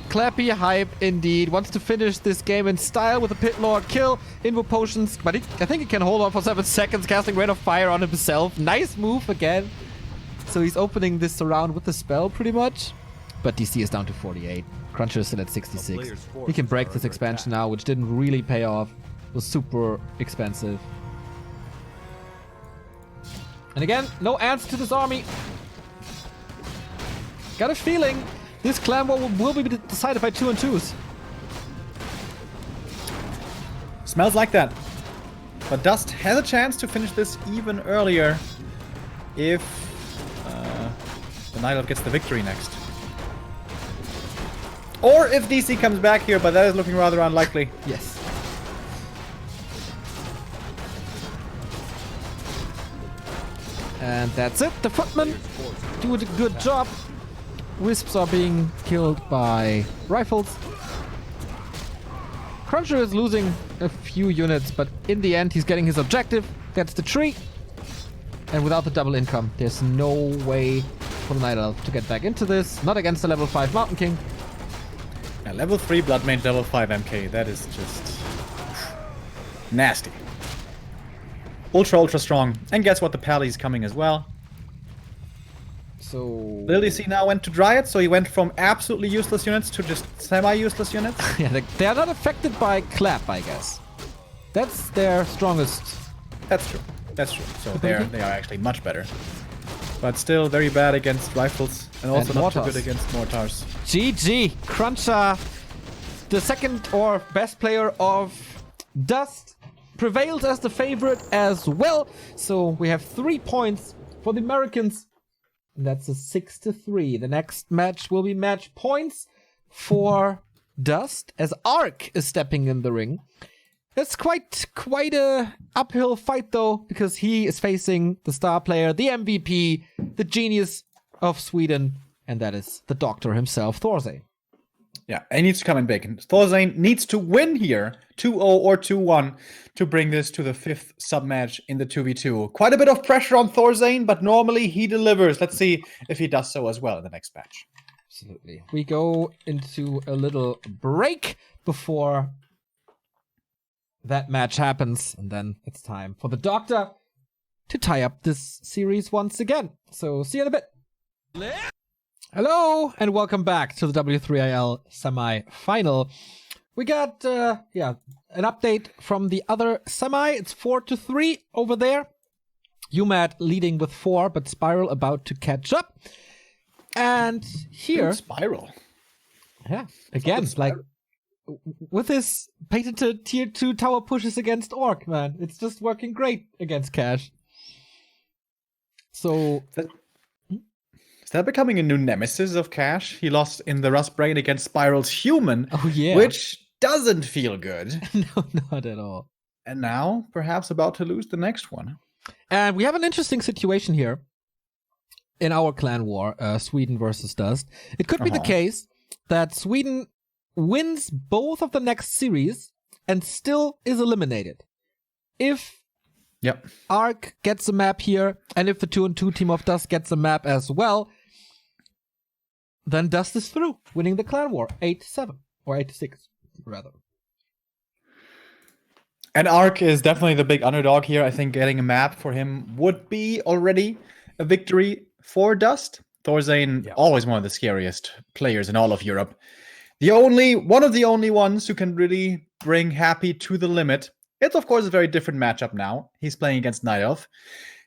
Clappy hype indeed. Wants to finish this game in style with a Pit Lord kill. Invo potions. But I think he can hold on for 7 seconds, casting Rain of Fire on himself. Nice move again. So he's opening this surround with the spell pretty much. But DC is down to 48. Cruncher is still at 66. He can break this expansion now, which didn't really pay off. It was super expensive. And again, no answer to this army. Got a feeling this clan war will be decided by 2 and 2s. Smells like that. But DuSt has a chance to finish this even earlier if the Night Elf gets the victory next. Or if DC comes back here, but that is looking rather unlikely. Yes. And that's it. The footmen do a good job. Wisps are being killed by rifles. Cruncher is losing a few units, but in the end, he's getting his objective. That's the tree. And without the double income, there's no way for the Night Elf to get back into this. Not against the level 5 Mountain King. Yeah, level 3 Blood Mage, level 5 MK. That is just nasty. Ultra strong. And guess what? The Pally's coming as well. So Little DC now went to Dryad, so he went from absolutely useless units to just semi-useless units. yeah, they are not affected by Clap, I guess. That's their strongest. That's true. That's true. So they are actually much better. But still very bad against rifles and also And not too mortars. good against mortars. GG. Cruncher, the second or best player of DuSt, prevails as the favorite as well. So we have 3 points for the Americans. And that's a 6-3. The next match will be match points for DuSt as Ark is stepping in the ring. It's quite a uphill fight though, because he is facing the star player, the MVP, the genius of Sweden, and that is the doctor himself, Thorzane. Yeah, he needs to come in big. And Thorzane needs to win here, 2-0 or 2-1, to bring this to the 5th sub-match in the 2v2. Quite a bit of pressure on Thorzane, but normally he delivers. Let's see if he does so as well in the next match. Absolutely. We go into a little break before that match happens, and then it's time for the doctor to tie up this series once again. So see you in a bit. Hello, and welcome back to the W3IL semi-final. We got, an update from the other semi. It's 4-3 over there. UMAT leading with 4, but Spiral about to catch up. And here... Spiral. Yeah, again, like, with his patented tier 2 tower pushes against Orc, man. It's just working great against Cash. So... Is that becoming a new nemesis of Cash? He lost in the Rust Brain against Spiral's Human, Oh, yeah. which doesn't feel good. No, not at all. And now, perhaps about to lose the next one. And we have an interesting situation here in our clan war, Sweden versus DuSt. It could be the case that Sweden wins both of the next series and still is eliminated. If Yep. Arc gets a map here, and if the 2-2 team of DuSt gets a map as well, then DuSt is through, winning the clan war 8-7, or 8-6, rather. And Arc is definitely the big underdog here. I think getting a map for him would be already a victory for DuSt. Thorzane, always one of the scariest players in all of Europe. One of the only ones who can really bring Happy to the limit. It's, of course, a very different matchup now. He's playing against Night Elf,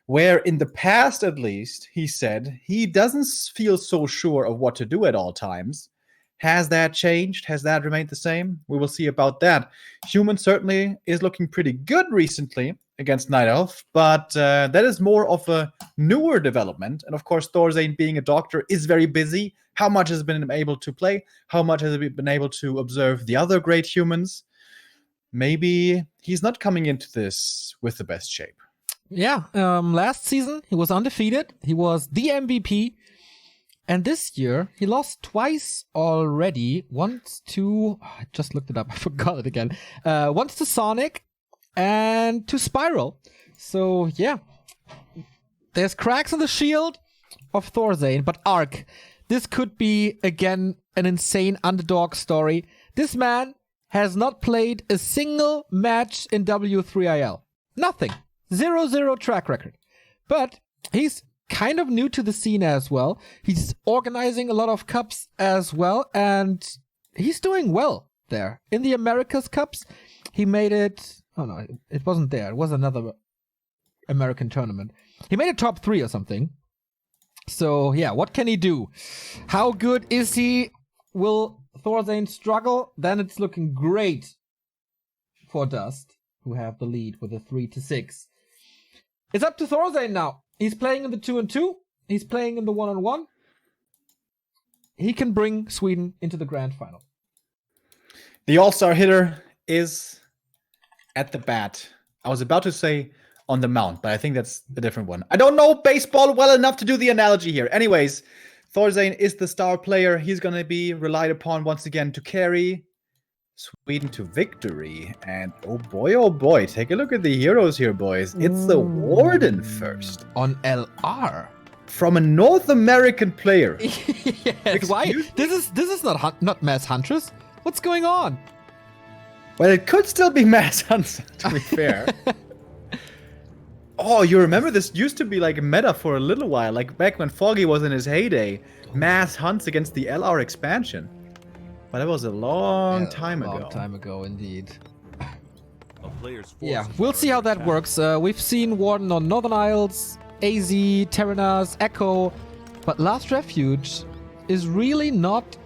where in the past, at least, he said he doesn't feel so sure of what to do at all times. Has that changed? Has that remained the same? We will see about that. Human certainly is looking pretty good recently against Night Elf, but that is more of a newer development. And of course, Thorzane, being a doctor, is very busy. How much has he been able to play? How much has he been able to observe the other great humans? Maybe he's not coming into this with the best shape. Yeah, last season he was undefeated. He was the MVP. And this year he lost twice already. Once to... I just looked it up. I forgot it again. Once to Sonic and to Spiral. So, yeah. There's cracks in the shield of Thorzane. But Arc, this could be, again, an insane underdog story. This man has not played a single match in W3IL. Nothing. 0-0 track record. But he's kind of new to the scene as well. He's organizing a lot of cups as well, and he's doing well there. In the Americas Cups, he made it... Oh no, it wasn't there. It was another American tournament. He made a top 3 or something. So, yeah, what can he do? How good is he? Will Thorzane struggle? Then it's looking great for DuSt, who have the lead with a 3-6. It's up to Thorzane now. He's playing in the 2-2. He's playing in the 1-on-1. He can bring Sweden into the grand final. The all-star hitter is at the bat. I was about to say on the mound, but I think that's a different one. I don't know baseball well enough to do the analogy here. Anyways, Thorzane is the star player. He's going to be relied upon once again to carry Sweden to victory. And oh boy, take a look at the heroes here, boys. It's the Warden first. On LR. From a North American player. Yes, why? This is not Mass Huntress. What's going on? Well, it could still be Mass Huntress, to be fair. Oh, you remember this used to be like a meta for a little while, like back when Foggy was in his heyday. Mass hunts against the LR expansion. But that was a long time ago. Long time ago, indeed. A player's Yeah, forces we'll are see how under that works. We've seen Warden on Northern Isles, AZ, Terranas, Echo, but Last Refuge is really not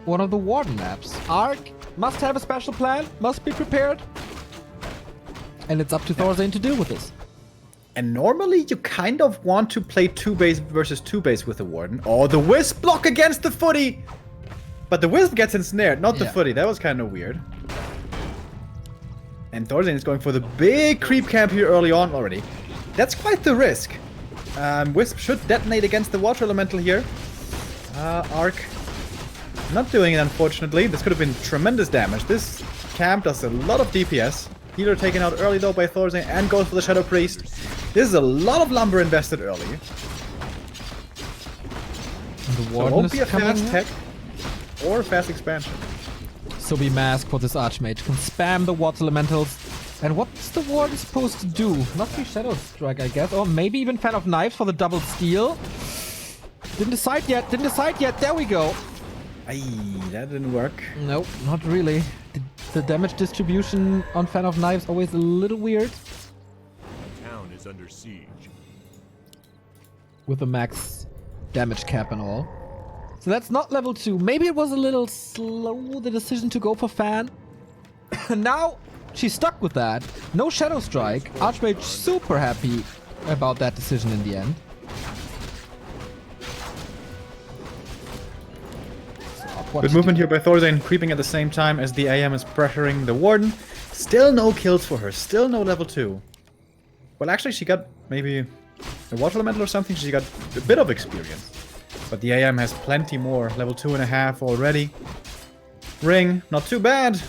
one of the Warden maps. Arc must have a special plan, must be prepared, and it's up to Thorzane to deal with this. And normally you kind of want to play 2-base versus 2-base with the Warden. Oh, the Wisp block against the footy! But the Wisp gets ensnared, not the footy. That was kind of weird. And Thorstein is going for the big creep camp here early on already. That's quite the risk. Wisp should detonate against the water elemental here. Arc not doing it, unfortunately. This could have been tremendous damage. This camp does a lot of DPS. Healer taken out early though by Thorstein and goes for the Shadow Priest. This is a lot of lumber invested early. The So Warden won't is be a coming fast in. tech or a fast expansion. So be mask for this Archmage. Can spam the Water Elementals. And what's the Warden supposed to do? Must be Shadow Strike, I guess. Or maybe even Fan of Knives for the double steal. Didn't decide yet. Didn't decide yet. There we go. Aye, that didn't work. Nope, not really. The damage distribution on Fan of Knives always a little weird. The town is under siege. With the max damage cap and all. So that's not level 2. Maybe it was a little slow, the decision to go for Fan. Now she's stuck with that. No Shadow Strike. Archmage super happy about that decision in the end. Good movement here by Thorstein, creeping at the same time as the AM is pressuring the Warden. Still no kills for her, still no level 2. Well, actually, she got maybe a Water Elemental or something. She got a bit of experience. But the AM has plenty more, level 2.5 already. Ring, not too bad.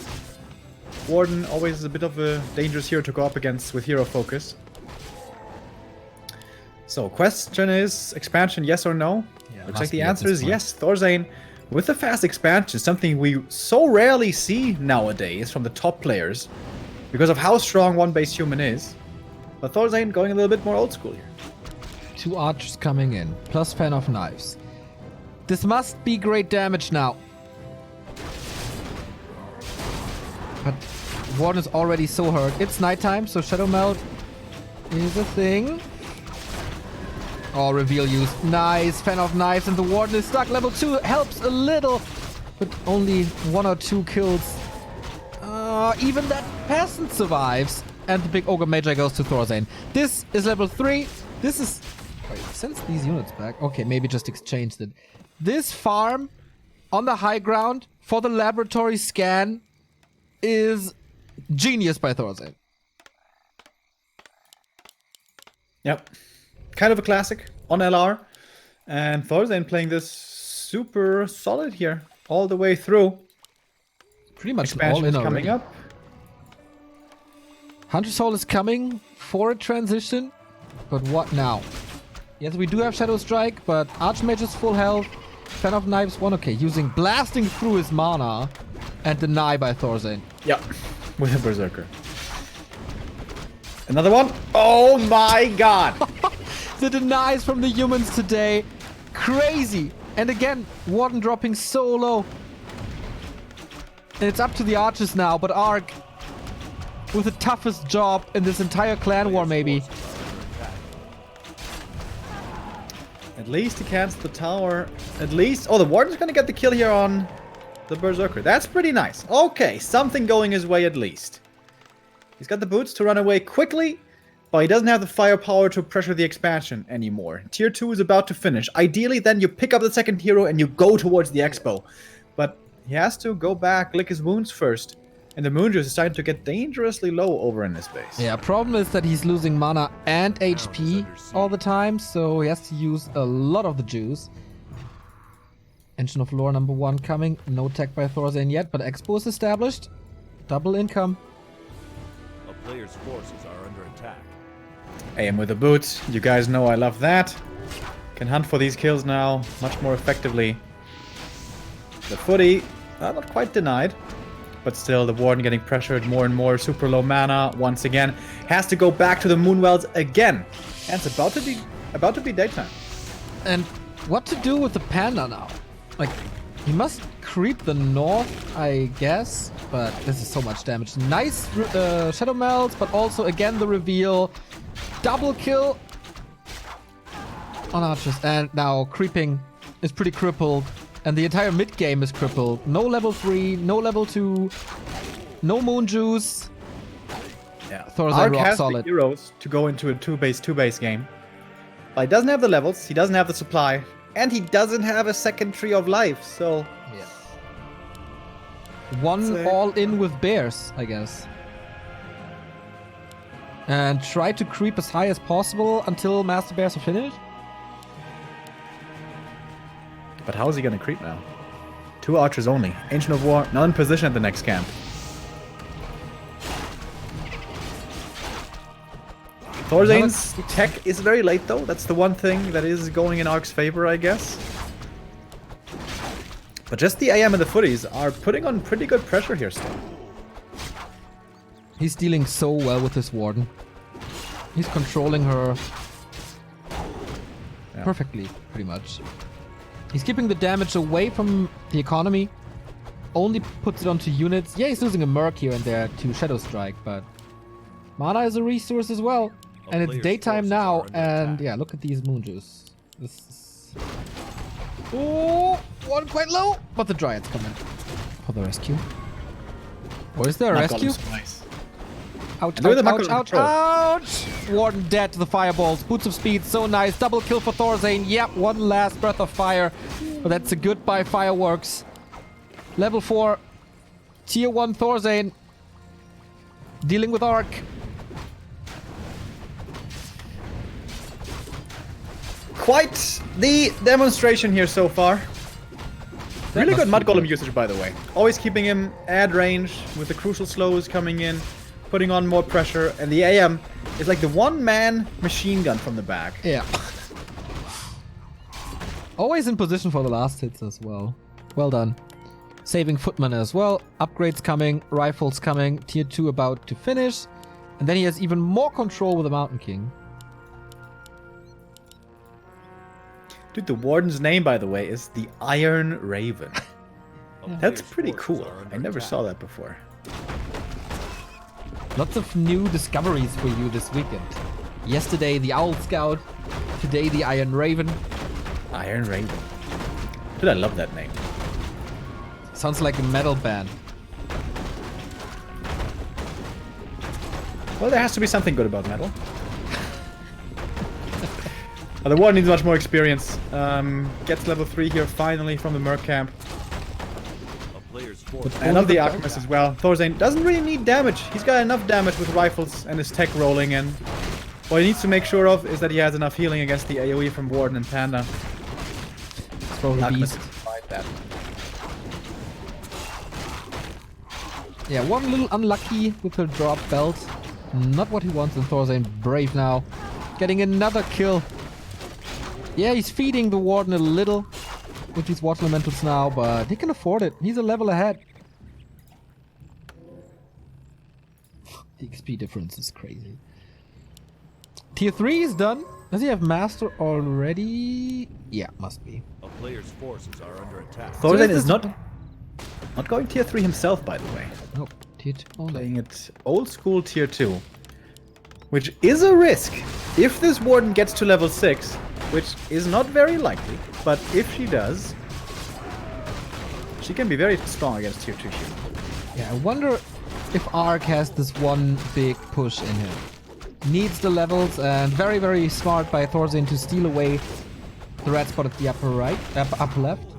Warden, always a bit of a dangerous hero to go up against with hero focus. So, question is, expansion, yes or no? Yeah, Looks like the answer is yes. Thorstein, with the fast expansion, something we so rarely see nowadays from the top players, because of how strong one base human is. But Thorstein going a little bit more old school here. 2 archers coming in, plus Fan of Knives. This must be great damage now. But Warden is already so hurt. It's nighttime, so Shadow Melt is a thing. Oh, reveal use. Nice. Fan of Knives, and the Warden is stuck. Level 2 helps a little, but only 1 or 2 kills. Even that peasant survives. And the big Ogre Magi goes to Thorstein. This is level 3. This is... Wait, sends these units back. Okay, maybe just exchanged it. This farm on the high ground for the laboratory scan is genius by Thorstein. Yep. Kind of a classic on LR. And Thorstein playing this super solid here all the way through. Pretty much Expansion all in is coming already. up. Hunter's Soul is coming for a transition. But what now? Yes, we do have Shadow Strike, but Archmage is full health. Fan of Knives 1. Okay, using blasting through his mana and deny by Thorstein. Yep. With a Berserker. Another one. Oh my god. The denies from the humans today. Crazy. And again, Warden dropping so low. And it's up to the archers now, but Ark with the toughest job in this entire clan war maybe. At least he cancels the tower. At least... Oh, the Warden's gonna get the kill here on the Berserker. That's pretty nice. Okay, something going his way at least. He's got the boots to run away quickly, but he doesn't have the firepower to pressure the expansion anymore. Tier 2 is about to finish. Ideally, then you pick up the second hero and you go towards the Expo. But he has to go back, lick his wounds first. And the Moon Juice is starting to get dangerously low over in this base. Yeah, problem is that he's losing mana and HP all the time, so he has to use a lot of the juice. Engine of Lore number 1 coming. No tech by Thorstein yet, but Expo is established. Double income. A player's forces are under attack. AM with the boots. You guys know I love that. Can hunt for these kills now much more effectively. The footy, not quite denied. But still, the Warden getting pressured more and more. Super low mana once again. Has to go back to the Moonwells again. And it's about to be daytime. And what to do with the panda now? Like, he must creep the north, I guess. But this is so much damage. Nice Shadow Melts, but also again the reveal. Double kill on archers. And now creeping is pretty crippled. And the entire mid game is crippled. No level 3, no level 2, no Moon Juice. Yeah, Thorstein Ark rock has solid. the heroes to go into a two base game. But he doesn't have the levels, he doesn't have the supply, and he doesn't have a second tree of life, so... Yeah. One all in with bears, I guess. And try to creep as high as possible until Master Bears are finished. But how is he gonna creep now? 2 archers only. Ancient of War, not in position at the next camp. Thorzane's tech is very late though. That's the one thing that is going in Ark's favor, I guess. But just the AM and the footies are putting on pretty good pressure here still. He's dealing so well with his Warden. He's controlling her perfectly, pretty much. He's keeping the damage away from the economy. Only puts it onto units. Yeah, he's losing a Merc here and there to Shadow Strike, but mana is a resource as well. And it's daytime now, and yeah, look at these Moonjuice. This is... Oh, one quite low, but the Dryad's coming for the rescue. Or is there a rescue? Ouch, ouch, ouch! Warden dead to the fireballs. Boots of Speed, so nice. Double kill for Thorzane. Yep, one last breath of fire. But that's a goodbye fireworks. Level 4. Tier 1 Thorzane. Dealing with Arc. Quite the demonstration here so far. Really good Mud Golem usage, by the way. Always keeping him at range with the crucial slows coming in, putting on more pressure, and the AM is like the one-man machine gun from the back. Yeah. Always in position for the last hits as well. Well done. Saving footman as well. Upgrades coming, rifles coming, tier 2 about to finish. And then he has even more control with the Mountain King. Dude, the Warden's name, by the way, is the Iron Raven. That's pretty cool. I never saw that before. Lots of new discoveries for you this weekend. Yesterday, the Owl Scout. Today, the Iron Raven. Iron Raven. Dude, I love that name. Sounds like a metal band. Well, there has to be something good about metal. The Warden needs much more experience. Gets level 3 here finally from the Merc camp. I love the Alchemist as well. Thorzane doesn't really need damage. He's got enough damage with rifles and his tech rolling in. What he needs to make sure of is that he has enough healing against the AoE from Warden and Panda. Throw the beast. That. Yeah, one little unlucky with her drop belt. Not what he wants, and Thorzane brave now. Getting another kill. Yeah, he's feeding the Warden a little with these Water Elementals now, but he can afford it. He's a level ahead. The XP difference is crazy. Tier 3 is done. Does he have Master already? Yeah, must be. A player's forces are under attack. Thorzane is not going tier 3 himself, by the way. Nope, tier 2 only. Playing it old school tier 2. Which is a risk. If this Warden gets to level 6, which is not very likely, but if she does, she can be very strong against tier 2 here. Yeah, I wonder if Ark has this one big push in him. Needs the levels, and very, very smart by Thorzane to steal away the red spot at the upper right, upper left.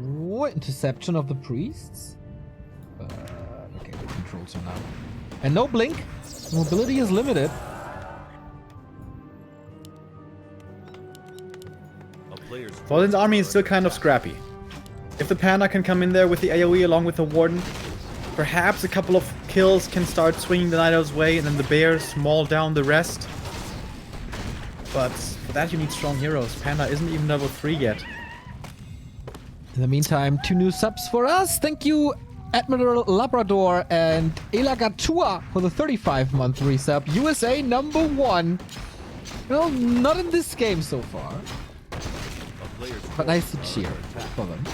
What interception of the priests? Okay, the controls are now. And no blink. Mobility is limited. Thorzane's army is still kind of scrappy. If the Panda can come in there with the AoE along with the Warden, perhaps a couple of kills can start swinging the Nido's way, and then the Bears maul down the rest. But for that you need strong heroes. Panda isn't even level 3 yet. In the meantime, 2 new subs for us. Thank you, Admiral Labrador and Elagatua for the 35-month resub. USA #1. Well, not in this game so far. But nice to cheer for them.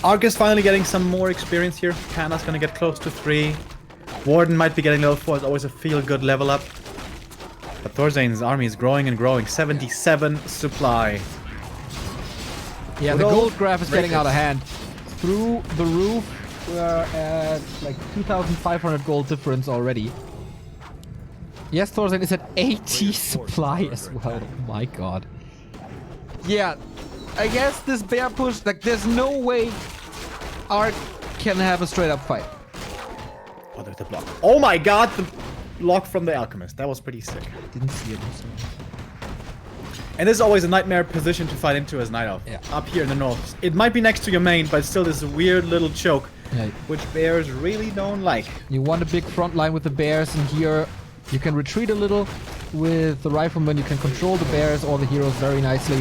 Ark is finally getting some more experience here. Panda's gonna get close to 3. Warden might be getting level 4. It's always a feel-good level up. But Thorzane's army is growing and growing. 77 supply. Yeah, the gold graph is getting out of hand. Through the roof, we're at like 2,500 gold difference already. Yes, Thorzane is at 80 supply as well. Oh my god. Yeah, I guess this bear push, like there's no way Arc can have a straight up fight. Oh, there's the block. Oh my god, the block from the Alchemist. That was pretty sick. Didn't see it. So. And this is always a nightmare position to fight into as Night Elf. Yeah. Up here in the north. It might be next to your main, but still this weird little choke, which bears really don't like. You want a big front line with the bears, and here you can retreat a little with the rifleman. You can control the bears or the heroes very nicely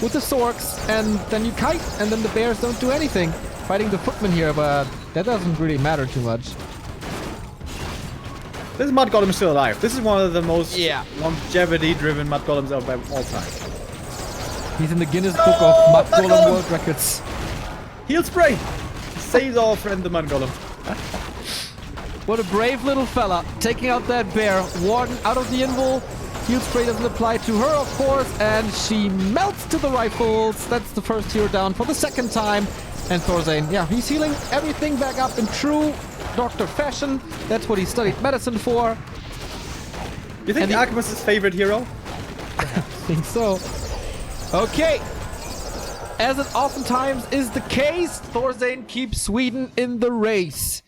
with the Sorks, and then you kite, and then the bears don't do anything. Fighting the footman here, but that doesn't really matter too much. This Mud Golem is still alive. This is one of the most Yeah. longevity-driven Mud Golems of all time. He's in the Guinness Book of Mud Golem World Records. Heal spray! Saves our friend the Mud Golem. What a brave little fella, taking out that bear. Warden out of the invul. Heal spray doesn't apply to her, of course, and she melts to the rifles. That's the first hero down for the second time. And Thorzane, yeah, he's healing everything back up in true Doctor fashion. That's what he studied medicine for. You think Alchemist is favorite hero? I think so. Okay. As it oftentimes is the case, Thorzane keeps Sweden in the race.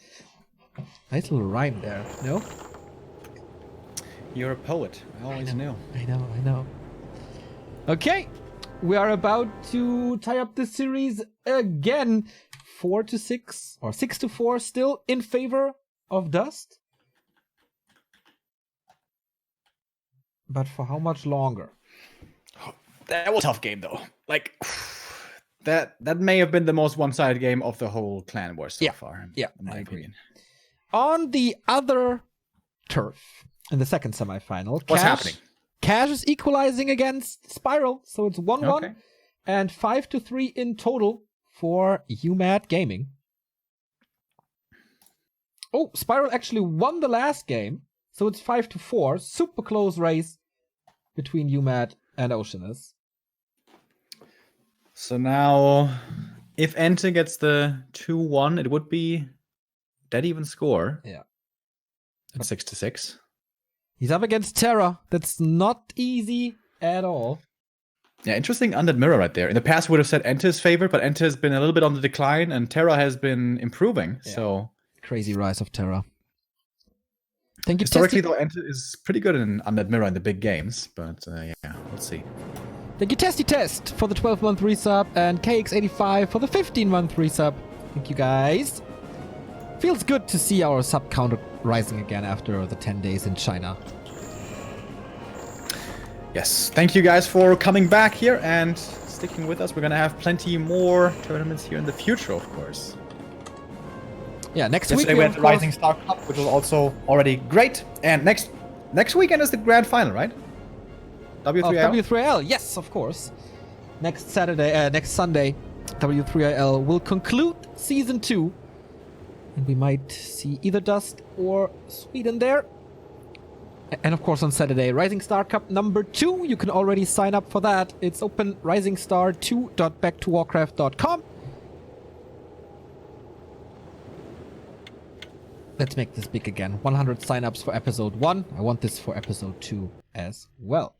Nice little rhyme there, no? You're a poet. I always knew. I know. Okay. We are about to tie up the series again. 4-6 or 6-4 still in favor of DuSt. But for how much longer? That was a tough game though. Like that may have been the most one-sided game of the whole clan war so far. Yeah, in my I agree. opinion. On the other turf, in the second semifinal, What's happening? Cash is equalizing against Spiral, so it's 1-1 Okay. and 5-3 in total for UMAD Gaming. Oh, Spiral actually won the last game, so it's 5-4. Super close race between UMAD and Oceanus. So now, if Ente gets the 2-1, it would be dead even score. Yeah. At 6-6. He's up against Terra. That's not easy at all. Yeah, interesting undead mirror right there. In the past, would have said Ente's favorite, but Ente has been a little bit on the decline, and Terra has been improving. Yeah. So Crazy rise of Terra. Thank you. historically, though, Ente is pretty good in undead mirror in the big games. But yeah, we'll see. Thank you, Testy Test, for the 12-month resub, and KX85 for the 15-month resub. Thank you, guys. Feels good to see our sub count rising again after the 10 days in China. Yes, thank you guys for coming back here and sticking with us. We're going to have plenty more tournaments here in the future, of course. Yeah, next Yesterday week we had the Rising Star Cup, which was also already great. And next weekend is the grand final, right? W3IL? W3IL, yes, of course. Next Sunday, W3IL will conclude Season 2. And we might see either DuSt or Sweden there. And of course on Saturday, Rising Star Cup number 2. You can already sign up for that. It's open risingstar2.backtowarcraft.com. Let's make this big again. 100 signups for episode 1. I want this for episode 2 as well.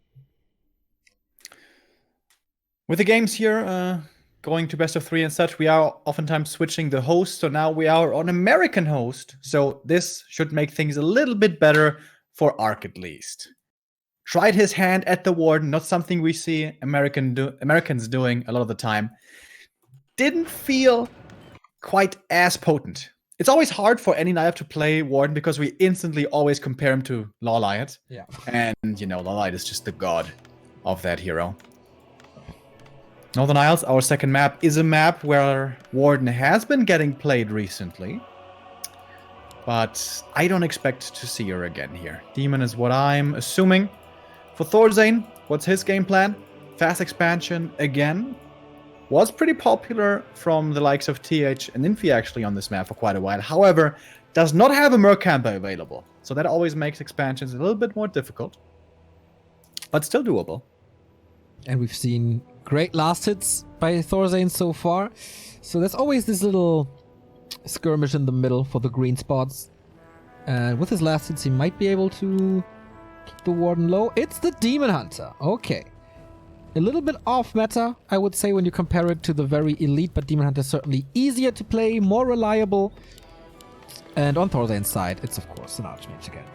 With the games here going to best of 3 and such, we are oftentimes switching the host. So now we are on American host. So this should make things a little bit better for Ark at least. Tried his hand at the Warden, not something we see Americans doing a lot of the time. Didn't feel quite as potent. It's always hard for any Naive to play Warden because we instantly always compare him to Lawlight. Yeah. And, you know, Lawlight is just the god of that hero. Northern Isles, our second map, is a map where Warden has been getting played recently. But I don't expect to see her again here. Demon is what I'm assuming. For Thorzane, what's his game plan? Fast expansion again. Was pretty popular from the likes of TH and Infi actually on this map for quite a while. However, does not have a Mercamper available. So that always makes expansions a little bit more difficult. But still doable. And we've seen great last hits by Thorzane so far. So there's always this little skirmish in the middle for the green spots. And with his last hits, he might be able to keep the Warden low. It's the Demon Hunter. Okay. a little bit off meta, I would say, when you compare it to the very elite, but Demon Hunter is certainly easier to play, more reliable. And on Thorzain's side, it's of course an Archmage again.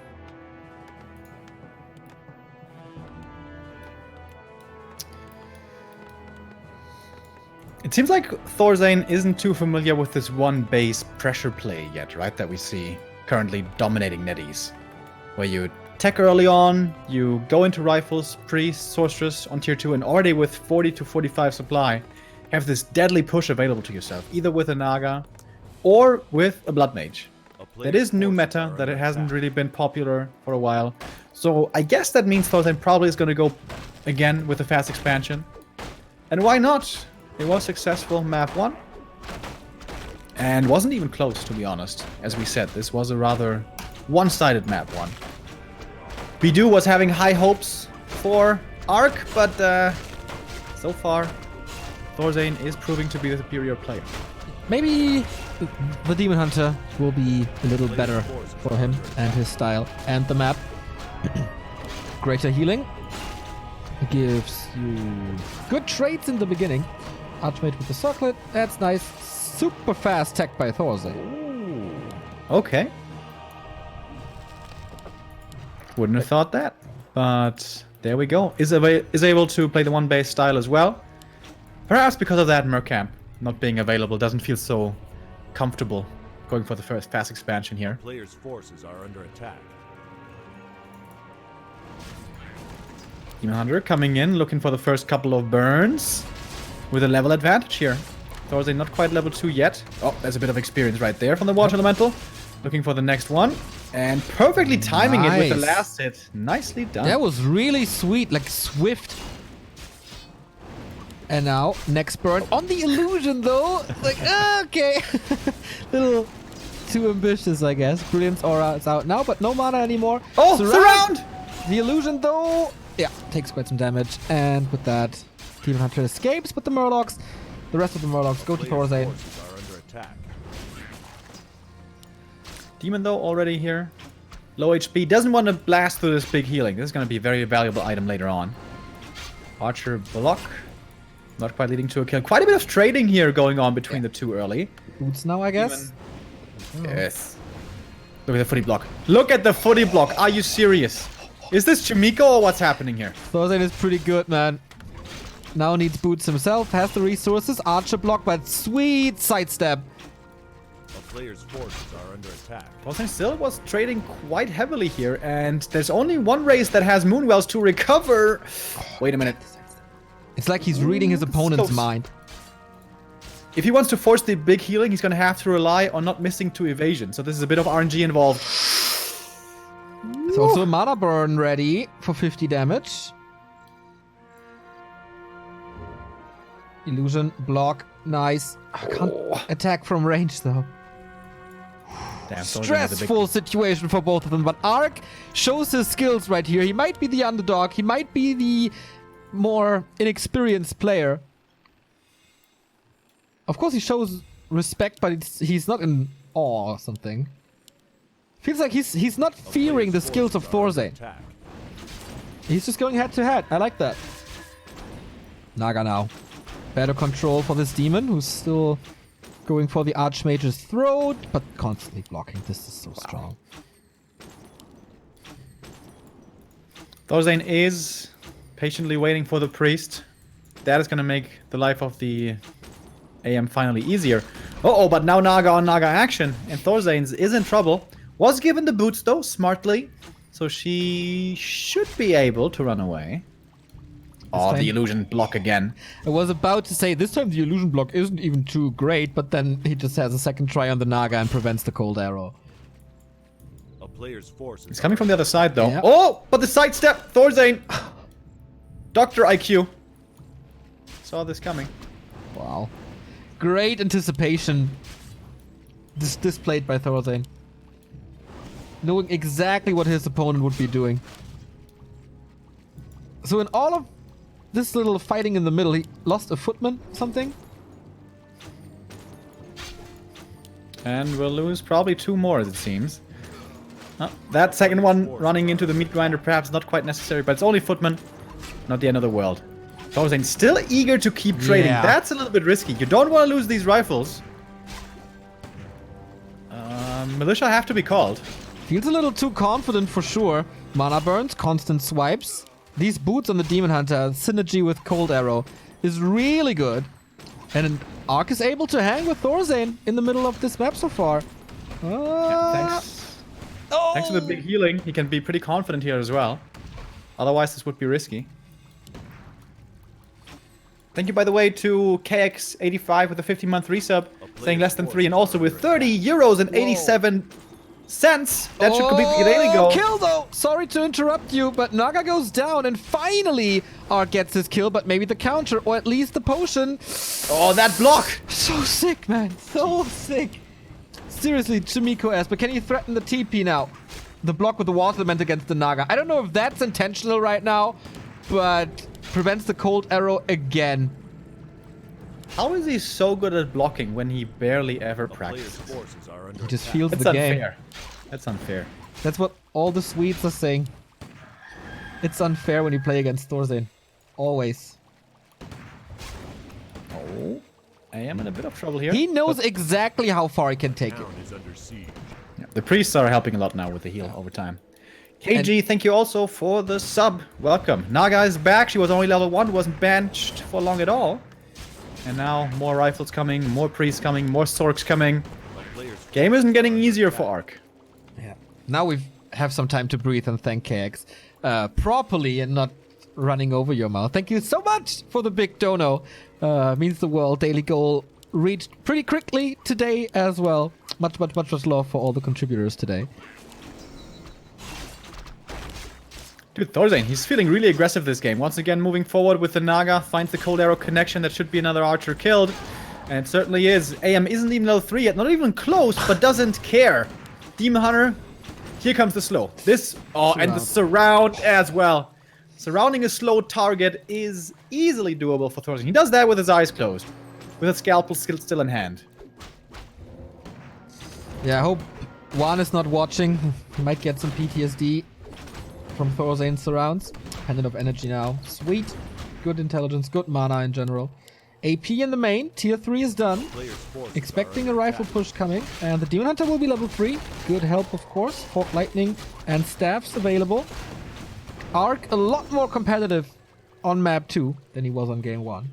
It seems like Thorzain isn't too familiar with this one base pressure play yet, right? That we see currently dominating NetEase. Where you tech early on, you go into rifles, priest, sorceress on tier 2, and already with 40 to 45 supply, have this deadly push available to yourself, either with a Naga or with a Blood Mage. That is new meta, that it hasn't really been popular for a while. So I guess that means Thorzain probably is going to go again with a fast expansion. And why not? It was successful map 1. And wasn't even close, to be honest. As we said, this was a rather one-sided map 1. Bidu was having high hopes for Arc, but so far, Thorzain is proving to be the superior player. Maybe the Demon Hunter will be a little better for him and his style and the map. Greater healing gives you good traits in the beginning. Archmage with the circlet, that's nice. Super fast tech by Thorzain. Okay. Wouldn't have thought that. But there we go. Is able to play the one base style as well. Perhaps because of that, Mercamp not being available doesn't feel so comfortable going for the first fast expansion here. Players' forces are under attack. Demon Hunter coming in, looking for the first couple of burns with a level advantage here. Thorzain not quite level 2 yet. Oh, there's a bit of experience right there from the Water Elemental. Looking for the next one. And perfectly timing it with the last hit. Nicely done. That was really sweet, like swift. And now, next burn on the illusion though. Like, okay. Little too ambitious, I guess. Brilliance Aura is out now, but no mana anymore. Oh, surround! The illusion though, yeah, takes quite some damage. And with that, Demon Hunter escapes, but the Murlocs, the rest of the Murlocs go to Thorzain. Demon though already here. Low HP, doesn't want to blast through this big healing. This is going to be a very valuable item later on. Archer block. Not quite leading to a kill. Quite a bit of trading here going on between the two early. Boots now, I guess. Yes. Look at the footy block. Look at the footy block. Are you serious? Is this Chimiko or what's happening here? Thorzain is pretty good, man. Now needs boots himself. Has the resources. Archer block, but sweet sidestep. Players' forces are under attack. Thorzain still was trading quite heavily here, and there's only one race that has Moonwells to recover. Wait a minute. It's like he's reading his opponent's mind. If he wants to force the big healing, he's going to have to rely on not missing 2 evasion. So this is a bit of RNG involved. There's also a mana burn ready for 50 damage. Illusion, block, nice. I can't attack from range though. Damn, stressful situation for both of them, but Ark shows his skills right here. He might be the underdog. He might be the more inexperienced player. Of course, he shows respect, but he's not in awe or something. Feels like he's not fearing the skills of Thorzain. He's just going head to head. I like that. Naga now. Better control for this demon, who's still going for the Archmage's throat, but constantly blocking. This is so strong. Thorzain is patiently waiting for the priest. That is going to make the life of the AM finally easier. Uh-oh, but now Naga on Naga action, and Thorzain's is in trouble. Was given the boots, though, smartly, so she should be able to run away. Oh, the illusion block again. I was about to say, this time the illusion block isn't even too great, but then he just has a second try on the Naga and prevents the cold arrow. A player's force. He's coming from the other side, though. Yep. Oh, but the sidestep! Thorzain! Dr. IQ. Saw this coming. Wow. Great anticipation displayed by Thorzain. Knowing exactly what his opponent would be doing. So in all of this little fighting in the middle, he lost a footman, something? And we'll lose probably 2 more, as it seems. That second one running into the meat grinder, perhaps not quite necessary, but it's only footman. Not the end of the world. Thorzain still eager to keep trading. Yeah. That's a little bit risky. You don't want to lose these rifles. Militia have to be called. Feels a little too confident for sure. Mana burns, constant swipes. These boots on the Demon Hunter, synergy with Cold Arrow, is really good. And Ark is able to hang with Thorzain in the middle of this map so far. Yeah, thanks to the big healing, he can be pretty confident here as well. Otherwise, this would be risky. Thank you, by the way, to KX85 with a 15-month resub, saying less than 3, and also with 30 euros and 87 cents. That should complete the daily goal. Kill though! Sorry to interrupt you, but Naga goes down, and finally Ark gets his kill, but maybe the counter, or at least the potion. Oh, that block! So sick, man. So sick. Seriously, Chimiko asks, but can you threaten the TP now? The block with the water element against the Naga. I don't know if that's intentional right now, but prevents the Cold Arrow again. How is he so good at blocking when he barely ever A player's practices? forces are under He just attack. feels That's the game. unfair. That's unfair. That's what all the Swedes are saying. It's unfair when you play against Thorzain. Always. Oh, I am in a bit of trouble here. He knows exactly how far he can take it. Town is under siege. Yeah, the priests are helping a lot now with the heal over time. KG, thank you also for the sub. Welcome. Naga is back. She was only level 1, wasn't benched for long at all. And now more rifles coming, more priests coming, more sorks coming. A player's Game isn't getting easier for Ark. Yeah. Now we have some time to breathe and thank KX properly and not running over your mouth. Thank you so much for the big dono. Means the world. Daily goal reached pretty quickly today as well. Much love for all the contributors today. Dude, Thorzain, he's feeling really aggressive this game. Once again, moving forward with the Naga, finds the Cold Arrow connection. That should be another archer killed. And it certainly is. AM isn't even level 3 yet, not even close, but doesn't care. Demon Hunter, here comes the slow. This, and the surround as well. Surrounding a slow target is easily doable for Thorzain. He does that with his eyes closed, with a scalpel still in hand. Yeah, I hope Juan is not watching. He might get some PTSD from Thorzain's surrounds. Pendant of energy now. Sweet. Good intelligence, good mana in general. AP in the main. Tier 3 is done. player's forces Expecting are a under rifle attack. push coming. And the Demon Hunter will be level 3. Good help, of course. Fork Lightning and staffs available. Ark a lot more competitive on map 2 than he was on game 1.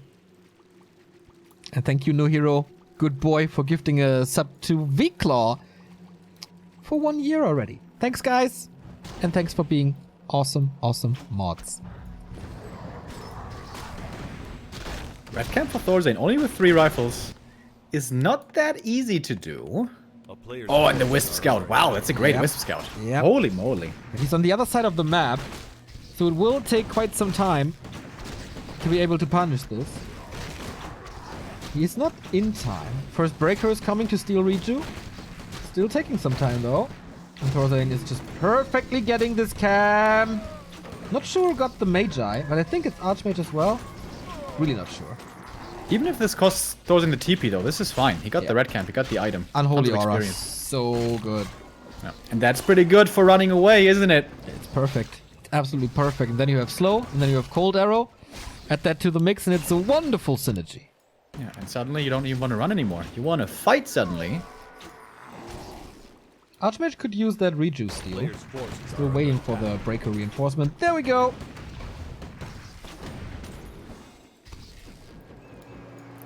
And thank you, No Hero. Good boy for gifting a sub to V-Claw for 1 year already. Thanks, guys. And thanks for being awesome mods. Red camp for Thorzain, only with 3 rifles, is not that easy to do. A player's Oh, and the forces Wisp are Scout. under Wow, that's a great Yep. Wisp Scout. Yep. Holy moly. He's on the other side of the map, so it will take quite some time to be able to punish this. He's not in time. First breaker is coming to steal Reju. Still taking some time though. And Thorzain is just perfectly getting this cam. Not sure who got the Magi, but I think it's Archmage as well. Really not sure. Even if this costs Thorzain the TP though, this is fine. He got Yeah. the red camp, he got the item. Unholy Tons of Aura. experience. So good. Yeah. And that's pretty good for running away, isn't it? It's perfect. It's absolutely perfect. And then you have slow, and then you have cold arrow. Add that to the mix, and it's a wonderful synergy. Yeah, and suddenly you don't even want to run anymore. You want to fight suddenly. Archmage could use that Reju steal. player's forces Still are waiting under for attack. the breaker reinforcement. There we go.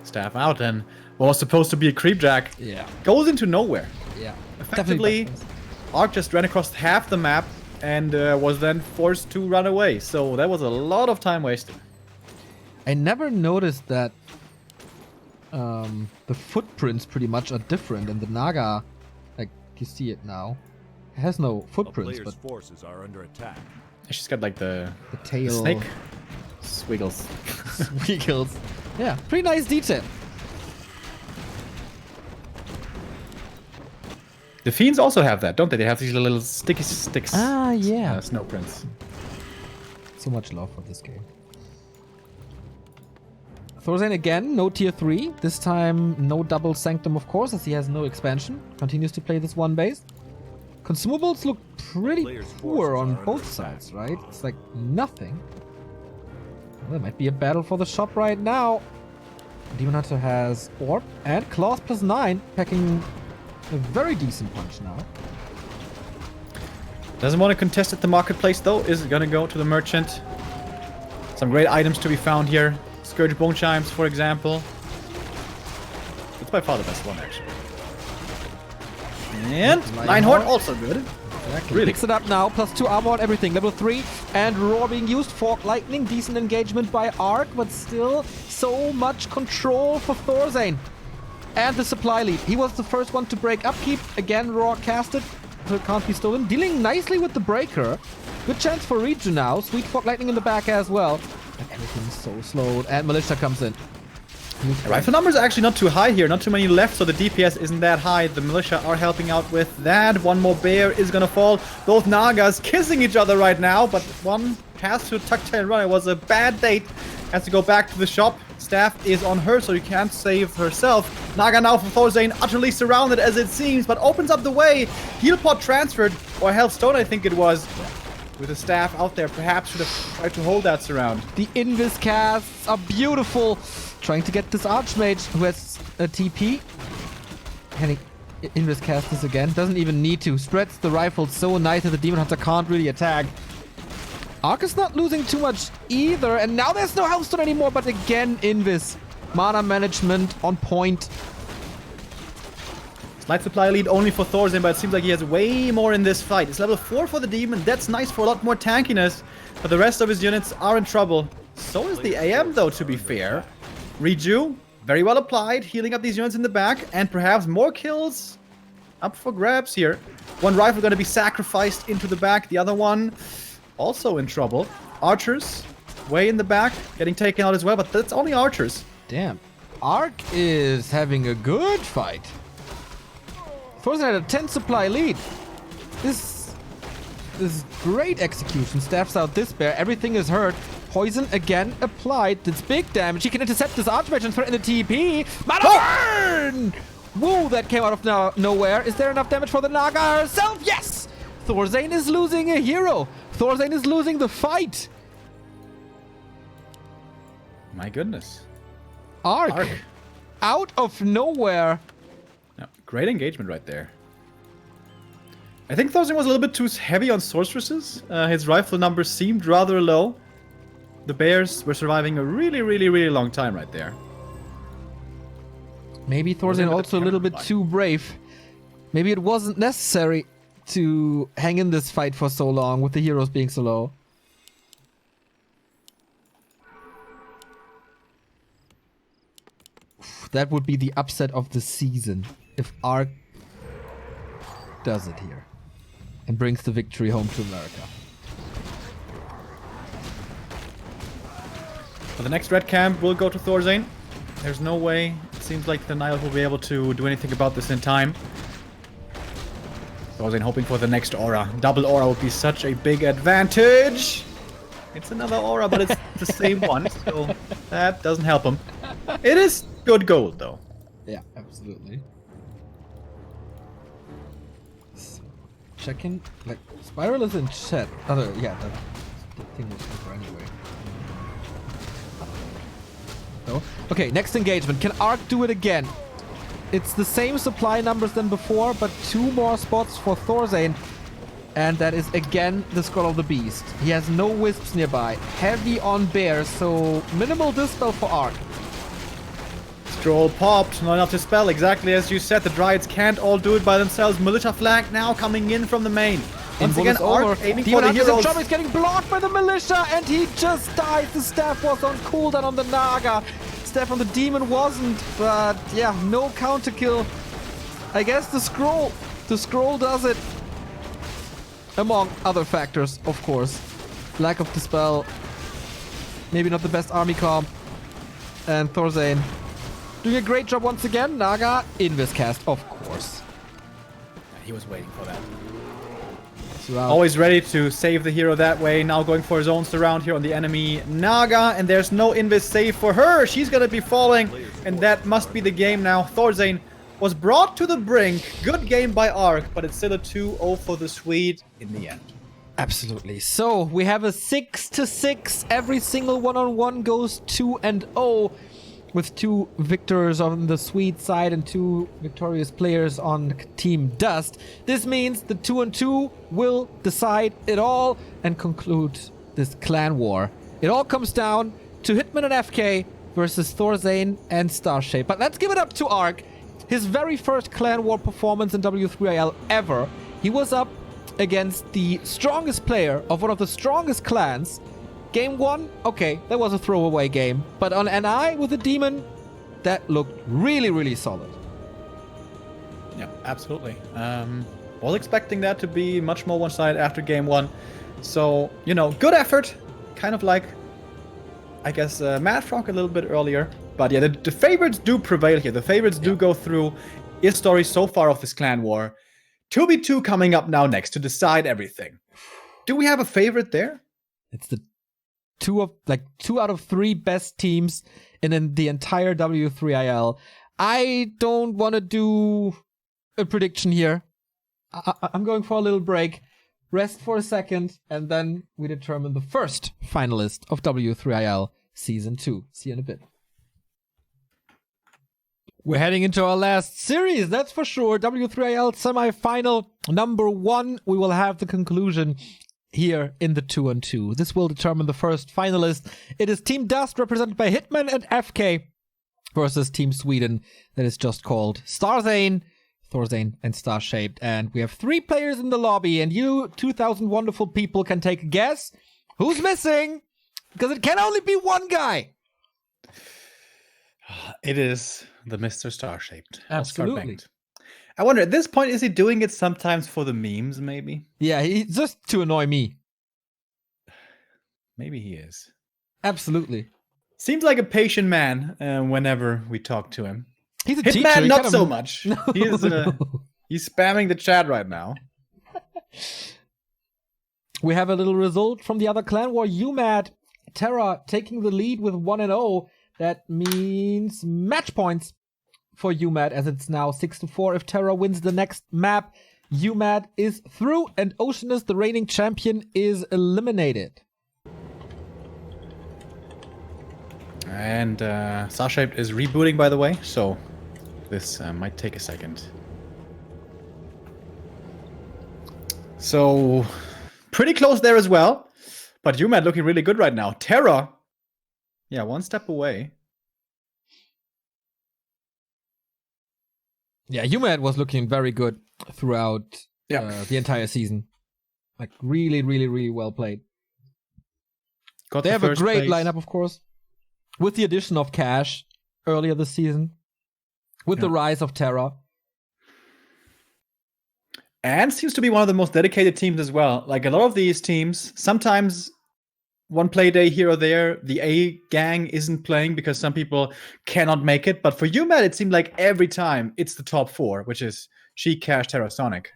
Staff out, and what was supposed to be a creep jack Yeah. goes into nowhere. Yeah. Effectively, Ark just ran across half the map and was then forced to run away. So that was a lot of time wasted. I never noticed that the footprints pretty much are different, and the Naga, like you see it now, it has no A footprints, player's but forces are under attack. She's got like the the tail, snake swiggles. wiggles. Yeah, pretty nice detail. The fiends also have that, don't they? They have these little sticky sticks. Ah, yeah. Snow prints. So much love for this game. Thorzain again, no tier 3. This time, no double sanctum, of course, as he has no expansion. Continues to play this one base. Consumables look pretty Player's poor forces on are both under sides, right? It's like nothing. Well, there might be a battle for the shop right now. Demon Hunter has Orb and Claws +9, packing a very decent punch now. Doesn't want to contest at the marketplace though. Is gonna go to the merchant. Some great items to be found here. Scourge Bone Chimes, for example. It's by far the best one, actually. And Ninehorn, also good. Exactly. Really? Picks it up now, +2 armor on everything. Level 3 and Roar being used. Fork Lightning, decent engagement by Arc, but still so much control for Thorzane. And the supply lead. He was the first one to break upkeep. Again, Roar casted, so it can't be stolen. Dealing nicely with the breaker. Good chance for Riju now. Sweet Fork Lightning in the back as well. And everything's so slowed. And Militia comes in. The rifle numbers are actually not too high here. Not too many left, so the DPS isn't that high. The Militia are helping out with that. One more bear is gonna fall. Both Nagas kissing each other right now, but one has to tuck tail run. It was a bad date. Has to go back to the shop. Staff is on her, so you can't save herself. Naga now for Thorzane, utterly surrounded as it seems, but opens up the way. Heal pot transferred, or Healthstone I think it was. With the staff out there, perhaps should have tried to hold that surround. The Invis casts are beautiful. Trying to get this Archmage who has a TP. Can he Invis cast this again? Doesn't even need to. Spreads the rifle so nice that the Demon Hunter can't really attack. Arc is not losing too much either. And now there's no Healthstone anymore. But again, Invis. Mana management on point. Slight supply lead only for Thorzane, but it seems like he has way more in this fight. It's level 4 for the Demon. That's nice for a lot more tankiness. But the rest of his units are in trouble. So is the AM, though, to be fair. Riju, very well applied, healing up these units in the back, and perhaps more kills up for grabs here. One rifle going to be sacrificed into the back, the other one also in trouble. Archers, way in the back, getting taken out as well, but that's only archers. Damn. Arc is having a good fight. Thorzane had a 10 supply lead. This is great execution. Staffs out this bear. Everything is hurt. Poison again applied. That's big damage. He can intercept this Archmage and threaten the TP. Mana burn! Whoa, that came out of nowhere. Is there enough damage for the Naga herself? Yes! Thorzane is losing a hero. Thorzane is losing the fight. My goodness. Arc. Out of nowhere. Yeah, great engagement right there. I think Thorzane was a little bit too heavy on sorceresses. His rifle numbers seemed rather low. The bears were surviving a really long time right there. Maybe Thorzane also a little bit too brave. Maybe it wasn't necessary to hang in this fight for so long with the heroes being so low. That would be the upset of the season if Arc does it here and brings the victory home to America. But the next red camp will go to Thorzane. There's no way. It seems like the Nile will be able to do anything about this in time. Thorzane hoping for the next aura. Double aura would be such a big advantage. It's another aura, but it's the same one, so that doesn't help him. It is good gold, though. Yeah, absolutely. Check in. Like, Spiral is in chat. Yeah, the thing was over anyway. No. Okay, next engagement. Can Arc do it again? It's the same supply numbers than before, but 2 more spots for Thorzane. And that is again the Scroll of the Beast. He has no wisps nearby. Heavy on bears, so minimal dispel for Arc. Scroll popped, not enough to spell. Exactly as you said, the Dryads can't all do it by themselves. Militia flank now coming in from the main. Once again, Arc aiming for the heroes. He's getting blocked by the Militia, and he just died. The staff was on cooldown on the Naga. Staff on the Demon wasn't, but yeah, no counter kill. I guess the scroll does it. Among other factors, of course. Lack of dispel. Maybe not the best army comp. And Thorzane doing a great job once again. Naga, Invis cast, of course. He was waiting for that. Surround. Always ready to save the hero that way. Now going for his own surround here on the enemy Naga. And there's no Invis save for her. She's going to be falling. And that must be the game now. Thorzane was brought to the brink. Good game by Arc, but it's still a 2-0 for the Swede in the end. Absolutely. So we have a 6-6. Every single one-on-one goes 2-0, with 2 victors on the Swede side and 2 victorious players on Team DuSt. This means the 2-2 will decide it all and conclude this clan war. It all comes down to Hitman and FK versus Thorzane and Starshape. But let's give it up to Ark. His very first clan war performance in W3IL ever. He was up against the strongest player of one of the strongest clans. Game 1, okay, that was a throwaway game. But on NI with the Demon, that looked really, really solid. Yeah, absolutely. Was expecting that to be much more one-sided after game 1. So, good effort. Kind of like, I guess, Mad Frog a little bit earlier. But yeah, the favorites do prevail here. The favorites do go through his story so far of this clan war. 2v2 coming up now next to decide everything. Do we have a favorite there? It's the 2 out of 3 best teams in the entire W3IL. I don't want to do a prediction here. I'm going for a little break. Rest for a second, and then we determine the first finalist of W3IL Season 2. See you in a bit. We're heading into our last series, that's for sure. W3IL semifinal number 1. We will have the conclusion here in the 2-2. This will determine the first finalist. It is Team DuSt, represented by Hitman and FK, versus Team Sweden, that is just called Thorzane, and Starshaped. And we have 3 players in the lobby, and you 2,000 wonderful people can take a guess who's missing, because it can only be one guy. It is the Mr. Star-Shaped. Absolutely. I wonder, at this point, is he doing it sometimes for the memes, maybe? Yeah, he's just to annoy me. Maybe he is. Absolutely. Seems like a patient man whenever we talk to him. He's a teacher. Hitman, not so much. No. He's spamming the chat right now. We have a little result from the other clan war. UMAD, Terra taking the lead with 1-0. That means match points for UMAD, as it's now 6-4. If Terra wins the next map, UMAD is through, and Oceanus, the reigning champion, is eliminated. And Starshaped is rebooting, by the way, so this might take a second. So, pretty close there as well. But UMAD looking really good right now. Terra, yeah, one step away. Yeah, UMAD was looking very good throughout the entire season. Like, really, really, really well played. They have a great lineup, of course. With the addition of Cash earlier this season. With the rise of Terra. And seems to be one of the most dedicated teams as well. Like, a lot of these teams, sometimes one play day here or there, the A gang isn't playing because some people cannot make it. But for UMAD, it seemed like every time it's the top 4, which is She, Cash, Terra, Sonic.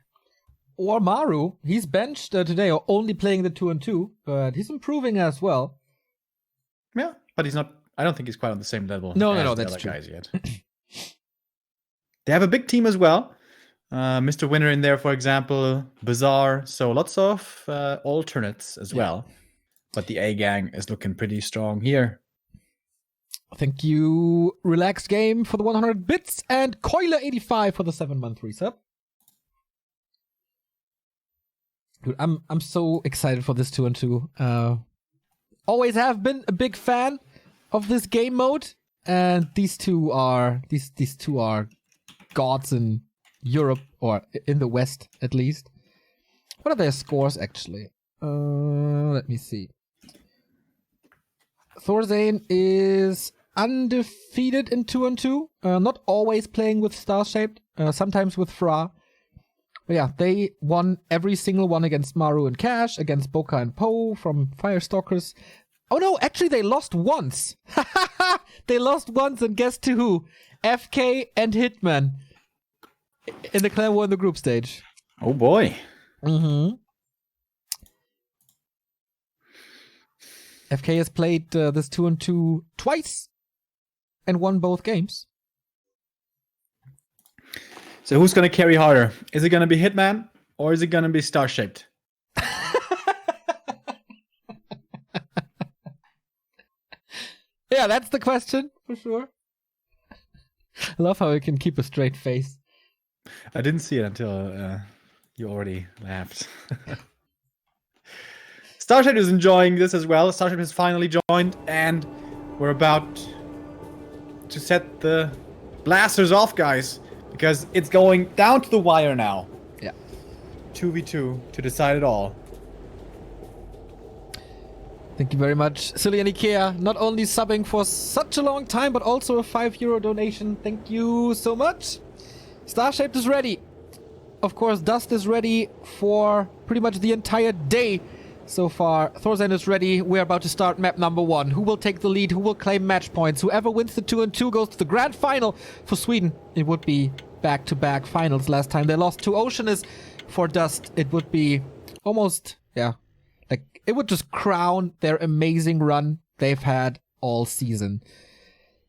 Or Maru. He's benched today, or only playing the 2-2, but he's improving as well. Yeah, but he's not. I don't think he's quite on the same level. No, as that's the other true. Guys yet. They have a big team as well. Mr. Winner in there, for example, Bizarre. So lots of alternates as well. But the A gang is looking pretty strong here. Thank you, Relaxed Game, for the 100 bits, and Coiler85 for the 7-month resub. Dude, I'm so excited for this 2-2. Always have been a big fan of this game mode, and these two are gods in Europe, or in the West at least. What are their scores actually? Let me see. Thorzane is undefeated in 2-2. Not always playing with Starshaped, sometimes with Fra. But yeah, they won every single one against Maru and Cash, against Boca and Poe from Firestalkers. Oh no, actually they lost once. They lost once, and guess to who? FK and Hitman in the clan war in the group stage. Oh boy. Mm-hmm. FK has played this 2-2 twice and won both games. So who's going to carry harder? Is it going to be Hitman or is it going to be Star-Shaped? Yeah, that's the question, for sure. I love how he can keep a straight face. I didn't see it until you already laughed. Starship is enjoying this as well. Starship has finally joined, and we're about to set the blasters off, guys, because it's going down to the wire now. Yeah. 2v2 to decide it all. Thank you very much, Silly and Ikea. Not only subbing for such a long time, but also a €5 donation. Thank you so much. Starshaped is ready. Of course, DuSt is ready for pretty much the entire day so far. Thorzane is ready. We're about to start map number 1. Who will take the lead? Who will claim match points? Whoever wins the 2-2 goes to the grand final. For Sweden, it would be back-to-back finals. Last time they lost to Ocean is for DuSt. It would be almost, yeah, like it would just crown their amazing run they've had all season.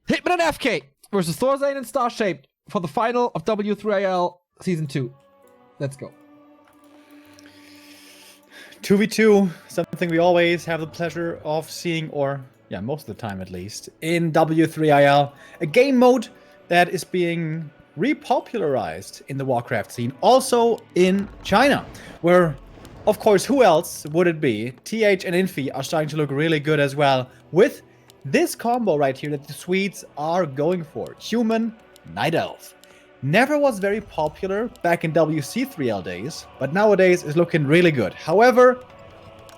Hitman and FK versus Thorzane and Starshaped for the final of W3IL Season 2. Let's go. 2v2, something we always have the pleasure of seeing, or yeah, most of the time at least, in W3IL. A game mode that is being repopularized in the Warcraft scene, also in China, where, of course, who else would it be? TH and Infi are starting to look really good as well, with this combo right here that the Swedes are going for. Human, Night Elf. Never was very popular back in WC3L days, but nowadays is looking really good. However,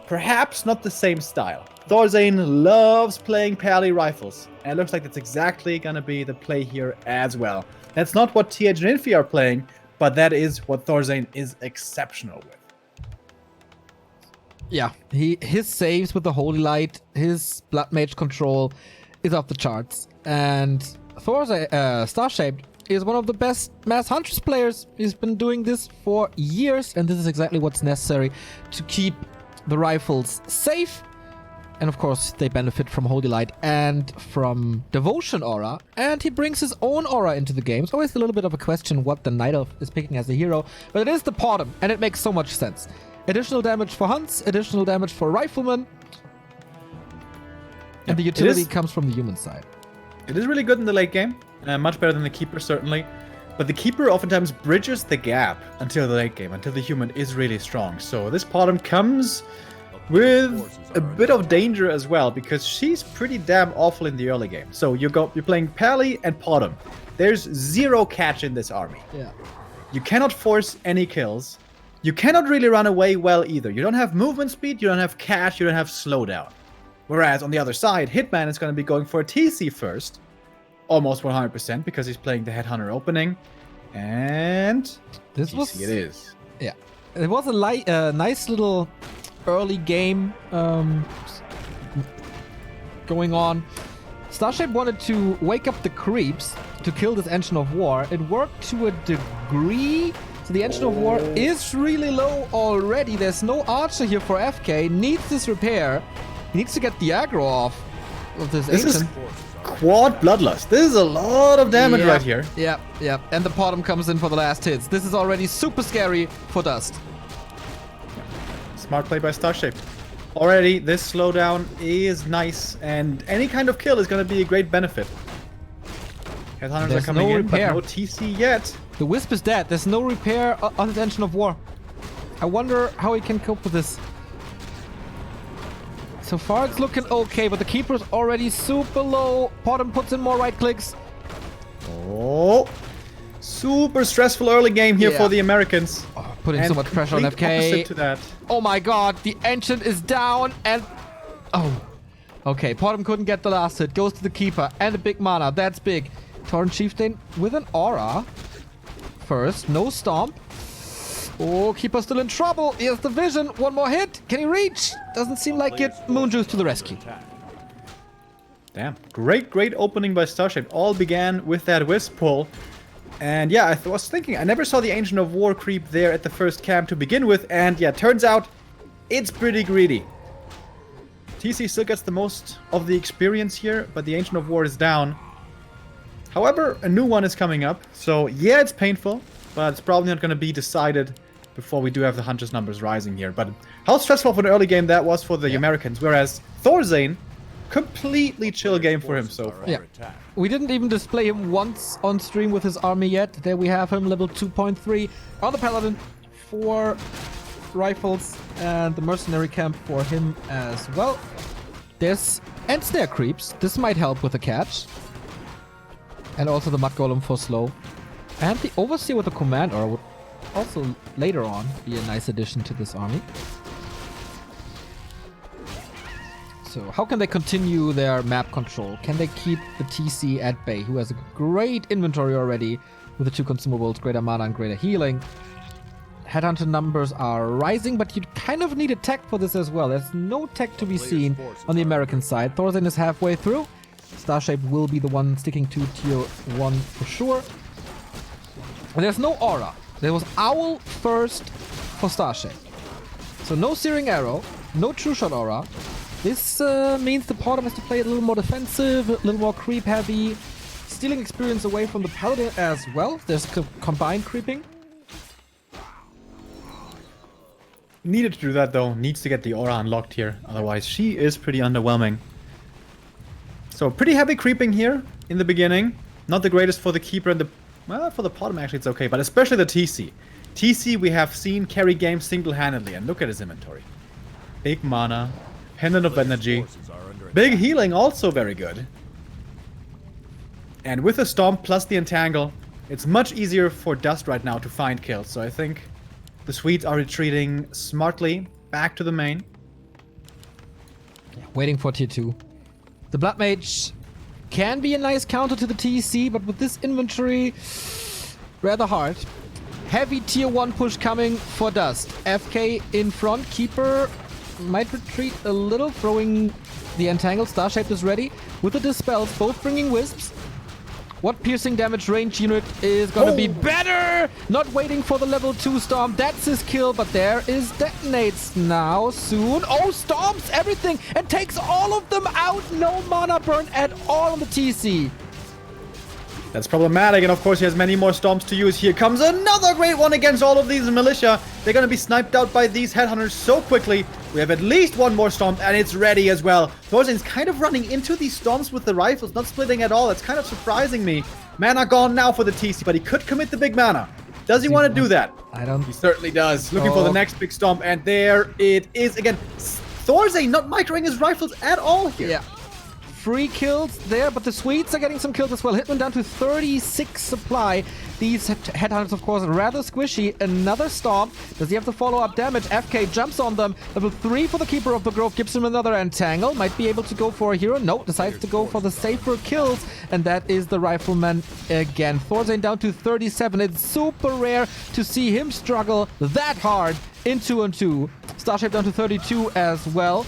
perhaps not the same style. Thorzane loves playing pally rifles, and it looks like that's exactly gonna be the play here as well. That's not what TH and Infi are playing, but that is what Thorzane is exceptional with. Yeah, his saves with the Holy Light, his Blood Mage control is off the charts. And Thorzane, Starshaped is one of the best Mass Huntress players. He's been doing this for years, and this is exactly what's necessary to keep the rifles safe. And of course, they benefit from Holy Light and from Devotion Aura. And he brings his own aura into the game. It's always a little bit of a question what the Night Elf is picking as a hero, but it is the Potom, and it makes so much sense. Additional damage for hunts, additional damage for riflemen, and the utility comes from the human side. It is really good in the late game. Much better than the Keeper, certainly. But the Keeper oftentimes bridges the gap until the late game, until the human is really strong. So this Potom comes with a bit of danger as well, because she's pretty damn awful in the early game. So you're playing Pally and Potom. There's zero catch in this army. Yeah. You cannot force any kills. You cannot really run away well either. You don't have movement speed, you don't have catch, you don't have slowdown. Whereas on the other side, Hitman is going to be going for a TC first. Almost 100% because he's playing the Headhunter opening. And this TC it is. Yeah. It was a nice little early game going on. Starship wanted to wake up the creeps to kill this Engine of War. It worked to a degree. So the Engine of War is really low already. There's no Archer here for FK. Needs this repair. He needs to get the aggro off of this Ancient. Is quad Bloodlust. This is a lot of damage right here. Yeah. And the Potom comes in for the last hits. This is already super scary for DuSt. Smart play by Starshaped. Already, this slowdown is nice, and any kind of kill is going to be a great benefit. Headhunters are coming in, but no TC yet. The Wisp is dead. There's no repair on his Engine of War. I wonder how he can cope with this. So far, it's looking okay, but the Keeper is already super low. Potom puts in more right clicks. Oh, super stressful early game here for the Americans. Oh, putting so much pressure on FK. To that. Oh my god, the Ancient is down and... Oh. Okay, Potom couldn't get the last hit. Goes to the Keeper and a big mana. That's big. Torrent Chieftain with an aura. First, no stomp. Oh, Keeper still in trouble. He has the vision. One more hit. Can he reach? Doesn't seem like it. Moonjuice to the rescue. Damn. Great opening by Starship. All began with that Wisp pull. And yeah, I was thinking, I never saw the Ancient of War creep there at the first camp to begin with. And yeah, turns out it's pretty greedy. TC still gets the most of the experience here, but the Ancient of War is down. However, a new one is coming up. So yeah, it's painful, but it's probably not going to be decided before we do have the Hunters numbers rising here. But how stressful of an early game that was for the Americans. Whereas Thorzane completely chill game for him so far. Yeah. We didn't even display him once on stream with his army yet. There we have him, level 2.3 on the Paladin. 4 rifles and the mercenary camp for him as well. There's and snare creeps. This might help with the catch. And also the mud golem for slow. And the overseer with the command aura would also later on be a nice addition to this army. So how can they continue their map control? Can they keep the TC at bay, who has a great inventory already with the 2 consumables, greater mana and greater healing? Headhunter numbers are rising, but you kind of need a tech for this as well. There's no tech to be seen on the American side. Thorzen is halfway through. Starshape will be the one sticking to tier 1 for sure. And there's no aura. There was Owl first for Starshape. So no Searing Arrow, no True Shot aura. This means the Portum has to play a little more defensive, a little more creep heavy, stealing experience away from the Paladin as well. There's combined creeping. Needed to do that though, needs to get the aura unlocked here, otherwise she is pretty underwhelming. So pretty heavy creeping here in the beginning. Not the greatest for the Keeper and the... Well, for the Portum actually it's okay, but especially the TC. TC we have seen carry games single-handedly, and look at his inventory. Big mana, Pendant of Energy, big healing, also very good. And with the Stomp plus the Entangle, it's much easier for DuSt right now to find kills, so I think the Swedes are retreating smartly back to the main. Yeah, waiting for tier 2. The Blood Mage can be a nice counter to the TC, but with this inventory, rather hard. Heavy tier 1 push coming for DuSt. FK in front, Keeper might retreat a little, throwing the Entangled. Starshape is ready with the Dispels, both bringing Wisps. What piercing damage range unit is gonna be better? Not waiting for the level 2 Storm. That's his kill, but there is Detonates now, soon. Oh, Storms everything and takes all of them out. No mana burn at all on the TC. That's problematic, and of course he has many more Stomps to use. Here comes another great one against all of these Militia. They're gonna be sniped out by these Headhunters so quickly. We have at least one more Stomp, and it's ready as well. Thorzen's kind of running into these Stomps with the rifles, not splitting at all. That's kind of surprising me. Mana gone now for the TC, but he could commit the big mana. Does he want to do that? I don't... He certainly does. Looking for the next big Stomp, and there it is again. Thorzen not microing his rifles at all here. Yeah. 3 kills there, but the Swedes are getting some kills as well. Hitman down to 36 supply. These Headhunters, of course, rather squishy. Another Stomp. Does he have the follow-up damage? FK jumps on them. Level 3 for the Keeper of the Grove. Gives him another Entangle. Might be able to go for a hero. No, decides to go for the safer kills. And that is the Rifleman again. Thorzen down to 37. It's super rare to see him struggle that hard in 2-on-2. Starshape down to 32 as well.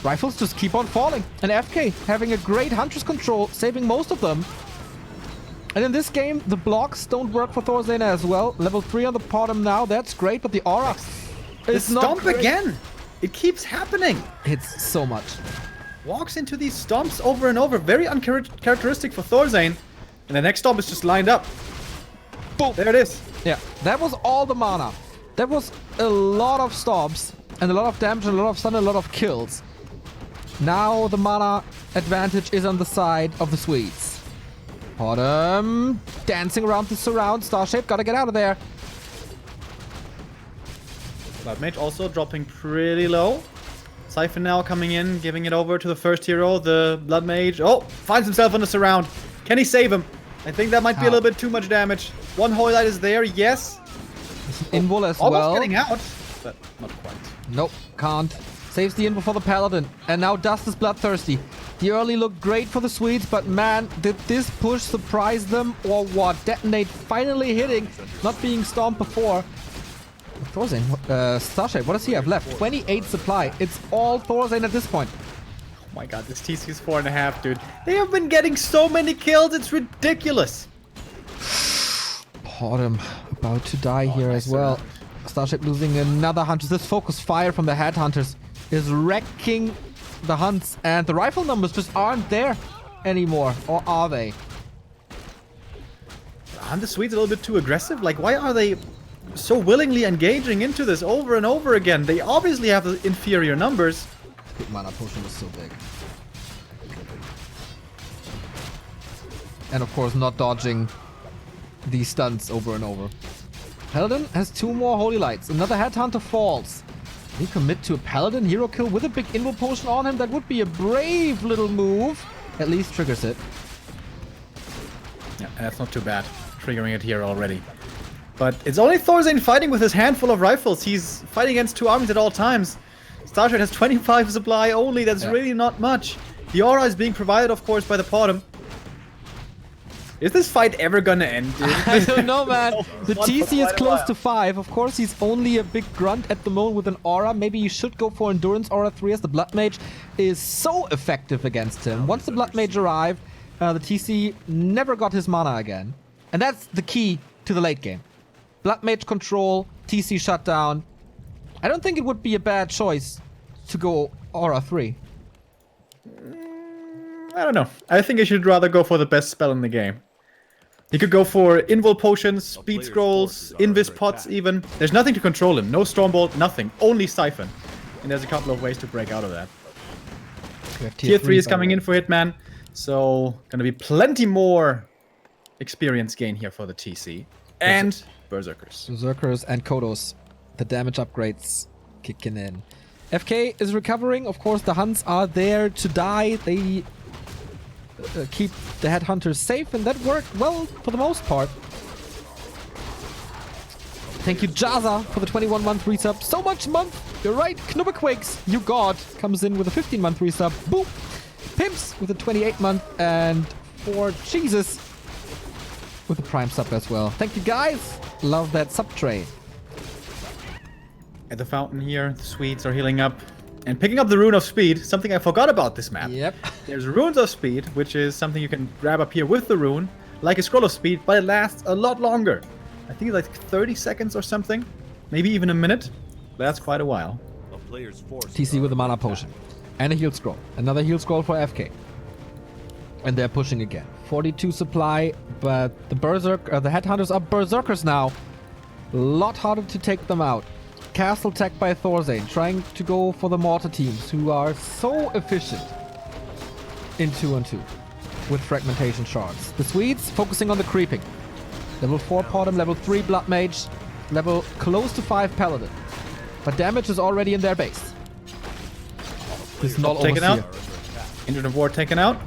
Rifles just keep on falling. And FK having a great Huntress control, saving most of them. And in this game, the blocks don't work for Thorzen as well. Level 3 on the Portum now. That's great, but the aura is not Stomp great. again. It keeps happening. Hits so much. Walks into these Stomps over and over. Very uncharacteristic for Thorzen. And the next Stomp is just lined up. Boom. There it is. Yeah, that was all the mana. That was a lot of Stomps and a lot of damage and a lot of stun and a lot of kills. Now the mana advantage is on the side of the Swedes. Portum dancing around the surround. Starshape gotta get out of there. Bloodmage also dropping pretty low. Siphon now coming in, giving it over to the first hero, the Bloodmage. Oh, finds himself on the surround. Can he save him? I think that might be a little bit too much damage. One Hoylite is there, yes. Invul as Almost well. getting out, but not quite. Nope, can't. Saves the info for the Paladin. And now DuSt is bloodthirsty. The early looked great for the Swedes, but man, did this push surprise them or what? Detonate finally hitting, not being stomped before. Thorzen, Starshape, what does he have left? 28 supply. It's all Thorzen at this point. Oh my god, this TC's 4.5, dude. They have been getting so many kills, it's ridiculous. Portum about to die here as well. Starshape losing another hunter. This focus fire from the Headhunters is wrecking the hunts, and the rifle numbers just aren't there anymore, or are they? Aren't the Swedes a little bit too aggressive? Like, why are they so willingly engaging into this over and over again? They obviously have the inferior numbers. Big mana potion was so big. And of course not dodging these stunts over and over. Paladin has 2 more Holy Lights. Another Headhunter falls. Can he commit to a Paladin hero kill with a big Invo Potion on him? That would be a brave little move. At least triggers it. Yeah, that's not too bad. Triggering it here already. But it's only Thorzane fighting with his handful of rifles. He's fighting against 2 armies at all times. Starshard has 25 supply only. That's really not much. The aura is being provided, of course, by the bottom. Is this fight ever gonna end, dude? I don't know, man. The TC is close to 5. Of course, he's only a big grunt at the moment with an aura. Maybe you should go for Endurance Aura 3 as the Blood Mage is so effective against him. Once the Blood Mage arrived, the TC never got his mana again. And that's the key to the late game. Blood Mage control, TC shutdown. I don't think it would be a bad choice to go Aura 3. I don't know. I think I should rather go for the best spell in the game. He could go for Invul Potions, Speed Scrolls, Invis Pots even. There's nothing to control him. No Stormbolt, nothing. Only Siphon. And there's a couple of ways to break out of that. Tier 3 is coming in for Hitman. So, gonna be plenty more experience gain here for the TC. And Berserkers. Berserkers and Kodos. The damage upgrades kicking in. FK is recovering. Of course, the Hunts are there to die. They keep the Headhunters safe, and that worked well for the most part. Thank you, Jaza, for the 21-month resub. So much month! You're right, Knubberquakes, you god, comes in with a 15-month resub. Boop! Pimps with a 28-month, and for Jesus with a Prime sub as well. Thank you, guys! Love that sub tray. At the fountain here, the Swedes are healing up. And picking up the Rune of Speed, something I forgot about this map. Yep. There's Runes of Speed, which is something you can grab up here with the rune, like a Scroll of Speed, but it lasts a lot longer. I think it's like 30 seconds or something, maybe even a minute. That's quite a while. TC with a mana potion. And a heal scroll. Another heal scroll for FK. And they're pushing again. 42 supply, but the the Headhunters are Berserkers now. A lot harder to take them out. Castle tech by Thorzane, trying to go for the mortar teams who are so efficient in 2-on-2 with fragmentation shards. The Swedes focusing on the creeping. Level 4 Potom, level 3 Blood Mage, level close to 5 Paladin. But damage is already in their base. This null taken overseer. out. Engine of War taken out.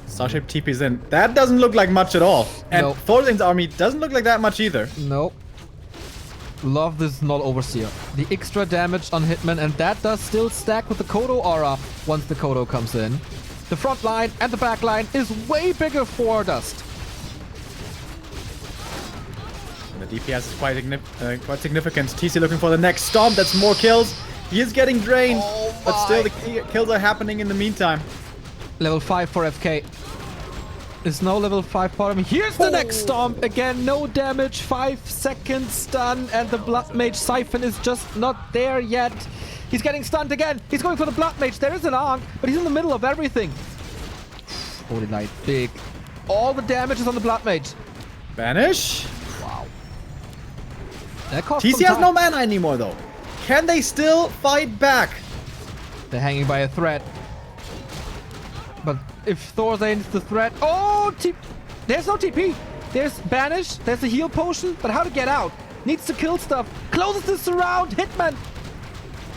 Starshape TP's in. That doesn't look like much at all. And Nope. Thorzane's army doesn't look like that much either. Nope. Love this Null Overseer. The extra damage on Hitman, and that does still stack with the Kodo aura once the Kodo comes in. The front line and the back line is way bigger for DuSt. The DPS is quite significant. TC looking for the next stomp. That's more kills. He is getting drained, but still the kills are happening in the meantime. Level 5 for FK. Is no level 5 bottom. Here's the next stomp. Again, no damage. 5 seconds stun. And the Blood Mage Siphon is just not there yet. He's getting stunned again. He's going for the Blood Mage. There is an Ankh, but he's in the middle of everything. Holy Knight, big. All the damage is on the Blood Mage. Banish. Wow. That cost TC some has time. no mana anymore though. Can they still fight back? They're hanging by a thread. But if Thorzane's the threat... Oh! There's no TP! There's Banish, there's the heal potion, but how to get out? Needs to kill stuff. Closes this around! Hitman!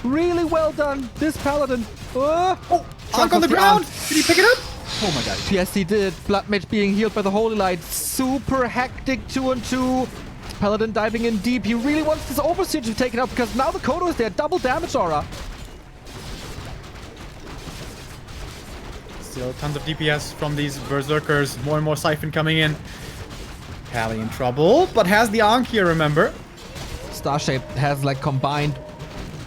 Really well done, this Paladin. Chunk on the ground! Did he pick it up? Oh my god. Yes, he did. Blood Mage being healed by the Holy Light. Super hectic 2-on-2. Paladin diving in deep. He really wants this Overseer to be taken out because now the Kodo is there. Double damage aura. Still tons of DPS from these Berserkers. More and more Siphon coming in. Pally in trouble, but has the Ankh here, remember? Starshape has like combined,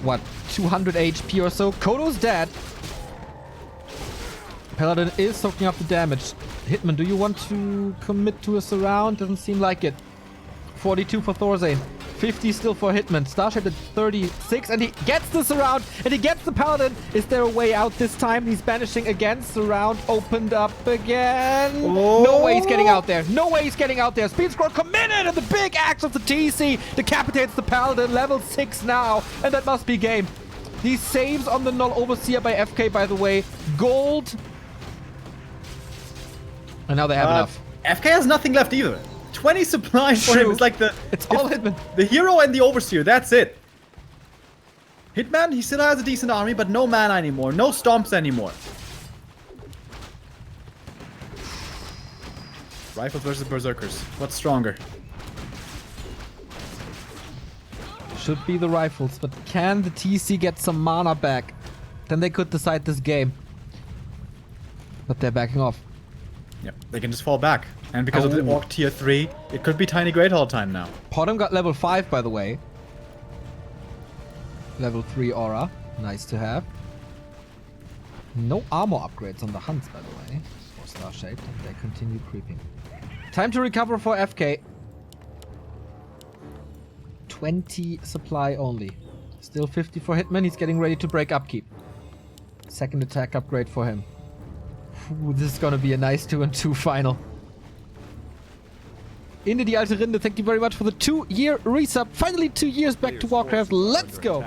what, 200 HP or so. Kodo's dead. Paladin is soaking up the damage. Hitman, do you want to commit to a surround? Doesn't seem like it. 42 for Thorzane. 50 still for Hitman. Starshape at 36, and he gets the surround, and he gets the Paladin. Is there a way out this time? He's banishing again. Surround opened up again. Oh. No way he's getting out there. No way he's getting out there. Speed Scroll committed, and the big axe of the TC decapitates the Paladin. Level 6 now, and that must be game. These saves on the Null Overseer by FK, by the way. Gold. And now they have enough. FK has nothing left either. 20 supply for him. True. It's like It's all Hitman. the hero and the overseer. That's it. Hitman, he still has a decent army, but no mana anymore. No stomps anymore. Rifles versus berserkers. What's stronger? Should be the rifles, but can the TC get some mana back? Then they could decide this game. But they're backing off. Yep, they can just fall back. And because of the Orc tier 3, it could be Tiny Great Hall time now. Potom got level 5, by the way. Level 3 aura. Nice to have. No armor upgrades on the Hunts, by the way. For Star Shaped, and they continue creeping. Time to recover for FK. 20 supply only. Still 50 for Hitman. He's getting ready to break upkeep. Second attack upgrade for him. Ooh, this is gonna be a nice 2-2 final. Into die alte Rinde. Thank you very much for the 2-year resub. Finally 2 years back to Warcraft. Let's go.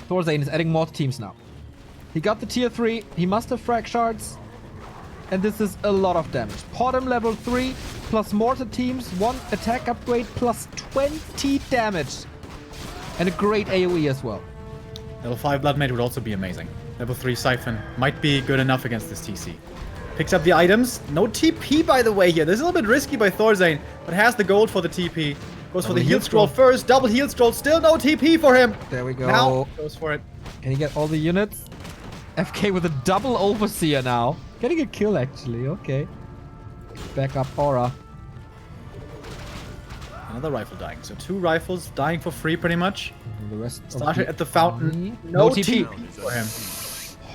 Thorzane is adding more teams now. He got the tier 3. He must have frag shards. And this is a lot of damage. Potom level 3 plus mortar teams. 1 attack upgrade plus 20 damage. And a great AoE as well. Level 5 Blood Mage would also be amazing. Level 3 Siphon might be good enough against this TC. Picks up the items. No TP, by the way, here. This is a little bit risky by Thorzane, but has the gold for the TP. Goes for the heal scroll first. Double heal scroll. Still no TP for him. There we go. Now goes for it. Can he get all the units? FK with a double overseer now. Getting a kill, actually. Okay. Back up aura. Another rifle dying. So 2 rifles dying for free, pretty much. And the rest Started at the fountain. army. No TP for him.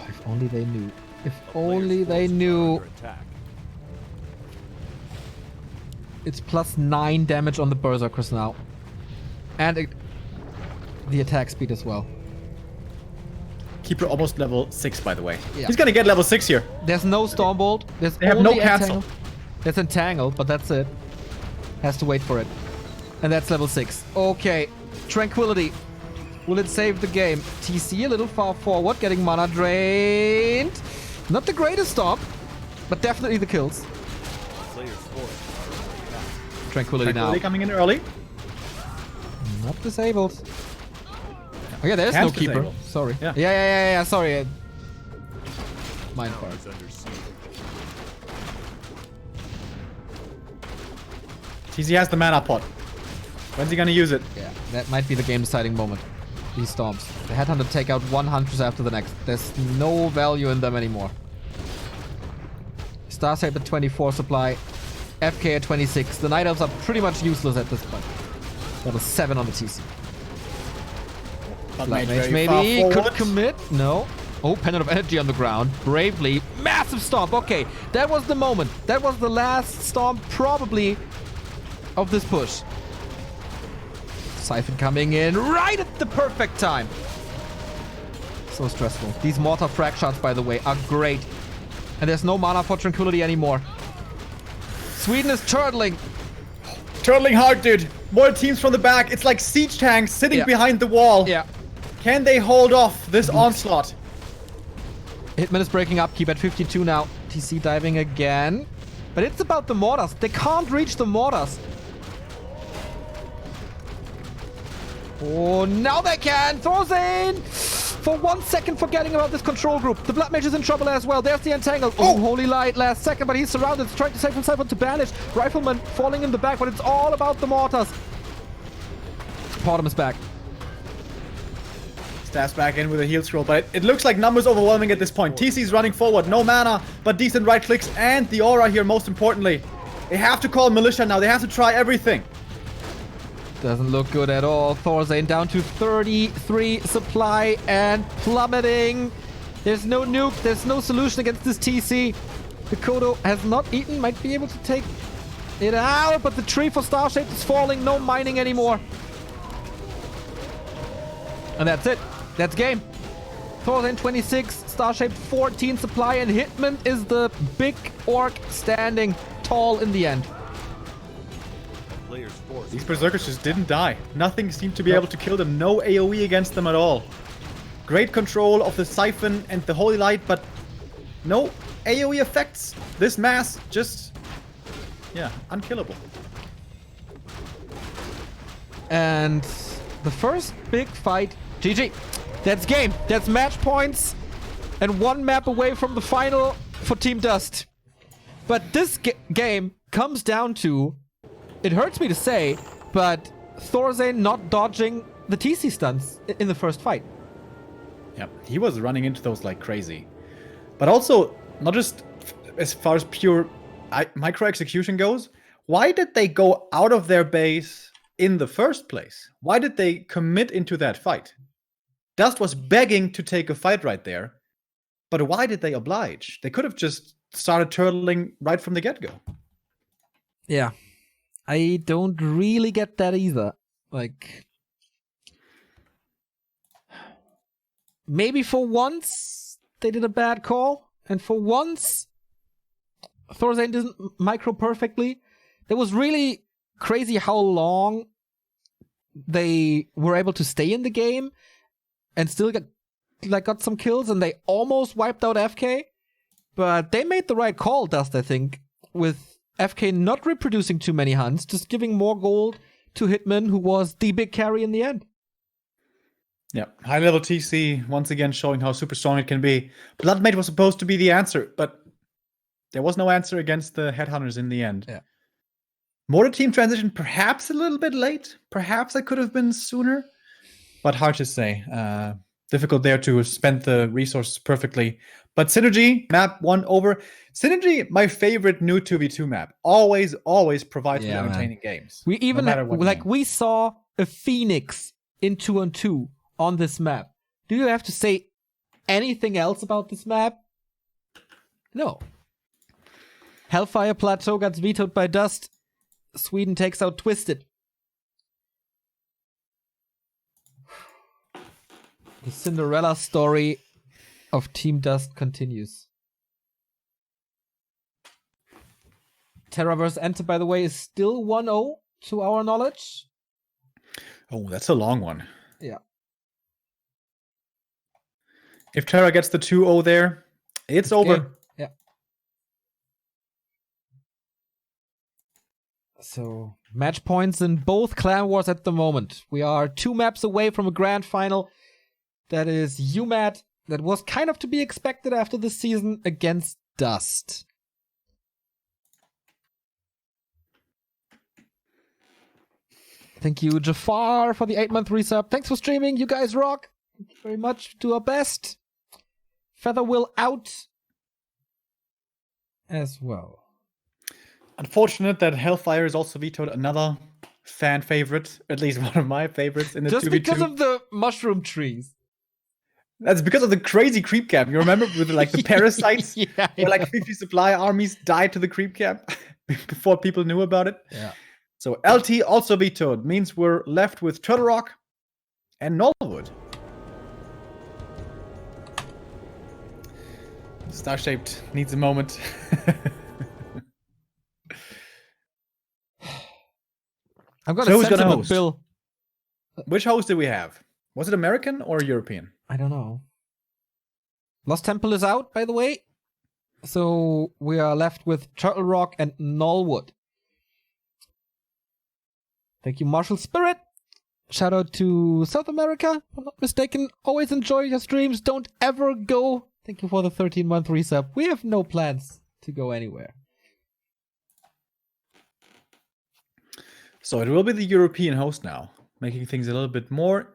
If only they knew. If only they knew. Under attack. It's plus 9 damage on the berserkers now. And the attack speed as well. Keeper almost level 6, by the way. Yeah. He's gonna get level 6 here. There's no Stormbolt. There's They have no only cancel. Entangle. There's Entangle, but that's it. Has to wait for it. And that's level 6. Okay. Tranquility. Will it save the game? TC a little far forward, getting mana drained. Not the greatest stop, but definitely the kills. Player's forces are under attack. Tranquility now. Tranquility coming in early. Not disabled. Oh yeah, there's Can't no keeper. disable. Sorry. Yeah. Yeah. Sorry. Mind part. Is under siege. TC has the mana pot. When's he gonna use it? Yeah, that might be the game deciding moment. These storms. The Headhunter take out 1 Huntress after the next. There's no value in them anymore. Starscape at 24 supply. FK at 26. The Night Elves are pretty much useless at this point. Level 7 on the TC. Blood Black Mage Mage very far maybe could forward. commit. No. Oh, Pendant of Energy on the ground. Bravely. Massive stomp. Okay, that was the moment. That was the last stomp probably of this push. Siphon coming in right at the perfect time. So stressful. These mortar frag shots, by the way, are great. And there's no mana for Tranquility anymore. Sweden is turtling. Turtling hard, dude. More teams from the back. It's like siege tanks sitting Yeah. behind the wall. Yeah. Can they hold off this onslaught? Hitman is breaking up. Keep at 52 now. TC diving again. But it's about the mortars. They can't reach the mortars. Oh, now they can! Thorzane! For 1 second forgetting about this control group. The Blood Mage is in trouble as well. There's the Entangle. Oh, Holy Light last second, but he's surrounded. He's trying to save himself to banish. Rifleman falling in the back, but it's all about the mortars. Potom is back. Stabs back in with a heal scroll, but it looks like numbers overwhelming at this point. TC's running forward. No mana, but decent right clicks and the aura here most importantly. They have to call militia now. They have to try everything. Doesn't look good at all. Thorzane down to 33 supply and plummeting. There's no nuke. There's no solution against this TC. The Kodo has not eaten. Might be able to take it out, but the tree for Starshaped is falling. No mining anymore. And that's it. That's game. Thorzane 26, Starshaped 14 supply, and Hitman is the big orc standing tall in the end. Player's forces. These berserkers just didn't die. Nothing seemed to be able to kill them. No AoE against them at all. Great control of the Siphon and the Holy Light, but No AoE effects. This mass just, yeah, unkillable. And the first big fight, GG. That's game. That's match points. And one map away from the final for Team DuSt. But this game comes down to, it hurts me to say, but Thorzane not dodging the TC stunts in the first fight. Yeah, he was running into those like crazy. But also, not just as far as pure micro execution goes, why did they go out of their base in the first place? Why did they commit into that fight? DuSt was begging to take a fight right there, but why did they oblige? They could have just started turtling right from the get-go. Yeah. I don't really get that either. Like, maybe for once they did a bad call, and for once Thorzane didn't micro perfectly. That was really crazy how long they were able to stay in the game and still got some kills, and they almost wiped out FK. But they made the right call, DuSt, I think, with FK not reproducing too many hunts, just giving more gold to Hitman, who was the big carry in the end. Yeah, high level TC, once again showing how super strong it can be. Bloodmate was supposed to be the answer, but there was no answer against the Headhunters in the end. Yeah. Mortar team transition perhaps a little bit late. Perhaps it could have been sooner, but hard to say. Difficult there to spend the resources perfectly. But Synergy, map 1 over. Synergy, my favorite new 2v2 map. Always provides with entertaining games. We even no we saw a Phoenix in 2-on-2 on this map. Do you have to say anything else about this map? No. Hellfire Plateau gets vetoed by DuSt. Sweden takes out Twisted. The Cinderella story of Team DuSt continues. Terraverse Enter, by the way, is still 1-0 to our knowledge. Oh, that's a long one. Yeah. If Terra gets the 2-0 there, it's over. Game. Yeah. So, match points in both clan wars at the moment. We are 2 maps away from a grand final. That is UMAT. That was kind of to be expected after this season against DuSt. Thank you, Jafar, for the 8-month resub. Thanks for streaming. You guys rock. Thank you very much. Do our best. Feather will out as well. Unfortunate that Hellfire is also vetoed, another fan favorite, at least one of my favorites in the 2v2. Just because of the mushroom trees. That's because of the crazy creep camp. You remember with like the parasites? Yeah, where like 50 supply armies died to the creep camp before people knew about it? Yeah. So LT also vetoed. Means we're left with Turtle Rock and Nullwood. Star-shaped needs a moment. I'm gonna So who's send gonna him a host? bill. Which host did we have? Was it American or European? I don't know. Lost Temple is out, by the way. So we are left with Turtle Rock and Nullwood. Thank you, Martial Spirit. Shout out to South America, if I'm not mistaken. Always enjoy your streams. Don't ever go. Thank you for the 13-month resub. We have no plans to go anywhere. So it will be the European host now, making things a little bit more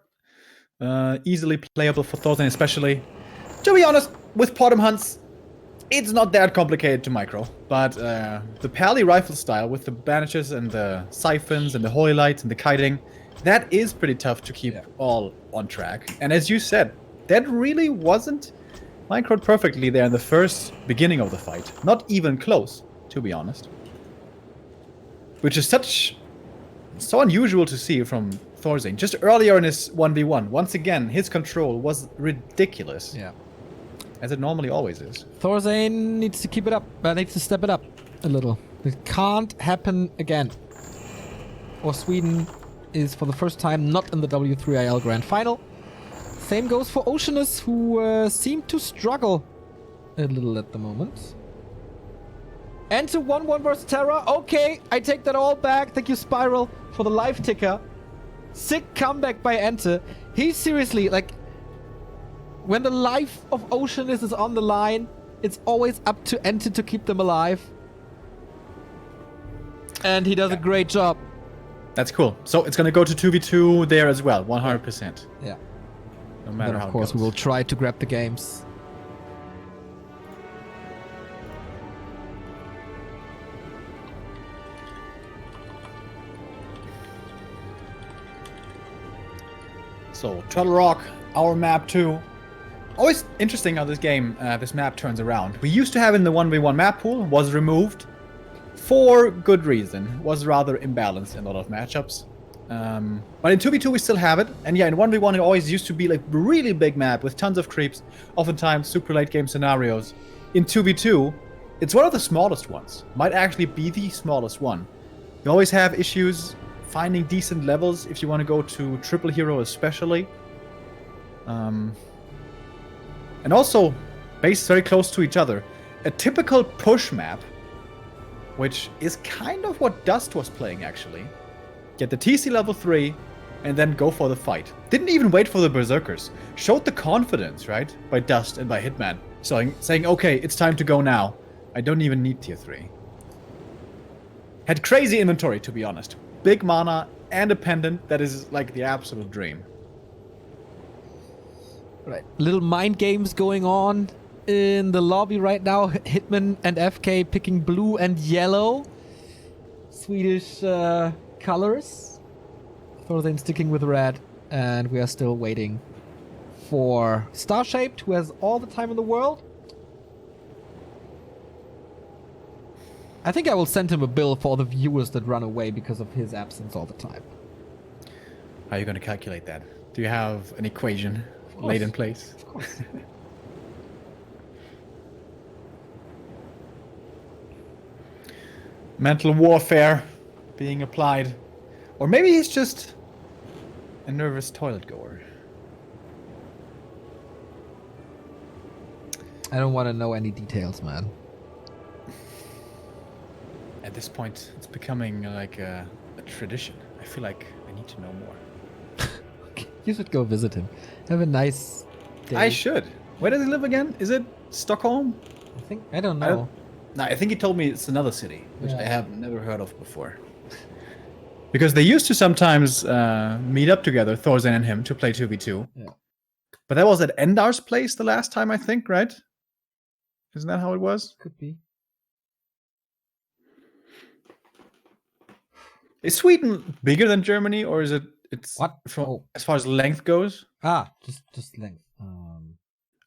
easily playable for Thorzane especially. To be honest, with Potom Hunts, it's not that complicated to micro, but the Pally rifle style with the banishes and the siphons and the holy lights and the kiting, that is pretty tough to keep all on track. And as you said, that really wasn't microed perfectly there in the first beginning of the fight. Not even close, to be honest. Which is so unusual to see from Thorzane. Just earlier in his 1v1, once again, his control was ridiculous. Yeah. As it normally always is. Thorzane needs to keep it up, needs to step it up a little. It can't happen again. Or Sweden is for the first time not in the W3IL Grand Final. Same goes for Oceanus, who seemed to struggle a little at the moment. Enter 1-1 versus Terra. Okay, I take that all back. Thank you, Spiral, for the live ticker. Sick comeback by Enter. He's seriously, like, when the life of Oceanus is on the line, it's always up to Enter to keep them alive. And he does a great job. That's cool. So it's going to go to 2v2 there as well, 100%. Yeah. No matter Then, how of course, it goes. we will try to grab the games. So, Turtle Rock, our map 2. Always interesting how this game, this map turns around. We used to have in the 1v1 map pool, was removed for good reason. Was rather imbalanced in a lot of matchups. But in 2v2 we still have it. And yeah, in 1v1 it always used to be like really big map with tons of creeps. Oftentimes super late game scenarios. In 2v2, it's one of the smallest ones. Might actually be the smallest one. You always have issues finding decent levels if you want to go to triple hero especially. And also based very close to each other. A typical push map, which is kind of what DuSt was playing actually. Get the TC level 3 and then go for the fight. Didn't even wait for the berserkers. Showed the confidence, right? By DuSt and by Hitman. Saying, okay, it's time to go now. I don't even need tier 3. Had crazy inventory, to be honest. Big mana and a pendant that is like the absolute dream. Right. Little mind games going on in the lobby right now. Hitman and FK picking blue and yellow. Swedish colors. Thorstein sticking with red. And we are still waiting for Starshaped, who has all the time in the world. I think I will send him a bill for all the viewers that run away because of his absence all the time. How are you going to calculate that? Do you have an equation laid in place? Of course. Mental warfare being applied. Or maybe he's just a nervous toilet goer. I don't want to know any details, man. At this point, it's becoming like a tradition. I feel like I need to know more. You should go visit him. Have a nice day. I should. Where does he live again? Is it Stockholm? I don't know. No, I think he told me it's another city, which Yeah. I have never heard of before. Because they used to sometimes meet up together, Thorstein and him, to play 2v2. Yeah. But that was at Endar's place the last time, I think, right? Isn't that how it was? Could be. Is Sweden bigger than Germany, or is it? It's What? From, Oh. as far as length goes. Just length.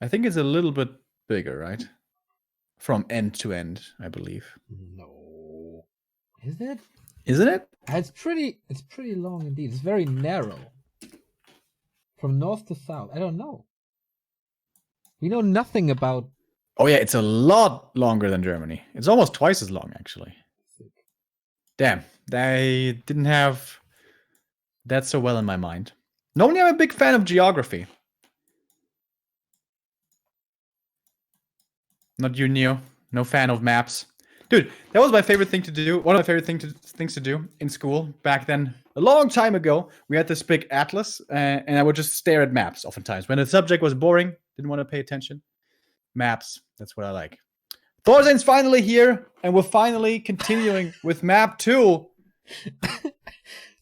I think it's a little bit bigger, right? From end to end, I believe. No. Is it? Isn't it? It's pretty long indeed. It's very narrow. From north to south. I don't know. We know nothing about. Oh yeah, it's a lot longer than Germany. It's almost twice as long, actually. Damn, they didn't have that so well in my mind. Normally, I'm a big fan of geography. Not you, Neo. No fan of maps. Dude, that was my favorite thing to do. One of my favorite things to do in school back then. A long time ago, we had this big atlas, and I would just stare at maps oftentimes. When the subject was boring, didn't want to pay attention. Maps, that's what I like. Thorstein's finally here, and we're finally continuing with map 2.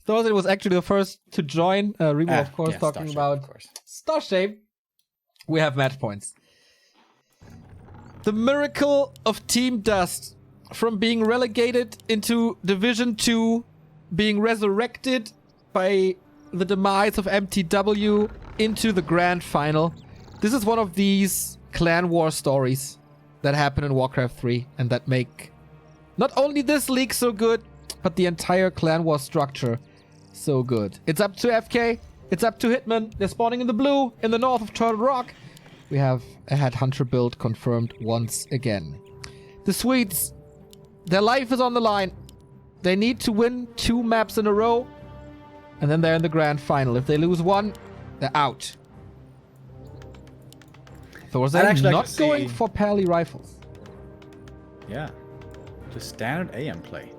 Thorstein was actually the first to join. Remo, of course, yeah, talking Starshape, about of course. Starshape. We have match points. The miracle of Team DuSt, from being relegated into Division 2, being resurrected by the demise of MTW into the grand final. This is one of these clan war stories that happen in Warcraft 3 and that make not only this league so good, but the entire clan war structure so good. It's up to FK. It's up to Hitman. They're spawning in the blue in the north of Turtle Rock. We have a Headhunter build confirmed once again. The Swedes, their life is on the line. They need to win 2 maps in a row, and then they're in the grand final. If they lose one, they're out. Thorzain actually like not to going see- for pally rifles. Yeah. Just standard AM play.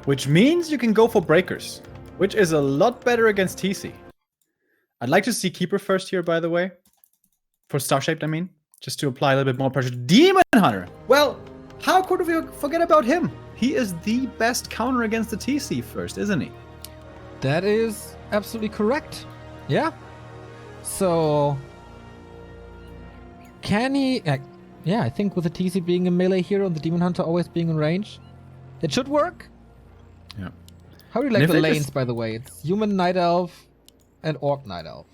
Which means you can go for breakers, which is a lot better against TC. I'd like to see Keeper first here, by the way. For Star-Shaped, I mean. Just to apply a little bit more pressure. Demon Hunter! Well, how could we forget about him? He is the best counter against the TC first, isn't he? That is absolutely correct. Yeah. So... Can he... yeah, I think with the TC being a melee hero and the Demon Hunter always being in range, it should work. Yeah. How do you And like if the they lanes, just- by the way? It's Human Night Elf and Orc Night Elf.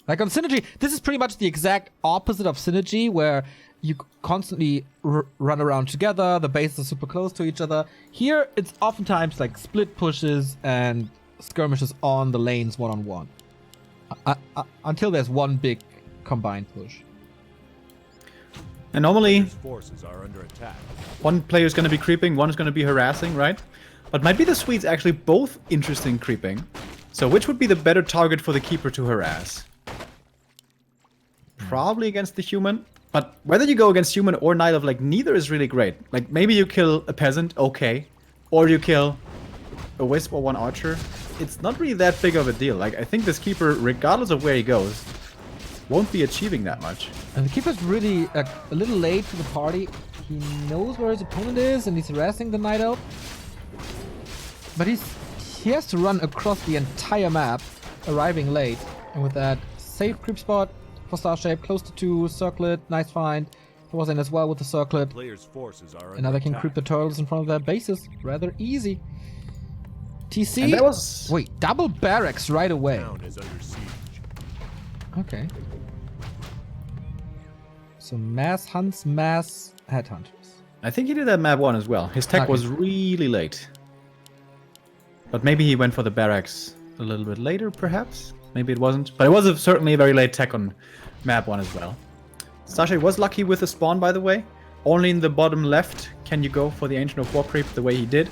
Like on Synergy, this is pretty much the exact opposite of Synergy, where you constantly run around together, the bases are super close to each other. Here, it's oftentimes like split pushes and skirmishes on the lanes one-on-one. Until there's one big combined push. And normally, His forces are under attack. one player is going to be creeping, one is going to be harassing, right? But might be the Swedes actually both interesting creeping. So which would be the better target for the Keeper to harass? Probably against the Human. But whether you go against Human or Night Elf, like, neither is really great. Like, maybe you kill a Peasant, okay. Or you kill a Wisp or one Archer. It's not really that big of a deal. Like, I think this Keeper, regardless of where he goes, won't be achieving that much. And the Keeper's really a little late to the party. He knows where his opponent is and he's harassing the Night Elf. But he has to run across the entire map, arriving late. And with that safe creep spot for Starshape, close to 2, circlet, nice find. Thorzain as well with the circlet. Players' forces are And now under they can attack. creep the turtles in front of their bases. Rather easy. TC. And that was... Wait, double barracks right away. Town is under siege. Okay. So mass hunts, mass headhunters. I think he did that map 1 as well. His tech Okay. was really late. But maybe he went for the barracks a little bit later, perhaps? Maybe it wasn't. But it was certainly a very late tech on map 1 as well. Sasha was lucky with the spawn, by the way. Only in the bottom left can you go for the Ancient of War creep the way he did.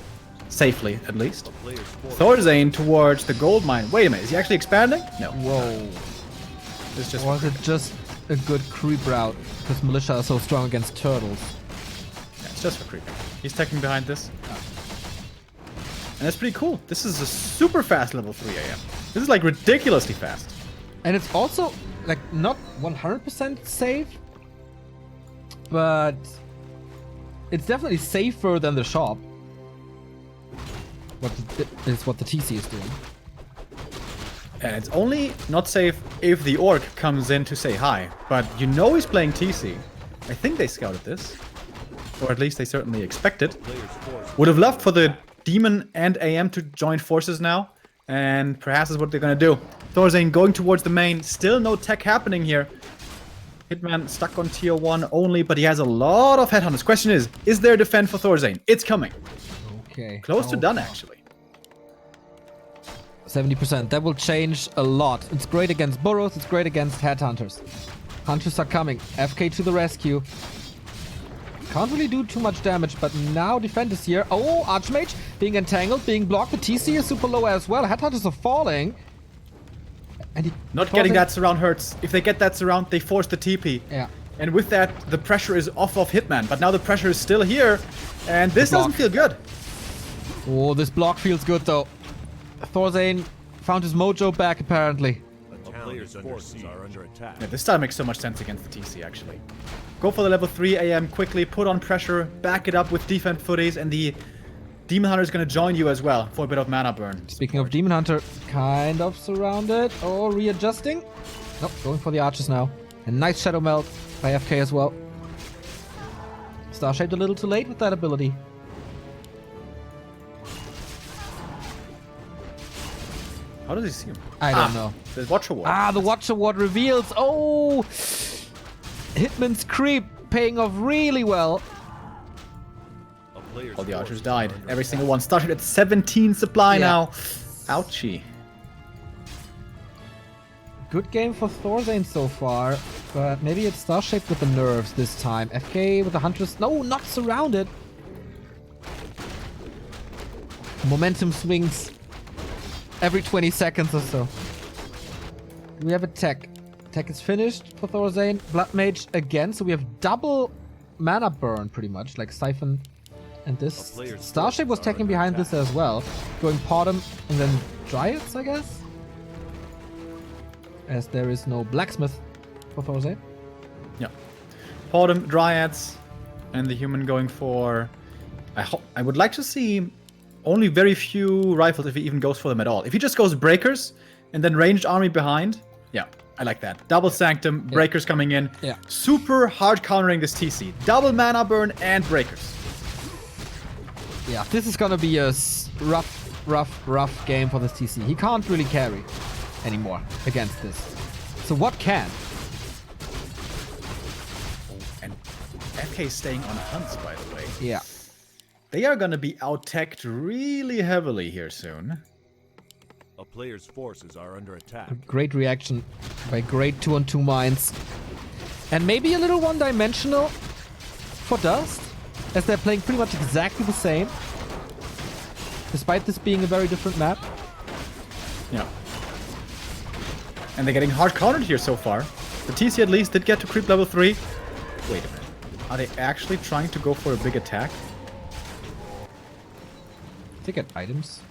Safely, at least. Players' forces Thorzain towards the gold mine. Wait a minute, is he actually expanding? No. Whoa. It's just... Was it just a good creep route? Because militia are so strong against turtles. Yeah, it's just for creeping. He's teching behind this. And that's pretty cool. This is a super fast level 3 AM. This is like ridiculously fast. And it's also like not 100% safe, but it's definitely safer than the shop. What the TC is doing. And it's only not safe if the orc comes in to say hi. But you know he's playing TC. I think they scouted this. Or at least they certainly expected. players' forces Would have loved for the Demon and AM to join forces now. And perhaps that's what they're gonna do. Thorzain going towards the main. Still no tech happening here. Hitman stuck on tier 1 only, but he has a lot of headhunters. Question is there a defend for Thorzain? It's coming. Okay. Close to done, actually. 70%. That will change a lot. It's great against burrows. It's great against headhunters. Hunters are coming. FK to the rescue. Can't really do too much damage, but now defend is here. Oh, Archmage being entangled, being blocked. The TC is super low as well. Headhunters are falling. And Not getting that surround hurts. If they get that surround, they force the TP. Yeah. And with that, the pressure is off of Hitman. But now the pressure is still here. And this The block. doesn't feel good. Oh, this block feels good though. Thorzain found his mojo back apparently. The players' forces are under attack. Yeah, this style makes so much sense against the TC, actually. Go for the level 3 AM quickly, put on pressure, back it up with defense footies, and the Demon Hunter is going to join you as well for a bit of mana burn. Speaking of Demon Hunter, kind of surrounded. Oh, readjusting. Nope, going for the archers now. And nice Shadow Melt by FK as well. Starshaped a little too late with that ability. How does he see him? I don't know. The Watcher Ward. Ah, the Watcher Ward reveals. Oh! Hitman's creep paying off really well. A player's All the archers forces died. are under Every attack. single one started at 17 supply Yeah. now. Ouchie. Good game for Thorzain so far, but maybe it's Starshaped with the nerves this time. FK with the Huntress. No, not surrounded. Momentum swings every 20 seconds or so. We have a tech. Tech is finished for Thorazane. Blood Mage again, so we have double mana burn pretty much, like Siphon and this. Starshape was taking behind this as well. Going Potom and then Dryads, I guess? As there is no Blacksmith for Thorazane. Yeah. Potom, Dryads, and the human going for... I would like to see only very few rifles if he even goes for them at all. If he just goes Breakers and then ranged army behind, yeah, I like that. Double Sanctum, Breakers coming in. Yeah. Super hard countering this TC. Double mana burn and Breakers. Yeah, this is gonna be a rough game for this TC. He can't really carry anymore against this. So what can? And FK staying on hunts, by the way. Yeah. They are gonna be out-teched really heavily here soon. A player's forces are under attack. Great reaction by great 2-on-2 mines. And maybe a little one-dimensional for DuSt, as they're playing pretty much exactly the same. Despite this being a very different map. Yeah. And they're getting hard countered here so far. The TC at least did get to creep level 3. Wait a minute. Are they actually trying to go for a big attack? They get items.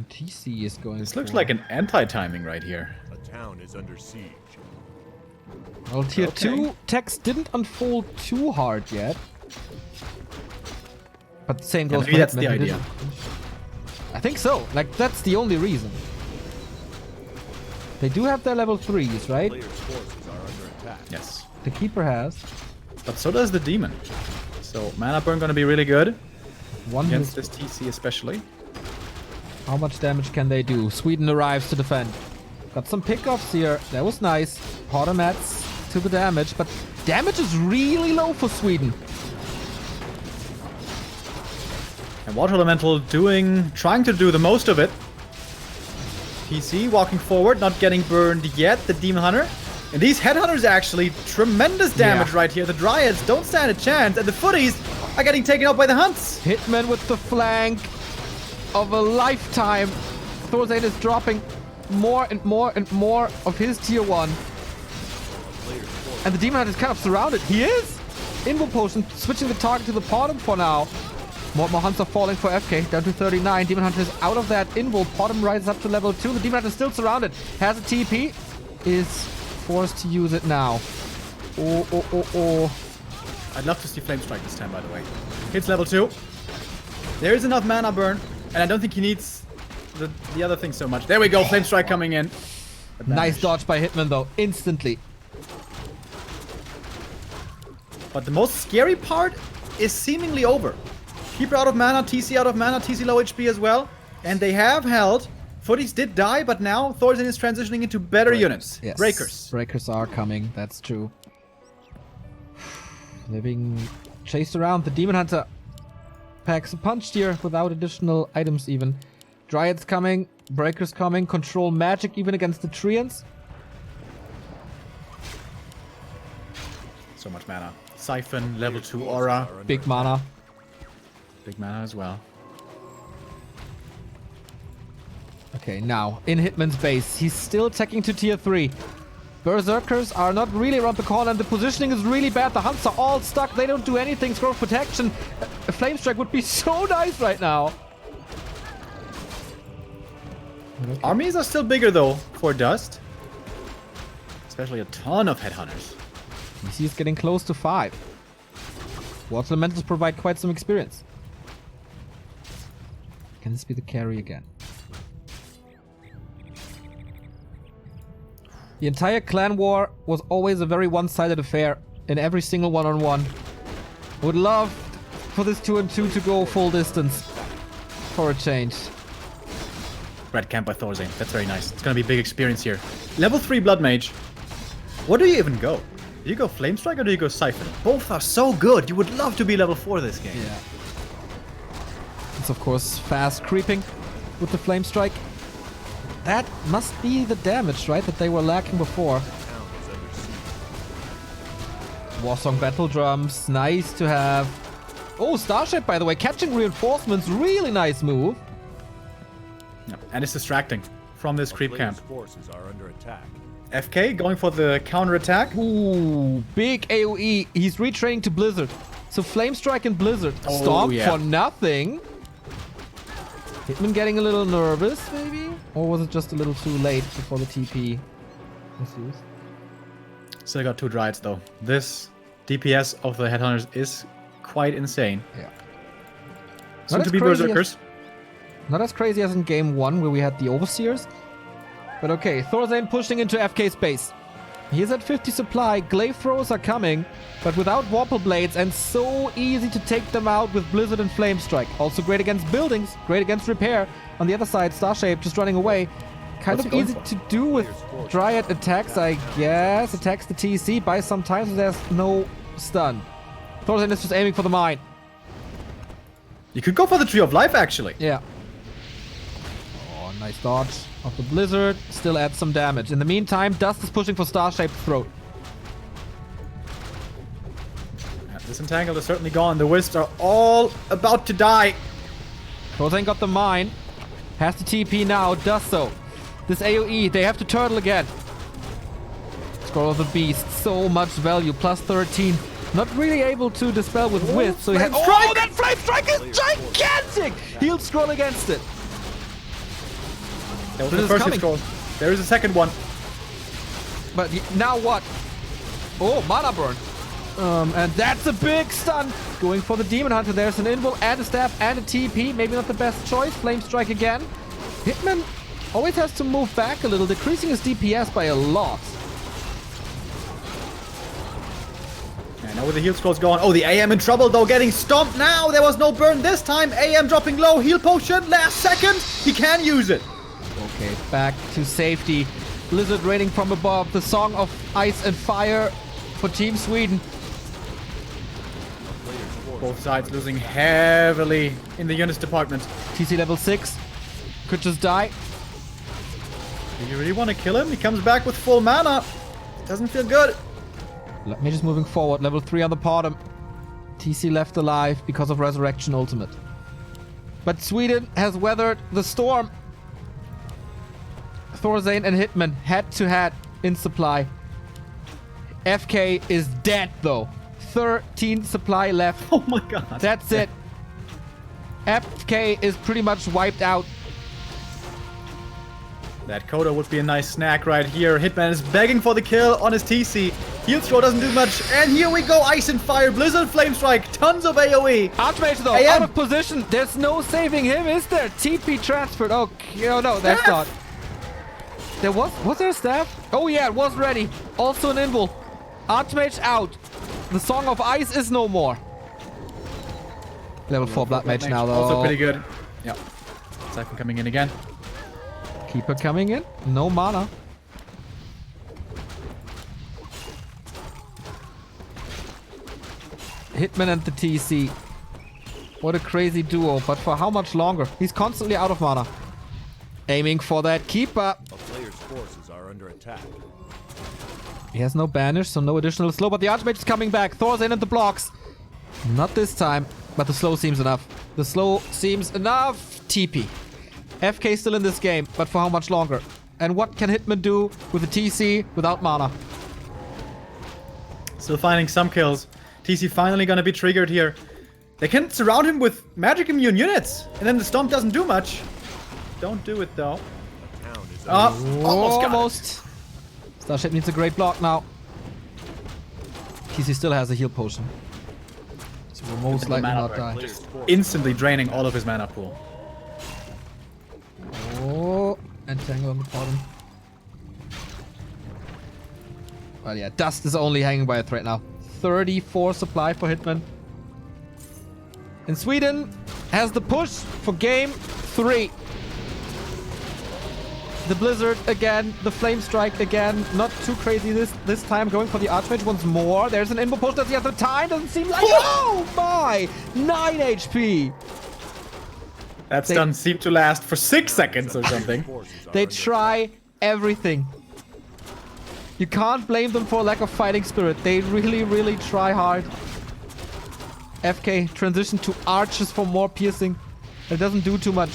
TC is going. This looks like an anti-timing right here. A town is under siege. Well, tier 2 text didn't unfold too hard yet. But the same goes for maybe that's Hitman, the who idea. didn't. I think so. Like, that's the only reason. They do have their level 3s, right? Player's forces are under attack. Yes. The Keeper has. But so does the Demon. So mana burn gonna be really good. One Against hit. this TC especially. How much damage can they do? Sweden arrives to defend. Got some pickoffs here. That was nice. Potom adds to the damage, but damage is really low for Sweden. And Water Elemental trying to do the most of it. TC walking forward, not getting burned yet, the Demon Hunter. And these Headhunters actually, tremendous damage right here. The Dryads don't stand a chance, and the Footies are getting taken out by the Hunts. Hitman with the flank of a lifetime. Thorazane is dropping more and more and more of his tier 1. And the Demon Hunter is kind of surrounded. He is! Invo Potion, switching the target to the Potom for now. More Hunts are falling for FK, down to 39. Demon Hunter is out of that Invo. Potom rises up to level 2. The Demon Hunter is still surrounded. Has a TP. Is forced to use it now. Oh. I'd love to see Flame Strike this time, by the way. Hits level 2. There is enough mana burn, and I don't think he needs the other thing so much. There we go, Flame Strike coming in. Nice dodge by Hitman, though. Instantly. But the most scary part is seemingly over. Keeper out of mana, TC out of mana, TC low HP as well. And they have held. Footies did die, but now Thorazane is transitioning into better units. Yes. Breakers. Breakers are coming, that's true. They're being chased around. The Demon Hunter packs a punch here without additional items even. Dryads coming, Breakers coming, control magic even against the Treants. So much mana. Siphon, level 2 aura. Big mana. Big mana as well. Okay, now, in Hitman's base, he's still taking to tier 3. Berserkers are not really around the corner, and the positioning is really bad. The Hunts are all stuck. They don't do anything. Scroll protection. A Flame Strike would be so nice right now. Okay. Armies are still bigger, though, for DuSt. Especially a ton of Headhunters. DC is getting close to 5. Water Elementals provide quite some experience. Can this be the carry again? The entire clan war was always a very one-sided affair in every single one-on-one. Would love for this 2-on-2 to go full distance for a change. Red camp by Thorazane. That's very nice. It's gonna be big experience here. Level 3 Blood Mage. What do you even go? Do you go Flame Strike or do you go Siphon? Both are so good. You would love to be level 4 this game. Yeah. It's of course fast creeping with the Flame Strike. That must be the damage, right, that they were lacking before. Warsong Battle Drums, nice to have. Oh, Starship, by the way, catching reinforcements, really nice move. Yeah. And it's distracting from this creep camp. Forces are under attack. FK going for the counter attack. Ooh, big AoE. He's retraining to Blizzard. So Flame Strike and Blizzard. Oh, Stomp yeah. for nothing. Hitman getting a little nervous, maybe? Or was it just a little too late before the TP was used? Still got 2 Dryades though. This DPS of the Headhunters is quite insane. Yeah. Soon Not to as be crazy Berserkers. Not as crazy as in game 1 where we had the Overseers. But okay, Thorazane pushing into FK space. He's at 50 supply, Glaive Throws are coming, but without Warple Blades and so easy to take them out with Blizzard and Flame Strike. Also great against buildings, great against repair. On the other side, Starshape just running away. Kind What's of he easy going to do with Dryad attacks, I guess. Attacks the TC, buys some time so there's no stun. Thorazane is just aiming for the mine. You could go for the Tree of Life actually. Yeah. Oh, nice dodge of the Blizzard. Still adds some damage. In the meantime, DuSt is pushing for Starshape's throat. This entangle is certainly gone. The Wisps are all about to die. Thorazane got the mine. Has the TP now. DuSt so. This AoE, they have to turtle again. Scroll of the Beast. So much value. Plus 13. Not really able to dispel with Wisp. So he has. Oh, that Flame Strike is gigantic! He'll scroll against it. That was This the is first coming. scroll. There is a second one. But now what? Oh, Mana Burn. And that's a big stun. Going for the Demon Hunter. There's an Invul and a Staff and a TP. Maybe not the best choice. Flame Strike again. Hitman always has to move back a little, decreasing his DPS by a lot. And now with the heal scrolls going. Oh, the AM in trouble though, getting stomped now. There was no burn this time. AM dropping low. Heal potion. Last second. He can use it. Okay, back to safety. Blizzard raining from above. The Song of Ice and Fire for Team Sweden. Both sides losing heavily in the units department. TC level 6. Could just die. Do you really want to kill him? He comes back with full mana. Doesn't feel good. Let me just moving forward. Level 3 on the bottom. TC left alive because of Resurrection Ultimate. But Sweden has weathered the storm. Thorazane and Hitman head to head in supply. FK is dead though. 13 supply left. Oh my god. That's it. FK is pretty much wiped out. That Coda would be a nice snack right here. Hitman is begging for the kill on his TC. Heal throw doesn't do much. And here we go. Ice and Fire. Blizzard Flame Strike. Tons of AoE. Archmage though, AM. out of position. There's no saving him, is there? TP transferred. Okay, oh no, that's not. There was there a staff? Oh yeah, it was ready. Also an invul. Archmage out. The Song of Ice is no more. Level 4 Blood Mage now though. Also pretty good. Yeah. Second coming in again. Keeper coming in. No mana. Hitman and the TC. What a crazy duo, but for how much longer? He's constantly out of mana. Aiming for that Keeper. A player's forces are under attack. He has no banish, so no additional slow, but the Archmage is coming back. Thor's in at the blocks. Not this time, but the slow seems enough. The slow seems enough. TP. FK still in this game, but for how much longer? And what can Hitman do with the TC without mana? Still finding some kills. TC finally gonna be triggered here. They can surround him with magic immune units. And then the stomp doesn't do much. Don't do it though. Hound is Almost got it. Almost. Starship needs a great block now. TC still has a heal potion. So will most likely mana not burn. die. player's forces. Instantly draining all of his mana pool. Oh, entangle on the bottom. Well, yeah, DuSt is only hanging by a thread now. 34 supply for Hitman. And Sweden has the push for game 3. The Blizzard again, the Flame Strike again. Not too crazy this time. Going for the Archmage once more. There's an input push. Does he have the time? Doesn't seem like. Oh my! 9 HP. That stun seemed to last for 6 seconds or something. Forces are They under try everything. You can't blame them for lack of fighting spirit. They really, really try hard. FK transition to archers for more piercing. It doesn't do too much.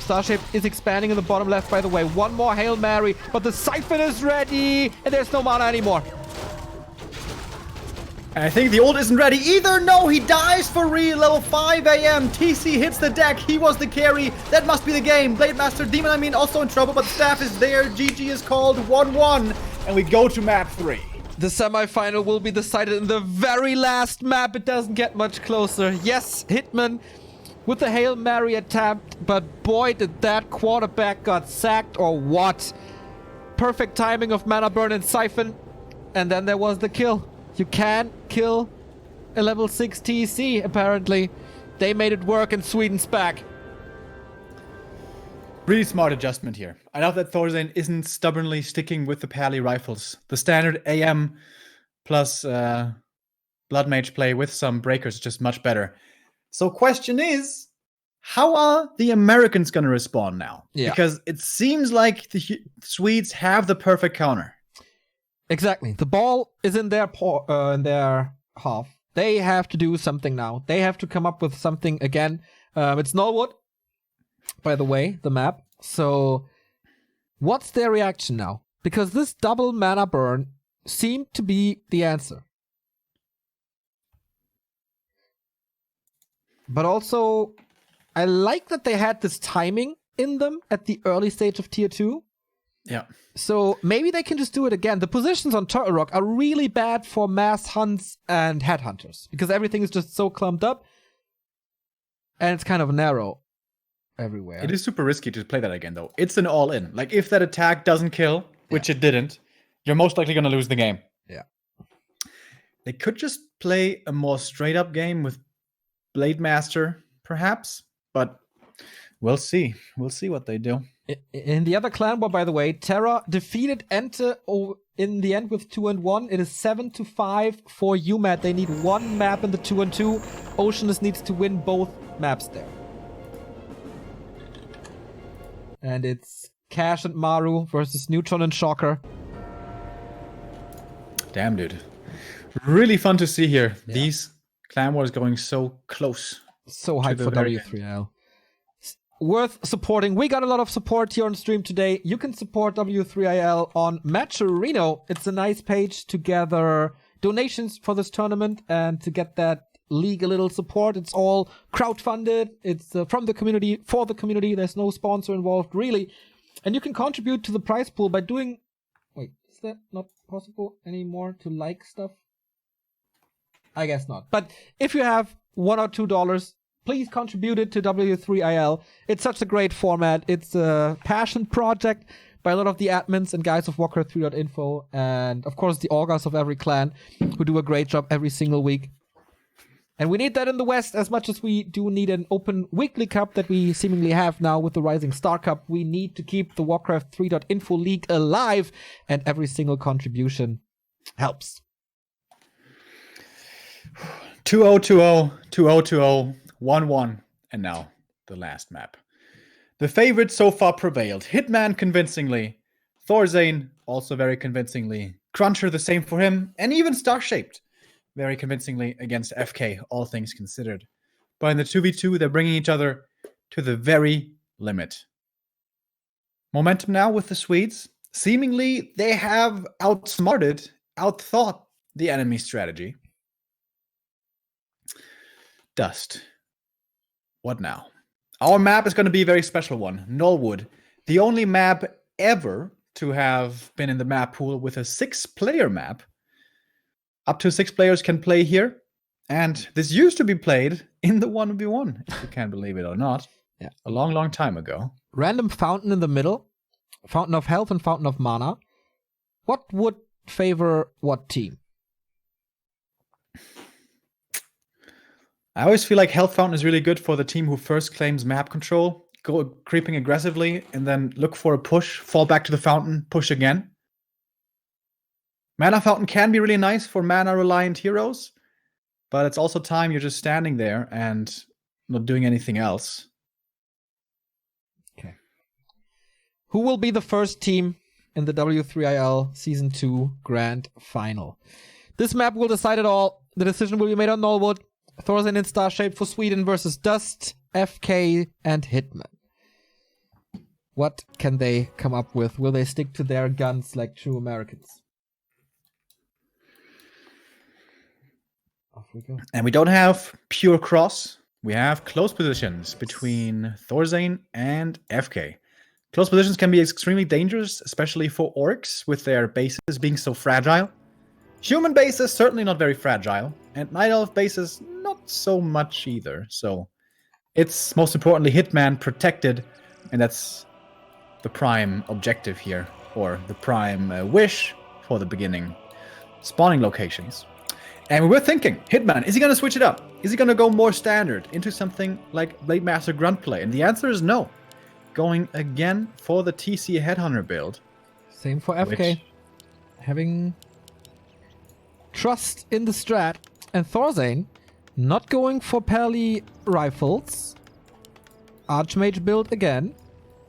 Starship is expanding in the bottom left, by the way. One more Hail Mary, but the Siphon is ready, and there's no mana anymore. And I think the ult isn't ready either. No, he dies for real. Level 5 AM. TC hits the deck. He was the carry. That must be the game. Blade Master Demon, I mean, also in trouble, but the staff is there. GG is called 1-1. And we go to map 3. The semifinal will be decided in the very last map. It doesn't get much closer. Yes, Hitman with the Hail Mary attempt, but boy, did that quarterback got sacked or what. Perfect timing of Mana Burn and Siphon. And then there was the kill. You can't kill a level 6 TC, apparently. They made it work in Sweden's back. Really smart adjustment here. I love that Thorstein isn't stubbornly sticking with the Pally rifles. The standard AM plus Blood Mage play with some breakers is just much better. So question is, how are the Americans going to respond now? Yeah. Because it seems like the Swedes have the perfect counter. Exactly. The ball is in their half. They have to do something now. They have to come up with something again. It's Nullwood, by the way, the map. So what's their reaction now? Because this double mana burn seemed to be the answer. But also, I like that they had this timing in them at the early stage of Tier 2. Yeah. So maybe they can just do it again. The positions on Turtle Rock are really bad for mass hunts and headhunters because everything is just so clumped up and it's kind of narrow everywhere. It is super risky to play that again, though. It's an all-in. Like, if that attack doesn't kill, which it didn't, you're most likely going to lose the game. Yeah. They could just play a more straight-up game with Blade Master, perhaps, but we'll see. We'll see what they do. In the other clan war, by the way, Terra defeated Ente in the end with 2-1. It is 7-5 for UMAT. They need one map in the 2-2. Oceanus needs to win both maps there. And it's Cash and Maru versus Neutron and Shocker. Damn, dude. Really fun to see here. Yeah. These clan wars going so close. So hyped for W3IL. Worth supporting. We got a lot of support here on stream today. You can support W3IL on Matcherino. It's a nice page to gather donations for this tournament and to get that league a little support. It's all crowdfunded. It's from the community, for the community. There's no sponsor involved, really. And you can contribute to the prize pool by doing... Wait, is that not possible anymore to like stuff? I guess not. But if you have $1 or $2, please contribute it to W3IL. It's such a great format. It's a passion project by a lot of the admins and guys of Warcraft3.info, and of course the augurs of every clan who do a great job every single week. And we need that in the West as much as we do need an open weekly cup that we seemingly have now with the Rising Star Cup. We need to keep the Warcraft3.info league alive, and every single contribution helps. 2-0-2-0, 2-0-2-0, 1-1, and now the last map. The favorite so far prevailed. Hitman convincingly, Thorstein also very convincingly, Cruncher the same for him, and even Star-Shaped very convincingly against FK, all things considered. But in the 2v2, they're bringing each other to the very limit. Momentum now with the Swedes. Seemingly, they have outsmarted, outthought the enemy strategy. DuSt. What now? Our map is going to be a very special one. Nullwood. The only map ever to have been in the map pool with a 6-player map. Up to 6 players can play here. And this used to be played in the 1v1, if you can believe it or not. Yeah. A long, long time ago. Random fountain in the middle. Fountain of health and fountain of mana. What would favor what team? I always feel like Health Fountain is really good for the team who first claims map control, go creeping aggressively, and then look for a push, fall back to the fountain, push again. Mana Fountain can be really nice for mana-reliant heroes, but it's also time you're just standing there and not doing anything else. Okay. Who will be the first team in the W3IL Season 2 Grand Final? This map will decide it all. The decision will be made on Nullwood. Thorstein and Star-Shaped for Sweden versus DuSt, FK, and Hitman. What can they come up with? Will they stick to their guns like true Americans? Off we go. And we don't have pure cross. We have close positions between Thorzane and FK. Close positions can be extremely dangerous, especially for orcs, with their bases being so fragile. Human bases, certainly not very fragile. And Night Elf bases, not so much either. So it's most importantly Hitman protected, and that's the prime objective here, or the prime wish for the beginning spawning locations. And we were thinking, Hitman, is he going to switch it up? Is he going to go more standard into something like Blade Master Grunt play? And the answer is no. Going again for the TC Headhunter build. Same for FK. Having trust in the strat. And Thorzane not going for Pally rifles. Archmage build again.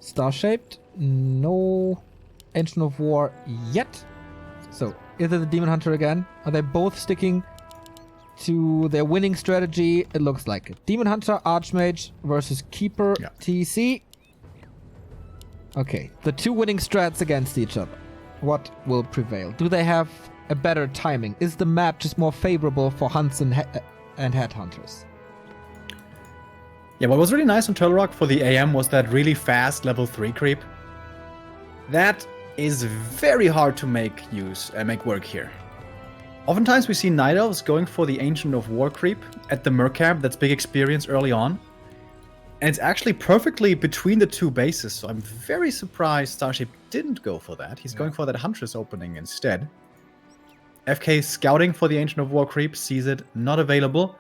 Star-shaped. No Ancient of War yet. So, is it the Demon Hunter again? Are they both sticking to their winning strategy? It looks like it. Demon Hunter, Archmage versus Keeper, TC. Okay, the two winning strats against each other. What will prevail? Do they have a better timing? Is the map just more favorable for hunts and headhunters? Yeah, what was really nice on Turtle Rock for the AM was that really fast level 3 creep. That is very hard to make work here. Oftentimes we see Night Elves going for the Ancient of War creep at the Mercab, that's big experience early on. And it's actually perfectly between the two bases, so I'm very surprised Starship didn't go for that. He's going for that Huntress opening instead. FK scouting for the Ancient of War creep, sees it, not available.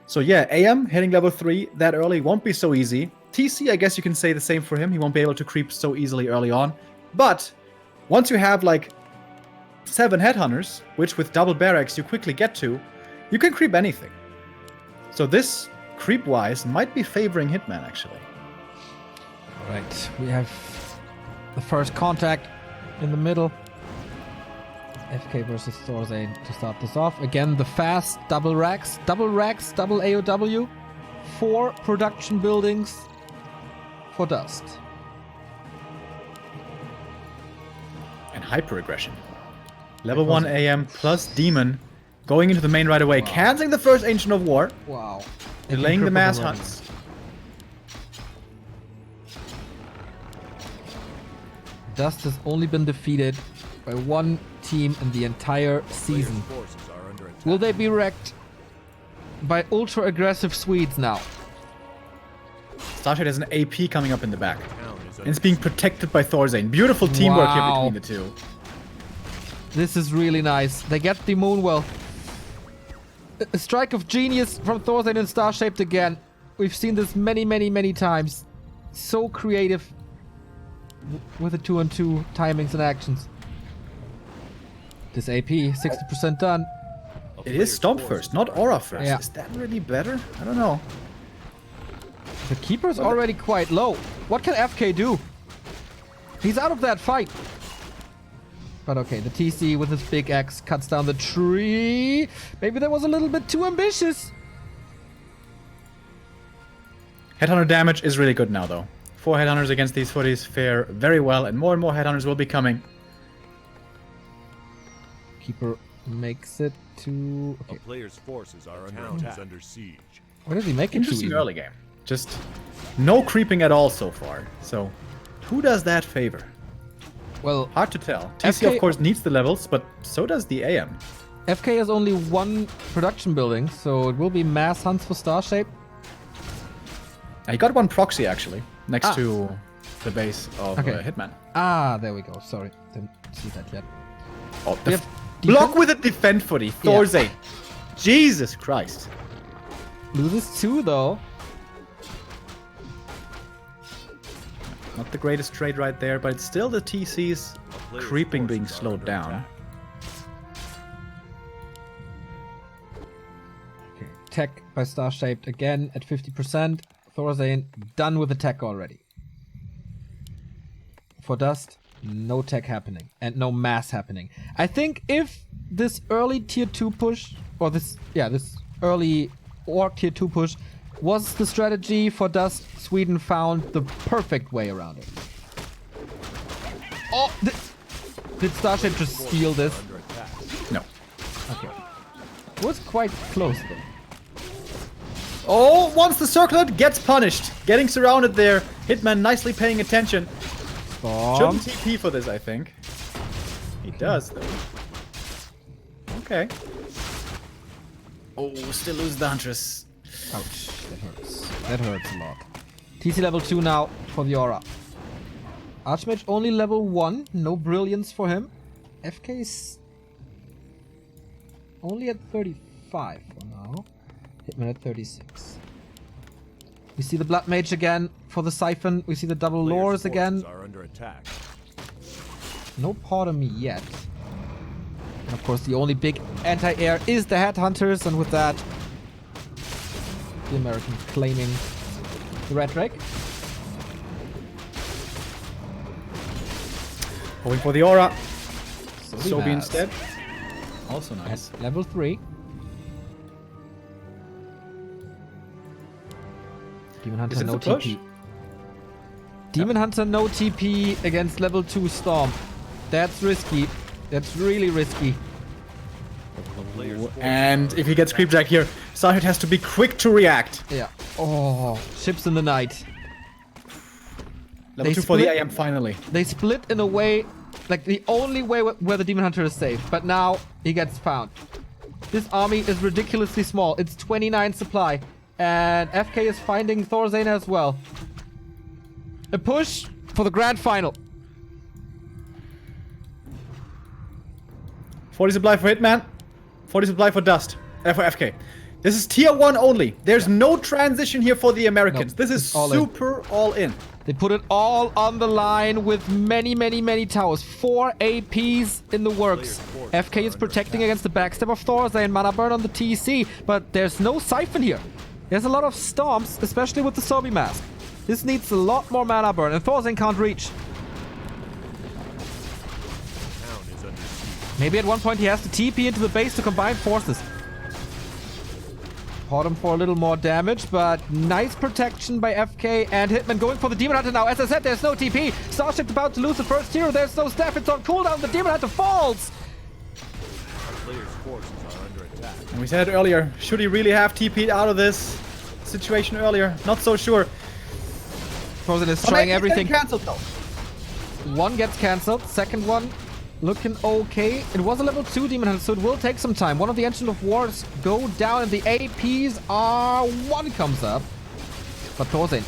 So yeah, AM hitting level 3 that early won't be so easy. TC, I guess you can say the same for him. He won't be able to creep so easily early on. But once you have like 7 headhunters, which with double barracks you quickly get to, you can creep anything. So this, creep-wise, might be favoring Hitman, actually. Right, we have the first contact in the middle. FK versus Thorzane to start this off. Again, the fast double racks, double AOW. 4 production buildings for DuSt. And hyper aggression. Level 1 AM plus Demon going into the main right away, canceling the first Ancient of War. Wow. Delaying the mass hunts. DuSt has only been defeated by 1 team in the entire season. Forces are under attack. Will they be wrecked by ultra aggressive Swedes now? Starshade has an AP coming up in the back. Town is And it's being protected by Thorzane. Beautiful teamwork here Wow. between the two. This is really nice. They get the Moonwell. A strike of genius from Thorzane and Star-Shaped again. We've seen this many times. So creative with the 2-on-2 timings and actions. This AP, 60% done. It is Stomp first, not Aura first. Yeah. Is that really better? I don't know. The Keeper's already quite low. What can FK do? He's out of that fight. But okay, the TC with his big axe cuts down the tree. Maybe that was a little bit too ambitious. Headhunter damage is really good now, though. 4 headhunters against these footies fare very well, and more headhunters will be coming. Keeper makes it to... A Okay, player's forces are under attack. Under siege. where does he make it to? Interesting even? early game. Just no creeping at all so far. So, who does that favor? Well, Hard to tell. TC, FK of course, needs the levels, but so does the AM. FK has only 1 production building, so it will be mass hunts for Starshape. I got 1 proxy, actually, next to the base of Hitman. Ah, there we go. Sorry, didn't see that yet. Oh, We have block with a defend footy. Thorzane. Jesus Christ. Loses 2 though. Not the greatest trade right there, but it's still the TC's Player's creeping being forces are slowed under down. attack. Okay, tech by Star-Shaped again at 50%. Thorzane done with the tech already. For DuSt, no tech happening and no mass happening. I think if this early tier 2 push, or this early orc tier 2 push was the strategy for DuSt, Sweden found the perfect way around it. Oh, did Starship just steal this? Under attack. No. Okay. It was quite close though. Oh, once the circlet gets punished. Getting surrounded there. Hitman nicely paying attention. Bomb. Shouldn't TP for this, I think. He does, though. Okay. Oh, still lose the Huntress. Ouch, that hurts. That hurts a lot. TC level 2 now for the Aura. Archmage only level 1, no brilliance for him. FK is only at 35 for now. Hitman at 36. We see the Blood Mage again for the Siphon. We see the double Players' Lures again. forces are under attack. No part of me yet. And of course the only big anti-air is the Headhunters, and with that the American claiming the Red Drake. Going for the aura. Sobi Sobi Maz instead. Also nice. at level 3. Demon Hunter Is it no the push? TP. Demon Hunter no TP against level 2 Storm. That's risky. That's really risky. The players' forces And are if he gets creepjack here, Starship has to be quick to react. Yeah. Oh, ships in the night. Level They 2 for the split- AM finally. They split in a way, like the only way where the Demon Hunter is safe. But now he gets found. This army is ridiculously small. It's 29 supply. And FK is finding Thorzane as well. A push for the grand final. 40 supply for Hitman. 40 supply for DuSt. For FK. This is tier 1 only. There's no transition here for the Americans. Nope, This is it's all in. super all in. They put it all on the line with many, many, many towers. 4 APs in the works. FK is protecting against the backstab of Thorzane, mana burn on the TC, but there's no Siphon here. There's a lot of Storms, especially with the Sobi Mask. This needs a lot more mana burn, and Thorzane can't reach. town is under siege. Maybe at one point he has to TP into the base to combine forces. Caught him for a little more damage, but nice protection by FK and Hitman going for the Demon Hunter now. As I said, there's no TP. Starship about to lose the first hero. There's no staff. It's on cooldown. The Demon Hunter falls. Players' forces are under attack. And we said it earlier, should he really have TP'd out of this situation earlier? Not so sure. Frozen is Oh, trying maybe it's everything. getting cancelled though. One gets cancelled. Second one looking okay. It was a level 2 Demon Hunter, so it will take some time. One of the Ancient of Wars go down, and the APs are... One comes up. But Thorzane,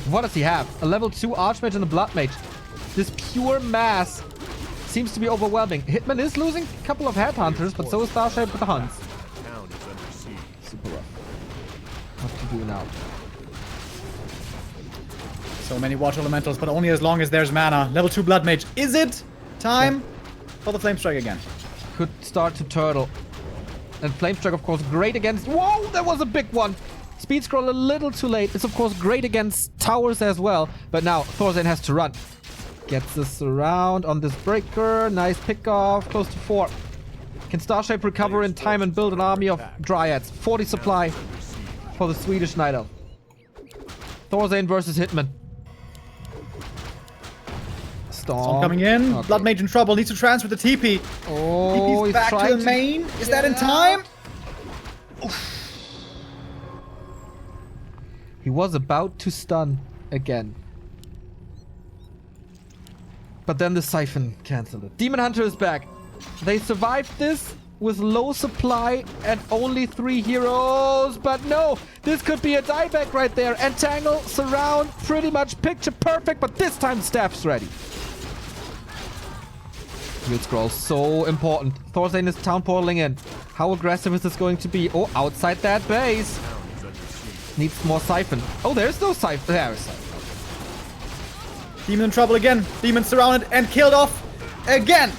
what does he have? A level 2 Archmage and a Blood Mage. This pure mass seems to be overwhelming. Hitman is losing a couple of Headhunters, but so is Starship with the Hunts. Town is under siege. Super rough. What to do now? So many Water Elementals, but only as long as there's mana. Level 2 Blood Mage. Is it time for the Flame Strike again? Could start to turtle. And Flame Strike, of course, great against... Whoa, that was a big one! Speed Scroll a little too late. It's, of course, great against towers as well. But now, Thorzane has to run. Gets this around on this breaker. Nice pick off. Close to 4. Can Starshape recover in time and build an army of Dryads? 40 supply for the Swedish Night Elf. Thorzane versus Hitman. Storm coming in. Okay. Blood Mage in trouble. Needs to transfer the TP. Oh, TP's he's back to trying the main. Is that in time? He was about to stun again. But then the Siphon cancelled it. Demon Hunter is back. They survived this with low supply and only 3 heroes. But no, this could be a dieback right there. Entangle, surround, pretty much picture perfect. But this time Staff's ready. Field Scroll, so important. Thorzane is town portaling in. How aggressive is this going to be? Oh, outside that base. Town is under siege. Needs more Siphon. Oh, there's no Siphon. There is Siphon. Demon in trouble again. Demon surrounded and killed off again.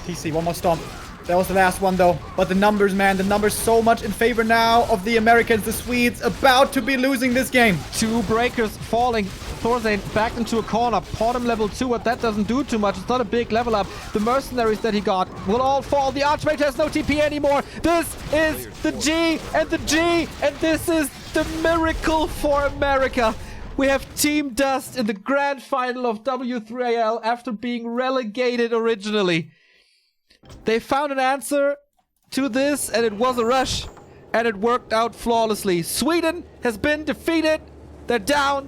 PC, one more stomp. That was the last one though. But the numbers, man, the numbers so much in favor now of the Americans. The Swedes about to be losing this game. 2 breakers falling. Thorzane back into a corner. Portum level 2, but that doesn't do too much. It's not a big level up. The mercenaries that he got will all fall. The Archmage has no TP anymore. This is the G and the G, and this is the miracle for America. We have Team DuSt in the grand final of W3IL after being relegated originally. They found an answer to this, and it was a rush, and it worked out flawlessly. Sweden has been defeated. They're down.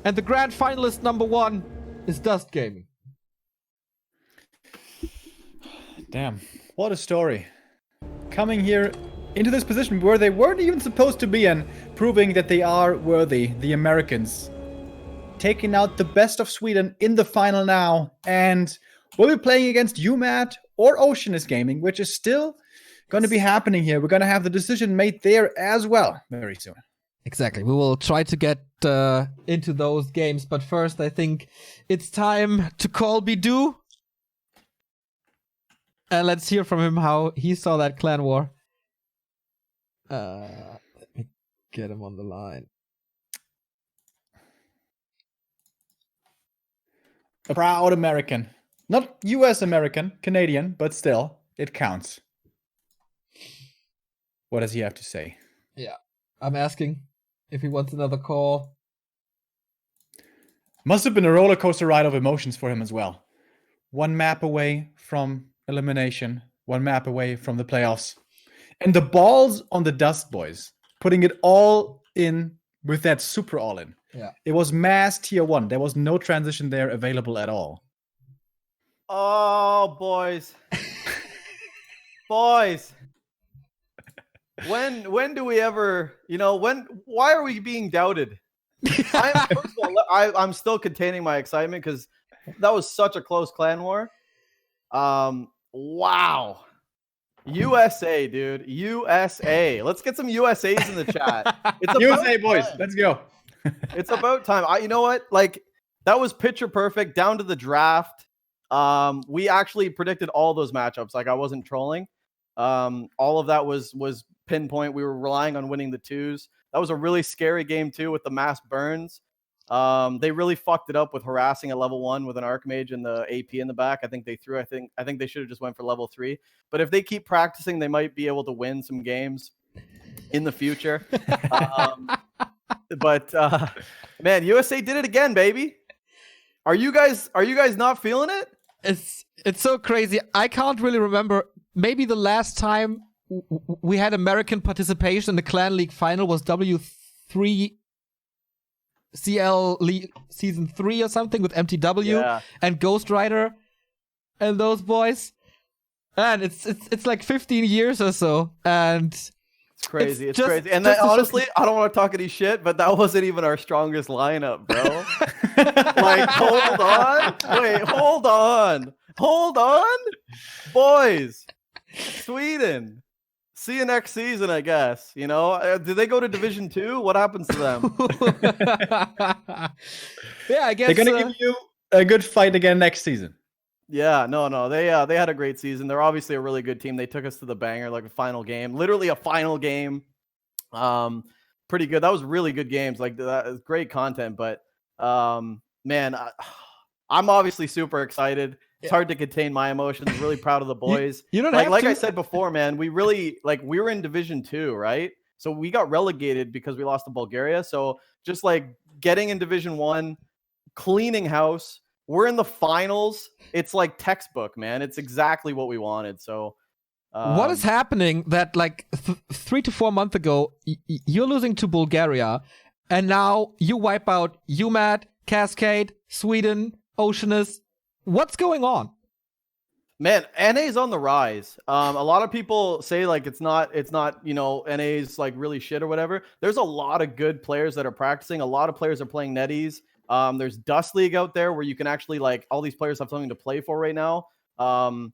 And the grand finalist number 1 is DuSt Gaming. Damn, what a story. Coming here into this position where they weren't even supposed to be in, proving that they are worthy, the Americans. Taking out the best of Sweden in the final now, and we'll be playing against UMAT or Oceanus Gaming, which is still going to be happening here. We're going to have the decision made there as well very soon. Exactly. We will try to get into those games, but first I think it's time to call Bidu. And let's hear from him how he saw that clan war. Let me get him on the line. A proud American. Not US American, Canadian, but still, it counts. What does he have to say? Yeah, I'm asking if he wants another call. Must have been a roller coaster ride of emotions for him as well. One map away from elimination, one map away from the playoffs. And the balls on the DuSt boys, putting it all in with that super all-in. Yeah. It was mass tier 1. There was no transition there available at all. Oh, boys. Boys. When do we ever, why are we being doubted? First of all, I'm still containing my excitement because that was such a close clan war. Wow. USA, dude. USA. Let's get some USAs in the chat. It's USA boys, let's go. It's about time. You know what? Like, that was picture perfect down to the draft. We actually predicted all those matchups. Like, I wasn't trolling. All of that was pinpoint. We were relying on winning the 2s. That was a really scary game too with the mass burns. They really fucked it up with harassing at level 1 with an Archmage and the AP in the back. I think they should have just went for level 3. But if they keep practicing, they might be able to win some games in the future. Man, USA did it again, baby. Are you guys not feeling it? It's so crazy. I can't really remember. Maybe the last time we had American participation in the Clan League final was W3IL League Season 3 or something with MTW and Ghost Rider and those boys. And it's like 15 years or so. And it's crazy. It's crazy. And honestly, I don't want to talk any shit, but that wasn't even our strongest lineup, bro. Like, hold on. Wait, hold on. Hold on. Boys. Sweden. See you next season, I guess. Did they go to Division 2? What happens to them? Yeah, I guess they're gonna give you a good fight again next season. Yeah, no. They had a great season. They're obviously a really good team. They took us to the banger, like a final game, literally a final game. Pretty good. That was really good games. Like, that was great content. But man, I'm obviously super excited. It's hard to contain my emotions. Really proud of the boys. You don't like I said before, man. We were in Division 2, right? So we got relegated because we lost to Bulgaria. So just like getting in Division 1, cleaning house. We're in the finals. It's like textbook, man. It's exactly what we wanted. So what is happening that like 3 to 4 months ago, you're losing to Bulgaria, and now you wipe out UMAT, Cascade, Sweden, Oceanus. What's going on? Man, NA is on the rise. A lot of people say like it's not, NA's like really shit or whatever. There's a lot of good players that are practicing. A lot of players are playing netties. There's DuSt League out there where you can actually like all these players have something to play for right now. NA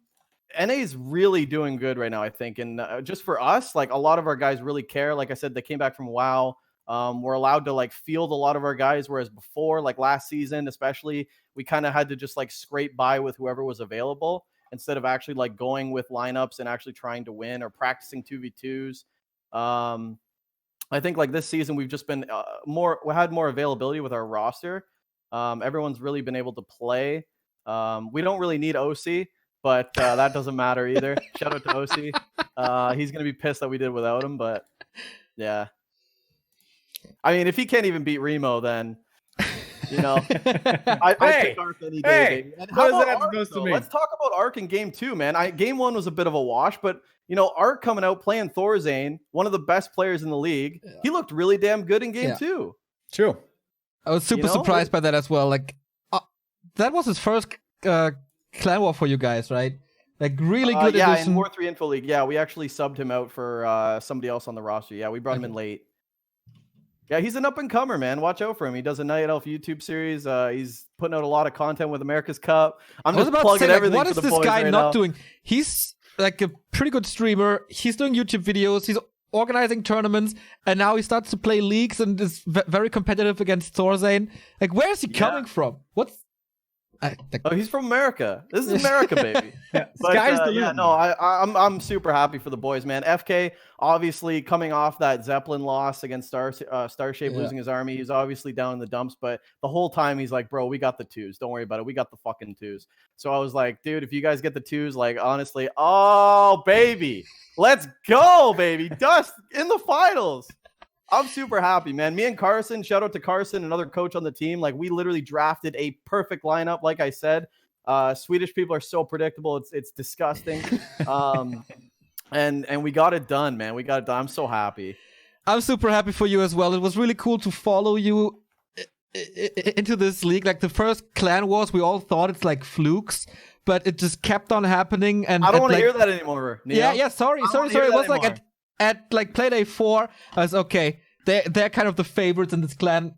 is really doing good right now, I think. And just for us, like a lot of our guys really care. Like I said, they came back from WoW. We're allowed to like field a lot of our guys, whereas before, like last season, especially, we kind of had to just like scrape by with whoever was available instead of actually like going with lineups and actually trying to win or practicing 2v2s. I think like this season, we've just been we had more availability with our roster. Everyone's really been able to play. We don't really need OC, but that doesn't matter either. Shout out to OC. He's going to be pissed that we did without him, but yeah. I mean, if he can't even beat Remo, then you know, I pick Arc any day. Baby. And what how is about that Arc, supposed to though? mean? Let's talk about Arc in game 2, man. Game 1 was a bit of a wash, but you know, Arc coming out playing Thorzane, one of the best players in the league. Yeah. He looked really damn good in game 2. True. I was super surprised by that as well. Like, that was his first clan war for you guys, right? Like, really good yeah, addition. in War3 Info League. Yeah, we actually subbed him out for somebody else on the roster. Yeah, we brought him in late. Yeah, he's an up-and-comer, man. Watch out for him. He does a Night Elf YouTube series. He's putting out a lot of content with America's Cup. I'm just plugging everything for the boys. What is this guy right not now. doing? He's like a pretty good streamer. He's doing YouTube videos. He's organizing tournaments, and now he starts to play leagues and is very competitive against Thorzane. Like, where is he coming from? What's... Oh, he's from America. This is America, baby. But, no, I'm super happy for the boys, man. FK obviously coming off that Zeppelin loss against Starshape losing his army. He's obviously down in the dumps, but the whole time he's like, bro, we got the 2s. Don't worry about it. We got the fucking 2s. So I was like, dude, if you guys get the 2s, like, honestly, oh, baby, let's go, baby. DuSt in the finals. I'm super happy, man. Me and Carson, shout out to Carson, another coach on the team. Like, we literally drafted a perfect lineup. Like I said, Swedish people are so predictable. It's disgusting. And we got it done, man. We got it done. I'm so happy. I'm super happy for you as well. It was really cool to follow you into this league. Like, the first clan wars, we all thought it's like flukes, but it just kept on happening. And I don't want to hear that anymore, Neil. Yeah. Sorry. It was like at like Playday 4, I was okay. They're kind of the favorites in this clan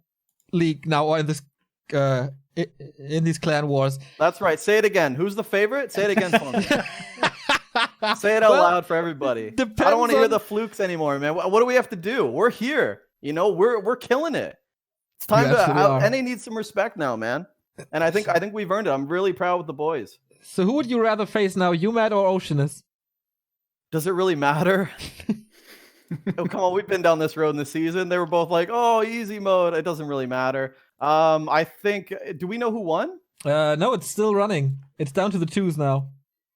league now, or in this in these clan wars. That's right. Say it again. Who's the favorite? Say it again for me. Say it out loud for everybody. I don't want to hear the flukes anymore, man. What do we have to do? We're here. You know, we're killing it. It's time to. NA needs some respect now, man. And I think we've earned it. I'm really proud with the boys. So who would you rather face now, UMAD or Oceanus? Does it really matter? Oh, come on, we've been down this road in the season. They were both like, oh, easy mode. It doesn't really matter. I think, do we know who won? No, it's still running. It's down to the 2s now.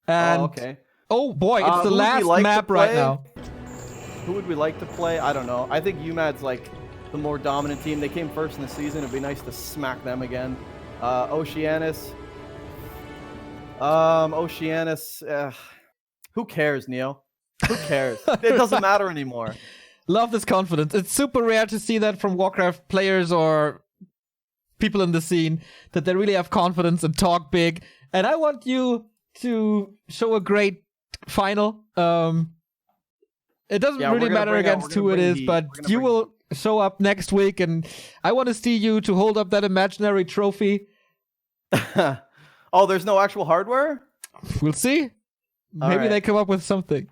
And okay. Oh boy, it's the last map right now. Who would we like to play? I don't know. I think UMAD's like the more dominant team. They came first in the season. It'd be nice to smack them again. Oceanus. Who cares, Neil? Who cares? It doesn't matter anymore. Love this confidence. It's super rare to see that from Warcraft players or people in the scene, that they really have confidence and talk big. And I want you to show a great final. It doesn't really matter against who it is, but you will show up next week, and I want to see you to hold up that imaginary trophy. Oh, there's no actual hardware? We'll see. Maybe they come up with something.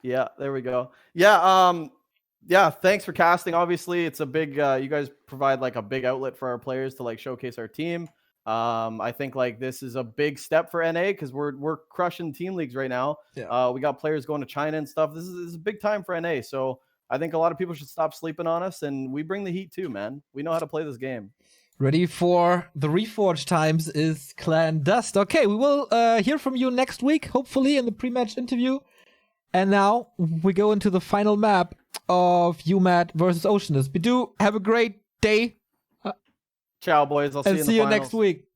Yeah, there we go. Yeah, thanks for casting. Obviously, it's a big you guys provide like a big outlet for our players to like showcase our team. I think like this is a big step for NA because we're crushing team leagues right now. Yeah. We got players going to China and stuff. This is a big time for NA. So I think a lot of people should stop sleeping on us, and we bring the heat too, man. We know how to play this game. Ready for the Reforge times is Clan DuSt. Okay, we will hear from you next week, hopefully in the pre-match interview. And now we go into the final map of UMAD versus Oceanus. Bidu, have a great day. Ciao, boys. I'll see you in the see you finals. next week.